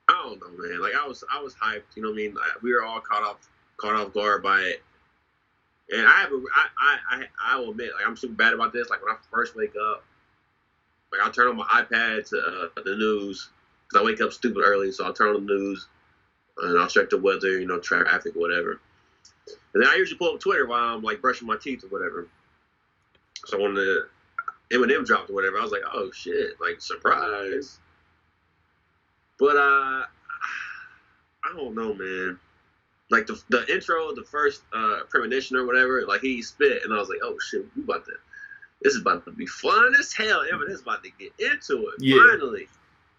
I don't know, man. Like I was hyped, you know what I mean? We were all caught off guard by it. And I will admit, like, I'm super bad about this. Like when I first wake up, like I'll turn on my iPad to the news because I wake up stupid early, so I'll turn on the news and I'll check the weather, you know, traffic or whatever. And then I usually pull up Twitter while I'm like brushing my teeth or whatever. So Eminem dropped or whatever. I was like, oh shit, like surprise. But I don't know, man. Like the intro, the first premonition or whatever, like he spit, and I was like, oh shit, this is about to be fun as hell. Eminem's about to get into it finally.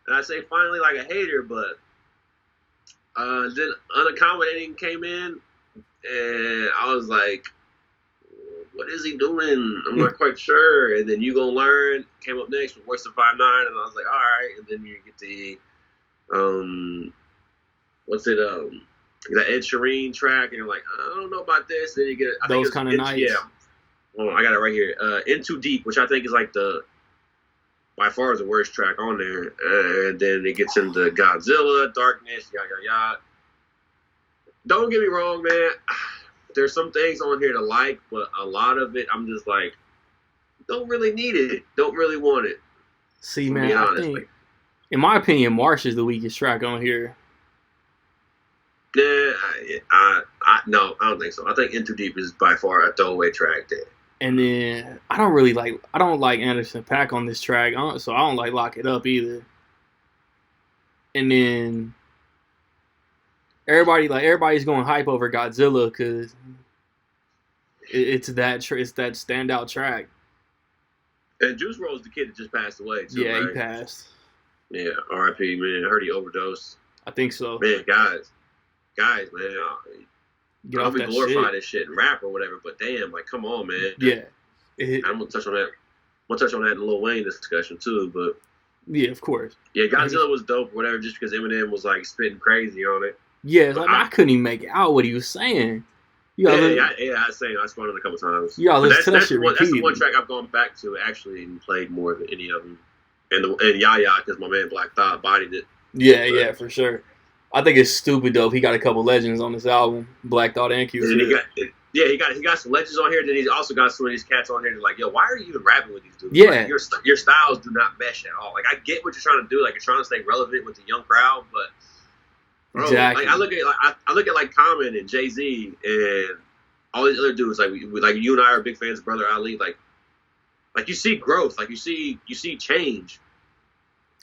And I say finally like a hater, but then Unaccommodating came in, and I was like, what is he doing? I'm not quite sure. And then You Gonna Learn came up next with Worse Than 5'9", and I was like, all right. And then you get the that Ed Sheeran track, and you're like, I don't know about this. Then you get Those Kind of Nights. Yeah. Well, I got it right here. In Too Deep, which I think is like by far is the worst track on there. And then it gets into Godzilla, Darkness, yada. Don't get me wrong, man. There's some things on here to like, but a lot of it, I'm just like, don't really need it. Don't really want it. See, man, I think, in my opinion, Marsh is the weakest track on here. Yeah, no, I don't think so. I think In Too Deep is by far a throwaway track there. And then I don't like Anderson .Paak on this track, so I don't like Lock It Up either. And then everybody's going hype over Godzilla because it's that standout track. And Juice WRLD's the kid that just passed away too. Yeah, right? He passed. Yeah, R.I.P. Man, I heard he overdosed. I think so. Man, guys, man, I don't glorify this shit and rap or whatever, but damn, like, come on, man. Yeah. I'm gonna touch on that. I'm gonna touch on that in the Lil Wayne discussion too, but yeah, of course. Yeah, Godzilla was dope or whatever, just because Eminem was like spitting crazy on it. Yeah, like I couldn't even make out what he was saying. I spun it a couple times. That's the one track I've gone back to actually and played more than any of them. And Yaya, because my man Black Thought bodied it. Yeah, for sure. I think it's stupid dope. He got a couple legends on this album, Black Thought and Q. He got some legends on here. Then he's also got some of these cats on here. That like, yo, why are you even rapping with these dudes? Yeah, like, your styles do not mesh at all. Like, I get what you're trying to do. Like, you're trying to stay relevant with the young crowd, but bro, exactly. Like, I look at like Common and Jay-Z and all these other dudes. Like you and I are big fans of Brother Ali. Like you see growth. Like you see change.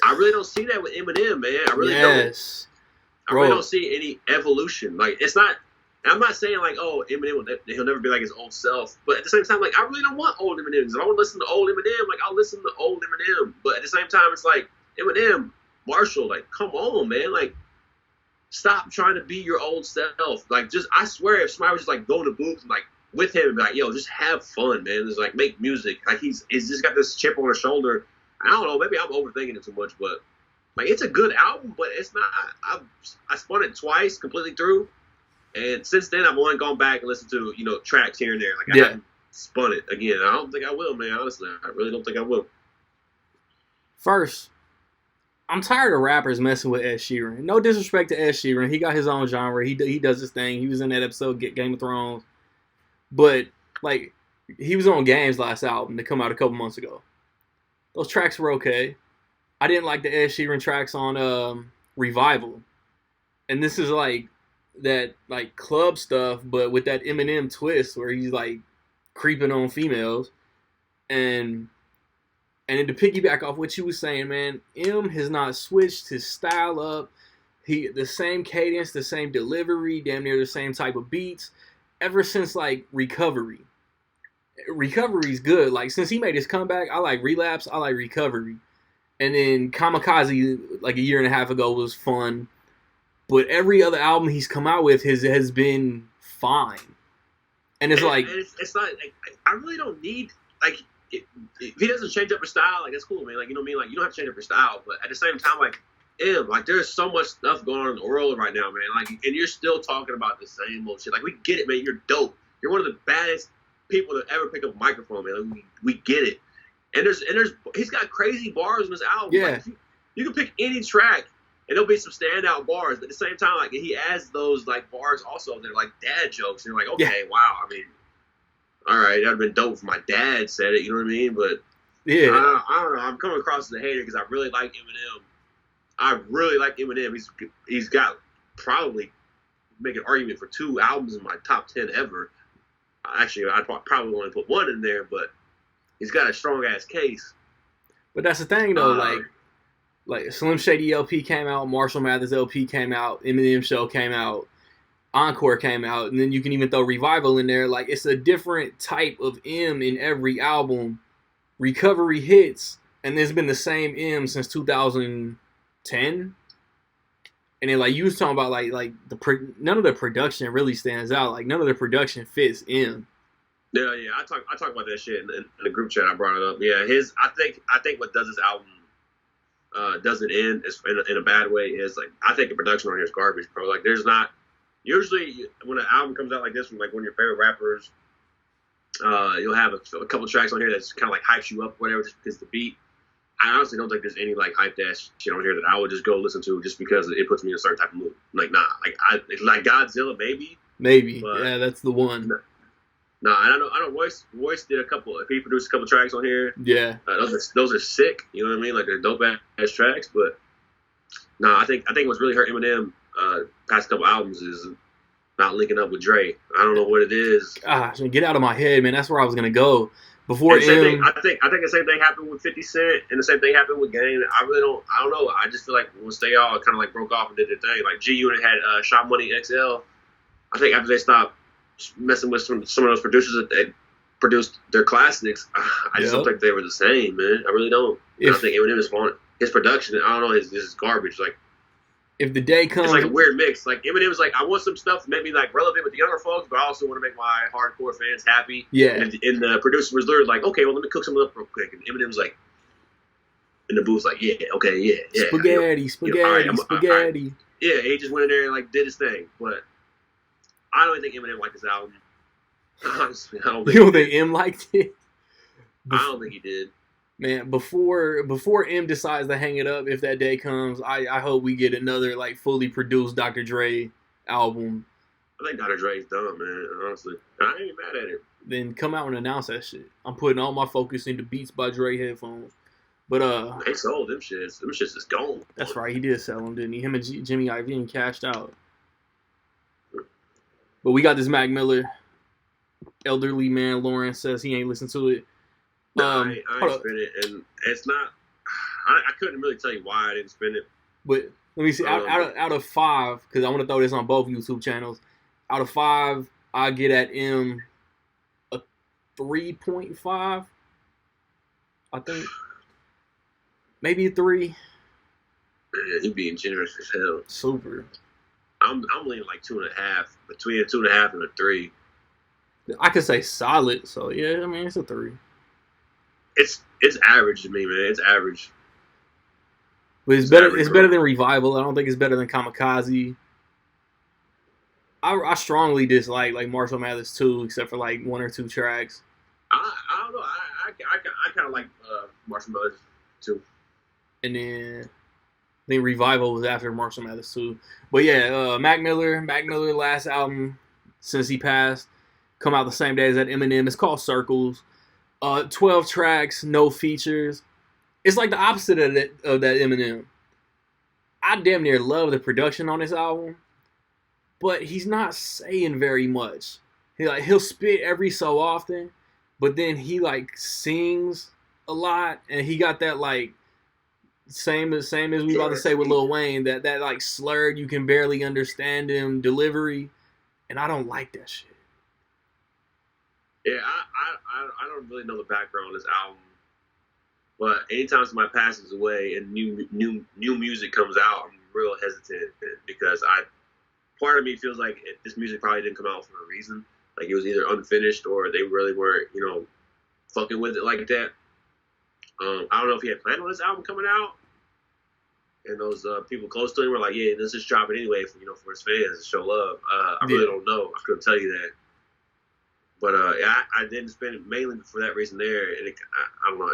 I really don't see that with Eminem, man. I really don't. I really don't see any evolution. Like, it's not. I'm not saying like, oh, Eminem he'll never be like his old self. But at the same time, like, I really don't want old Eminem. If I want to listen to old Eminem, like, I'll listen to old Eminem. But at the same time, it's like, Eminem, Marshall, like, come on, man, like, stop trying to be your old self. Like, just, I swear, if somebody was just like go in the booth and like with him and be like, yo, just have fun, man. Just like make music. Like he's just got this chip on his shoulder. I don't know, maybe I'm overthinking it too much, but like it's a good album, but it's not. I spun it twice completely through, and since then I've only gone back and listened to tracks here and there. Like I haven't spun it again. I don't think I will, man. Honestly, I really don't think I will. First, I'm tired of rappers messing with Ed Sheeran. No disrespect to Ed Sheeran, he got his own genre. He does his thing. He was in that episode Game of Thrones, but like he was on Game's last album that come out a couple months ago. Those tracks were okay. I didn't like the Ed Sheeran tracks on Revival. And this is like that like club stuff, but with that Eminem twist where he's like creeping on females. And then to piggyback off what you was saying, man, M has not switched his style up. The same cadence, the same delivery, damn near the same type of beats, ever since like Recovery. Recovery's good. Like since he made his comeback, I like Relapse, I like Recovery. And then Kamikaze, like a year and a half ago, was fun. But every other album he's come out with has been fine. And it's like... It's not... Like, I really don't need... Like, if he doesn't change up his style, like, that's cool, man. Like, you know what I mean? Like, you don't have to change up your style. But at the same time, like, like, there's so much stuff going on in the world right now, man. Like, and you're still talking about the same old shit. Like, we get it, man. You're dope. You're one of the baddest people to ever pick up a microphone, man. Like, we get it. And he's got crazy bars in his album. Yeah. Like, you can pick any track, and there'll be some standout bars. But at the same time, like he adds those like bars also that are like dad jokes. And you're like, okay, wow. I mean, all right, that'd have been dope if my dad said it. You know what I mean? But yeah, I don't know. I'm coming across as a hater because I really like Eminem. I really like Eminem. He's got probably make an argument for 2 albums in my top 10 ever. Actually, I'd probably only put 1 in there, but. he's got a strong ass case. But that's the thing though, like Slim Shady LP came out, Marshall Mathers LP came out, Eminem Show came out, Encore came out, and then you can even throw Revival in there. Like, it's a different type of M in every album. Recovery hits, and there's been the same M since 2010. And then, like, you was talking about, like none of the production really stands out. Like, none of the production fits M. Yeah. I talk about that shit in the group chat. I brought it up. Yeah, I think what does this album doesn't end is in a bad way is, like, I think the production on here is garbage, bro. Like, there's not usually when an album comes out like this from like one of your favorite rappers, you'll have a couple tracks on here that's kind of like hypes you up, whatever, just because the beat. I honestly don't think there's any like hype ass shit on here that I would just go listen to just because it puts me in a certain type of mood. Like, nah, like Godzilla maybe. Yeah, that's the one. Nah, I don't. Royce did a couple. If he produced a couple tracks on here, yeah, those are sick. You know what I mean? Like, they're dope ass tracks. But nah, I think what's really hurt Eminem past couple albums is not linking up with Dre. I don't know what it is. Gosh, get out of my head, man. That's where I was gonna go. Before I think the same thing happened with 50 Cent, and the same thing happened with Game. I don't know. I just feel like once they all kind of like broke off and did their thing, like G Unit had Shot Money XL. I think after they stopped messing with some of those producers that produced their classics, I just don't think they were the same, man. I really don't. I think Eminem is fun. His production, I don't know, this is garbage. Like, if the day comes, it's like a weird mix. Like, Eminem was like, I want some stuff to make me like relevant with the younger folks, but I also want to make my hardcore fans happy. Yeah. And the producer was literally like, okay, well, let me cook something up real quick. And Eminem was like, in the booth, like, yeah, okay, yeah. Spaghetti. Yeah, he just went in there and like did his thing. But I don't think Eminem liked this album. Honestly, I don't think. You don't think M liked it? I don't think he did. Man, before M decides to hang it up, if that day comes, I hope we get another like fully produced Dr. Dre album. I think Dr. Dre's dumb, man. Honestly, I ain't mad at it. Then come out and announce that shit. I'm putting all my focus into Beats by Dre headphones. But they sold them shits. Them shits is gone. That's right. He did sell them, didn't he? Him and Jimmy Iovine cashed out. But we got this Mac Miller. Elderly man Lawrence says he ain't listened to it. No, I ain't spin it, and it's not. I couldn't really tell you why I didn't spin it. But let me see. Out of 5, because I want to throw this on both YouTube channels. Out of 5, I get at M a 3.5. I think maybe a 3. Man, you being generous as hell. Super. I'm leaning like 2.5, between a 2.5 and a 3. I could say solid. So yeah, I mean it's a 3. It's average to me, man. It's average. But it's better. It's better than Revival. I don't think it's better than Kamikaze. I strongly dislike like Marshall Mathers too, except for like 1 or 2 tracks. I don't know. I kind of like Marshall Mathers too. And then Revival was after Marshall Mathers too. But yeah, Mac Miller last album since he passed, come out the same day as that Eminem. It's called Circles. 12 tracks, no features. It's like the opposite of that Eminem. I damn near love the production on this album, but he's not saying very much. He'll spit every so often, but then he like sings a lot, and he got that like same as we about to say with Lil Wayne, that like slurred, you can barely understand him delivery, and I don't like that shit. Yeah, I don't really know the background on this album, but anytime somebody passes away and new music comes out, I'm real hesitant because part of me feels like this music probably didn't come out for a reason. Like, it was either unfinished or they really weren't, fucking with it like that. I don't know if he had planned on this album coming out, and those people close to him were like, "Yeah, let's just drop it anyway for his fans to show love." I really don't know. I couldn't tell you that. But I didn't spend it mainly for that reason there, and I don't know.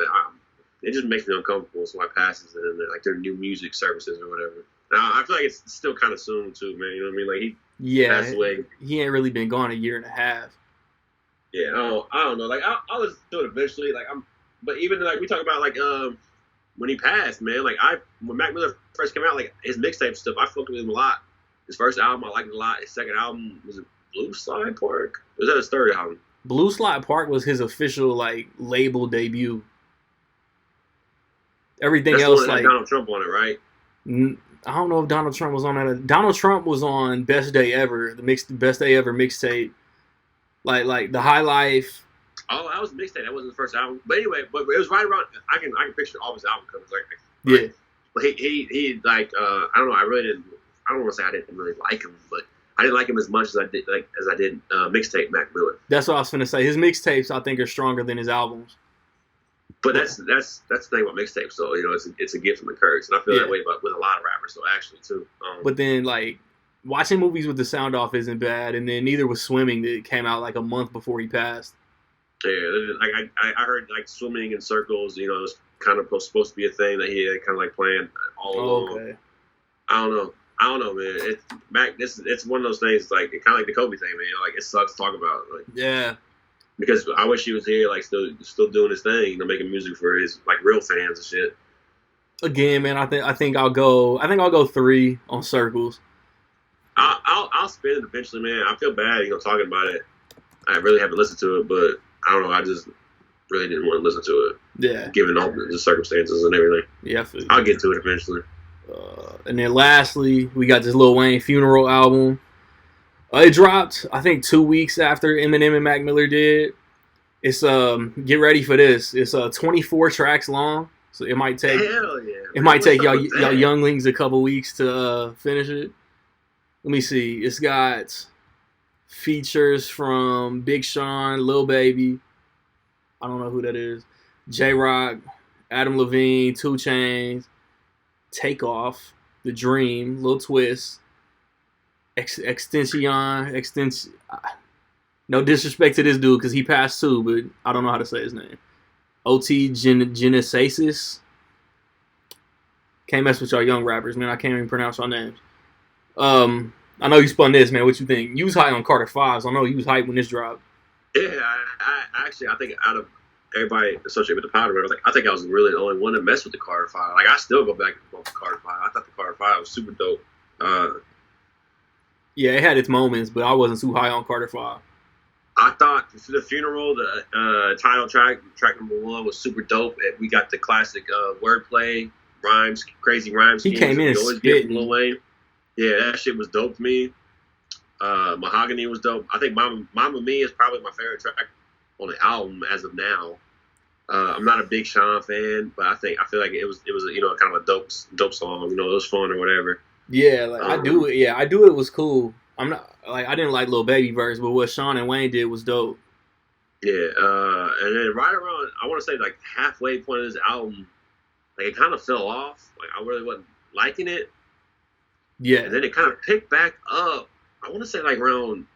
It just makes me uncomfortable. So I passes it, and like their new music services or whatever. Now I feel like it's still kind of soon too, man. You know what I mean? Like he passed away. He ain't really been gone 1.5 years. Yeah, I don't know. Like I'll listen to it eventually. But even like we talk about like when he passed, man. Like when Mac Miller first came out, like his mixtape stuff, I fucked with him a lot. His first album, I liked it a lot. His second album was Blue Slide Park. Was that his third album? Blue Slide Park was his official like label debut. Everything That's the else one that had like Donald Trump on it, right? I don't know if Donald Trump was on that. Donald Trump was on Best Day Ever, the Best Day Ever mixtape. Like the High Life. Oh, that was mixtape. That wasn't the first album. But anyway, but it was right around. I can picture all his album covers. Yeah. But he like I don't know. I really didn't. I don't want to say I didn't really like him, but I didn't like him as much as I did mixtape Mac Miller. That's what I was finna say. His mixtapes I think are stronger than his albums. But that's the thing about mixtapes, though. You know, it's a gift from the curse, and I feel that way about with a lot of rappers. So actually, too. But then like watching movies with the sound off isn't bad, and then neither was Swimming that came out like a month before he passed. Yeah, like I heard like Swimming in Circles. You know, it was kind of supposed to be a thing that he had kind of like planned all along. Okay. I don't know, man. It's one of those things like kind of like the Kobe thing, man. You know, like it sucks to talk about. Like, yeah. Because I wish he was here, like still doing his thing, you know, making music for his like real fans and shit. Again, man, I think I'll go 3 on Circles. I'll spin it eventually, man. I feel bad, you know, talking about it. I really haven't listened to it, but I don't know. I just really didn't want to listen to it. Yeah. Given all the circumstances and everything. Yeah, I'll get to it eventually. And then lastly, we got this Lil Wayne Funeral album. It dropped, I think, 2 weeks after Eminem and Mac Miller did. It's get ready for this. It's 24 tracks long, so it might take y'all younglings a couple weeks to finish it. Let me see. It's got features from Big Sean, Lil Baby. I don't know who that is. J-Rock, Adam Levine, 2 Chainz, Takeoff, The Dream, Lil Twist. Extension. No disrespect to this dude because he passed too, but I don't know how to say his name. OT Genesis. Can't mess with y'all young rappers, man. I can't even pronounce y'all names. I know you spun this, man. What you think? You was hype on Carter 5s. I know you was hype when this dropped. Yeah, I think out of everybody associated with the powder, I think I was really the only one that messed with the Carter 5. Like I still go back and the Carter 5. I thought the Carter 5 was super dope. Yeah, it had its moments, but I wasn't too high on Carter 5. I thought the funeral, the title track number 1 was super dope. We got the classic wordplay, rhymes, crazy rhymes. He came in spitting. Lil Wayne. Yeah, that shit was dope to me. Mahogany was dope. I think Mama Me is probably my favorite track on the album as of now. I'm not a big Sean fan, but I feel like it was you know, kind of a dope song. You know, it was fun or whatever. Yeah, like I do it. Yeah, I do it was cool. I'm not like I didn't like Lil Baby verse, but what Sean and Wayne did was dope. Yeah, and then right around I want to say like halfway point of this album, like it kind of fell off. Like I really wasn't liking it. Yeah, and then it kind of picked back up. I want to say like around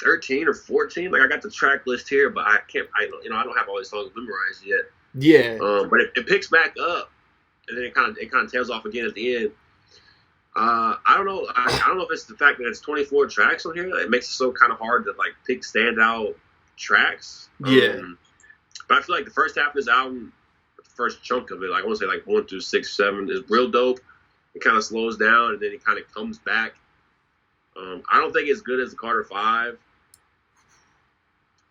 13 or 14. Like I got the track list here, but I don't have all these songs memorized yet. Yeah. But it picks back up, and then it kind of tails off again at the end. I don't know. I don't know if it's the fact that it's 24 tracks on here. It makes it so kind of hard to like pick standout tracks. Yeah. But I feel like the first half of this album, the first chunk of it, like I want to say like 1 through 6, 7, is real dope. It kind of slows down, and then it kind of comes back. I don't think it's good as the Carter 5.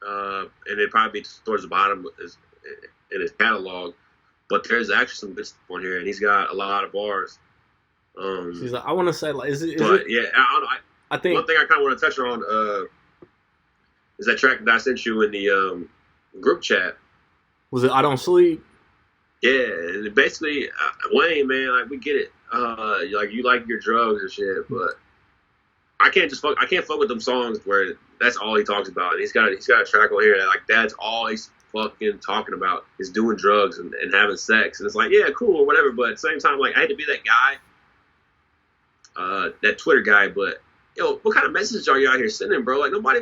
And it'd probably be towards the bottom in his catalog. But there's actually some good stuff on here, and he's got a lot of bars. She's like, I want to say, like, is it? Yeah, I think one thing I kind of want to touch on is that track that I sent you in the group chat. Was it I Don't Sleep? Yeah, and basically, Wayne, man, like we get it. Like you like your drugs and shit, but I can't fuck with them songs where that's all he talks about. And he's got a track on here that like that's all he's fucking talking about is doing drugs and having sex. And it's like, yeah, cool or whatever, but at the same time, like I hate to be that guy, that Twitter guy, but yo, what kind of message are you out here sending, bro? Like nobody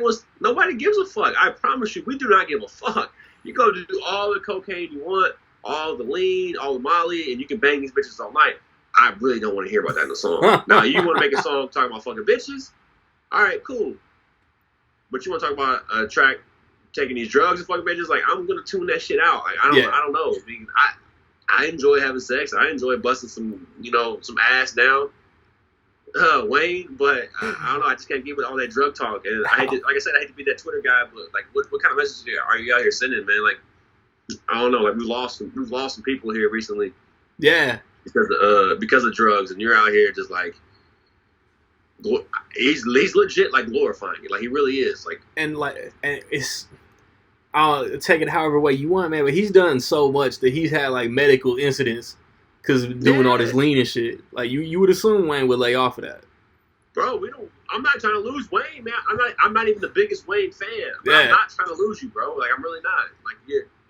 gives a fuck. I promise you, we do not give a fuck. You go to do all the cocaine you want, all the lean, all the Molly, and you can bang these bitches all night. I really don't want to hear about that in a song. Now, you want to make a song talking about fucking bitches? All right, cool. But you want to talk about a track taking these drugs and fucking bitches? Like, I'm going to tune that shit out. Like, I don't know. I mean, I enjoy having sex. I enjoy busting some ass down. Wayne, but I don't know. I just can't get with all that drug talk. And I hate to, like I said, I hate to be that Twitter guy, but like, what kind of message are you out here sending, man? Like, I don't know. Like, we've lost some people here recently. Yeah. Because of drugs, and you're out here just like, he's legit like glorifying it. Like, he really is. Like, and it's, I'll take it however way you want, man. But he's done so much that he's had like medical incidents because doing all this lean and shit. Like you would assume Wayne would lay off of that. Bro, we don't. I'm not trying to lose Wayne, man. I'm not even the biggest Wayne fan. But Yeah. I'm not trying to lose you, bro. Like, I'm really not. Like,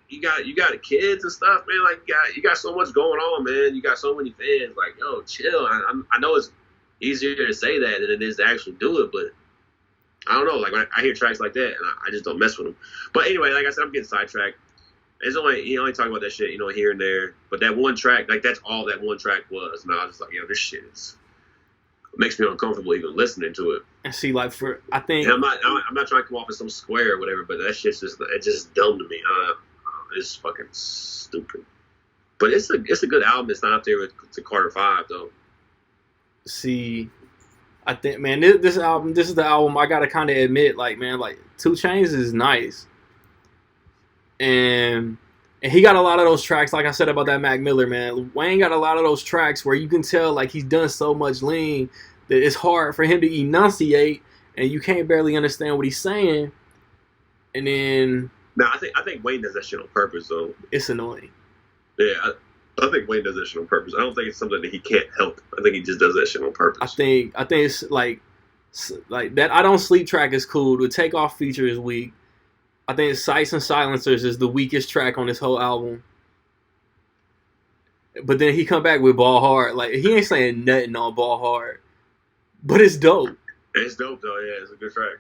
you got kids and stuff, man. Like, you got so much going on, man. You got so many fans. Like, yo, chill. I know it's easier to say that than it is to actually do it, but I don't know. Like, when I hear tracks like that, and I just don't mess with them. But anyway, like I said, I'm getting sidetracked. It's only talking about that shit, here and there. But that one track, like, that's all that one track was. And I was just like, yo, this shit makes me uncomfortable even listening to it. And see, like, I think, and I'm not trying to come off as some square or whatever, but that shit's just dumb to me. It's fucking stupid. But it's a good album. It's not up there with Carter 5 though. See, I think, man, this is the album I gotta kind of admit, like, man, like 2 Chainz is nice, and he got a lot of those tracks, like I said about that Mac Miller, man. Wayne got a lot of those tracks where you can tell like he's done so much lean that it's hard for him to enunciate, and you can't barely understand what he's saying. And then, no, I think Wayne does that shit on purpose though. It's annoying. Yeah, I think Wayne does that shit on purpose. I don't think it's something that he can't help. I think he just does that shit on purpose. I think it's like that. I Don't Sleep track is cool. The Takeoff feature is weak. I think Sights and Silencers is the weakest track on this whole album. But then he come back with Ball Hard. Like, he ain't saying nothing on Ball Hard, but it's dope. It's dope though. Yeah, it's a good track.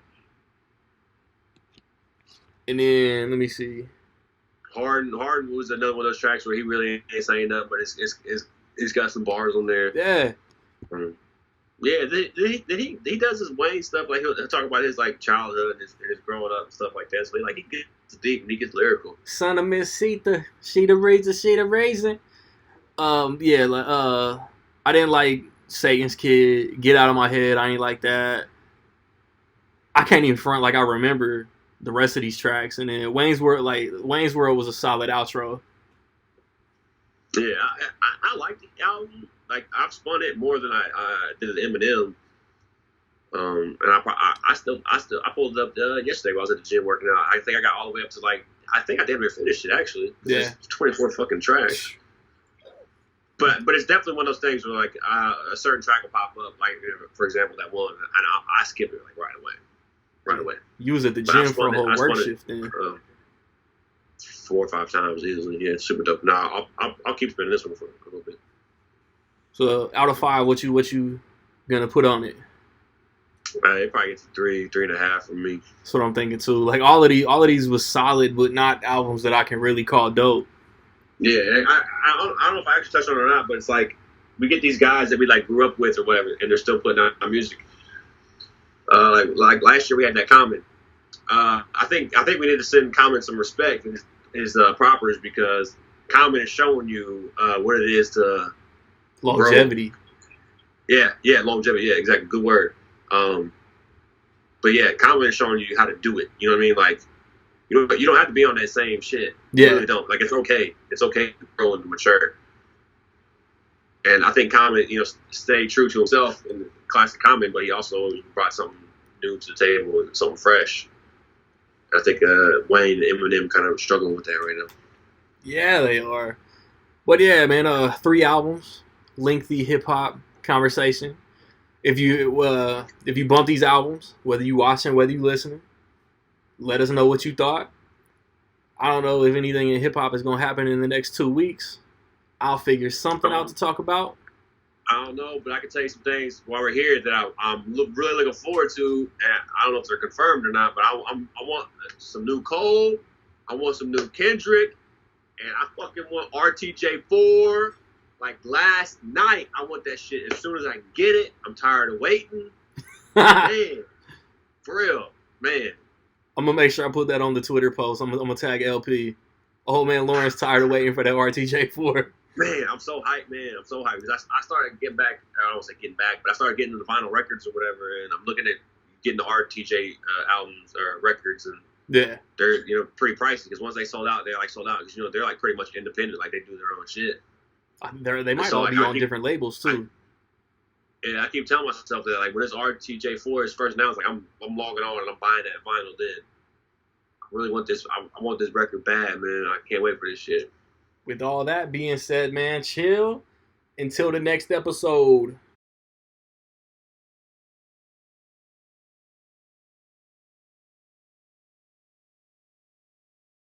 And then let me see. Harden was another one of those tracks where he really ain't saying nothing, but it's got some bars on there. Yeah. Yeah, he does his Wayne stuff. Like, he'll talk about his like childhood and his growing up and stuff like that. So he gets deep and he gets lyrical. Son of Miss Sita, she the raisin. Yeah, like I didn't like Satan's Kid. Get Out of My Head. I ain't like that. I can't even front like I remember the rest of these tracks. And then Wayne's World was a solid outro. Yeah, I like the album. Like, I've spun it more than I did Eminem. And I pulled it up yesterday while I was at the gym working out. I think I got all the way up to like, I think I damn near finished it actually. Yeah. It's 24 fucking tracks. But it's definitely one of those things where like a certain track will pop up, like, for example, that one, and I skip it like right away. You was at the gym for a whole work shift then. 4 or 5 times easily. Yeah, it's super dope. Nah, I'll keep spinning this one for a little bit. So out of 5, what you gonna put on it? It probably gets 3.5 from me. That's what I'm thinking too. Like, all of these was solid, but not albums that I can really call dope. Yeah, I don't know if I actually touched on it or not, but it's like we get these guys that we like grew up with or whatever, and they're still putting out music. Like last year we had that Common. I think we need to send Common some respect in his propers, because Common is showing you what it is to longevity. Grow. Yeah, longevity. Yeah, exactly. Good word. But yeah, Common is showing you how to do it. You know what I mean? Like, you don't have to be on that same shit. Yeah. You really don't. Like, it's okay. It's okay to grow and mature. And I think Common, stayed true to himself in the classic Common, but he also brought something new to the table and something fresh. I think Wayne and Eminem kind of struggling with that right now. Yeah, they are. But yeah, man, 3 albums, lengthy hip hop conversation. If you bump these albums, whether you watching, whether you listening, let us know what you thought. I don't know if anything in hip hop is gonna happen in the next 2 weeks. I'll figure something out to talk about. I don't know, but I can tell you some things while we're here that I'm really looking forward to. And I don't know if they're confirmed or not, but I want some new Cole. I want some new Kendrick. And I fucking want RTJ4. Like last night, I want that shit as soon as I can get it. I'm tired of waiting. Man, for real, man. I'm going to make sure I put that on the Twitter post. I'm going to tag LP. Old man Lawrence tired of waiting for that RTJ4. Man, I'm so hyped, man. I'm so hyped because I started getting back. I don't want to say getting back, but I started getting the vinyl records or whatever, and I'm looking at getting the RTJ albums or records, and Yeah. they're pretty pricey because once they sold out, they're like sold out because they're like pretty much independent, like they do their own shit. They might all be on different labels too. And I keep telling myself that like when this RTJ4 is first announced, like I'm logging on and I'm buying that vinyl. Then I really want this. I want this record bad, man. I can't wait for this shit. With all that being said, man, chill until the next episode.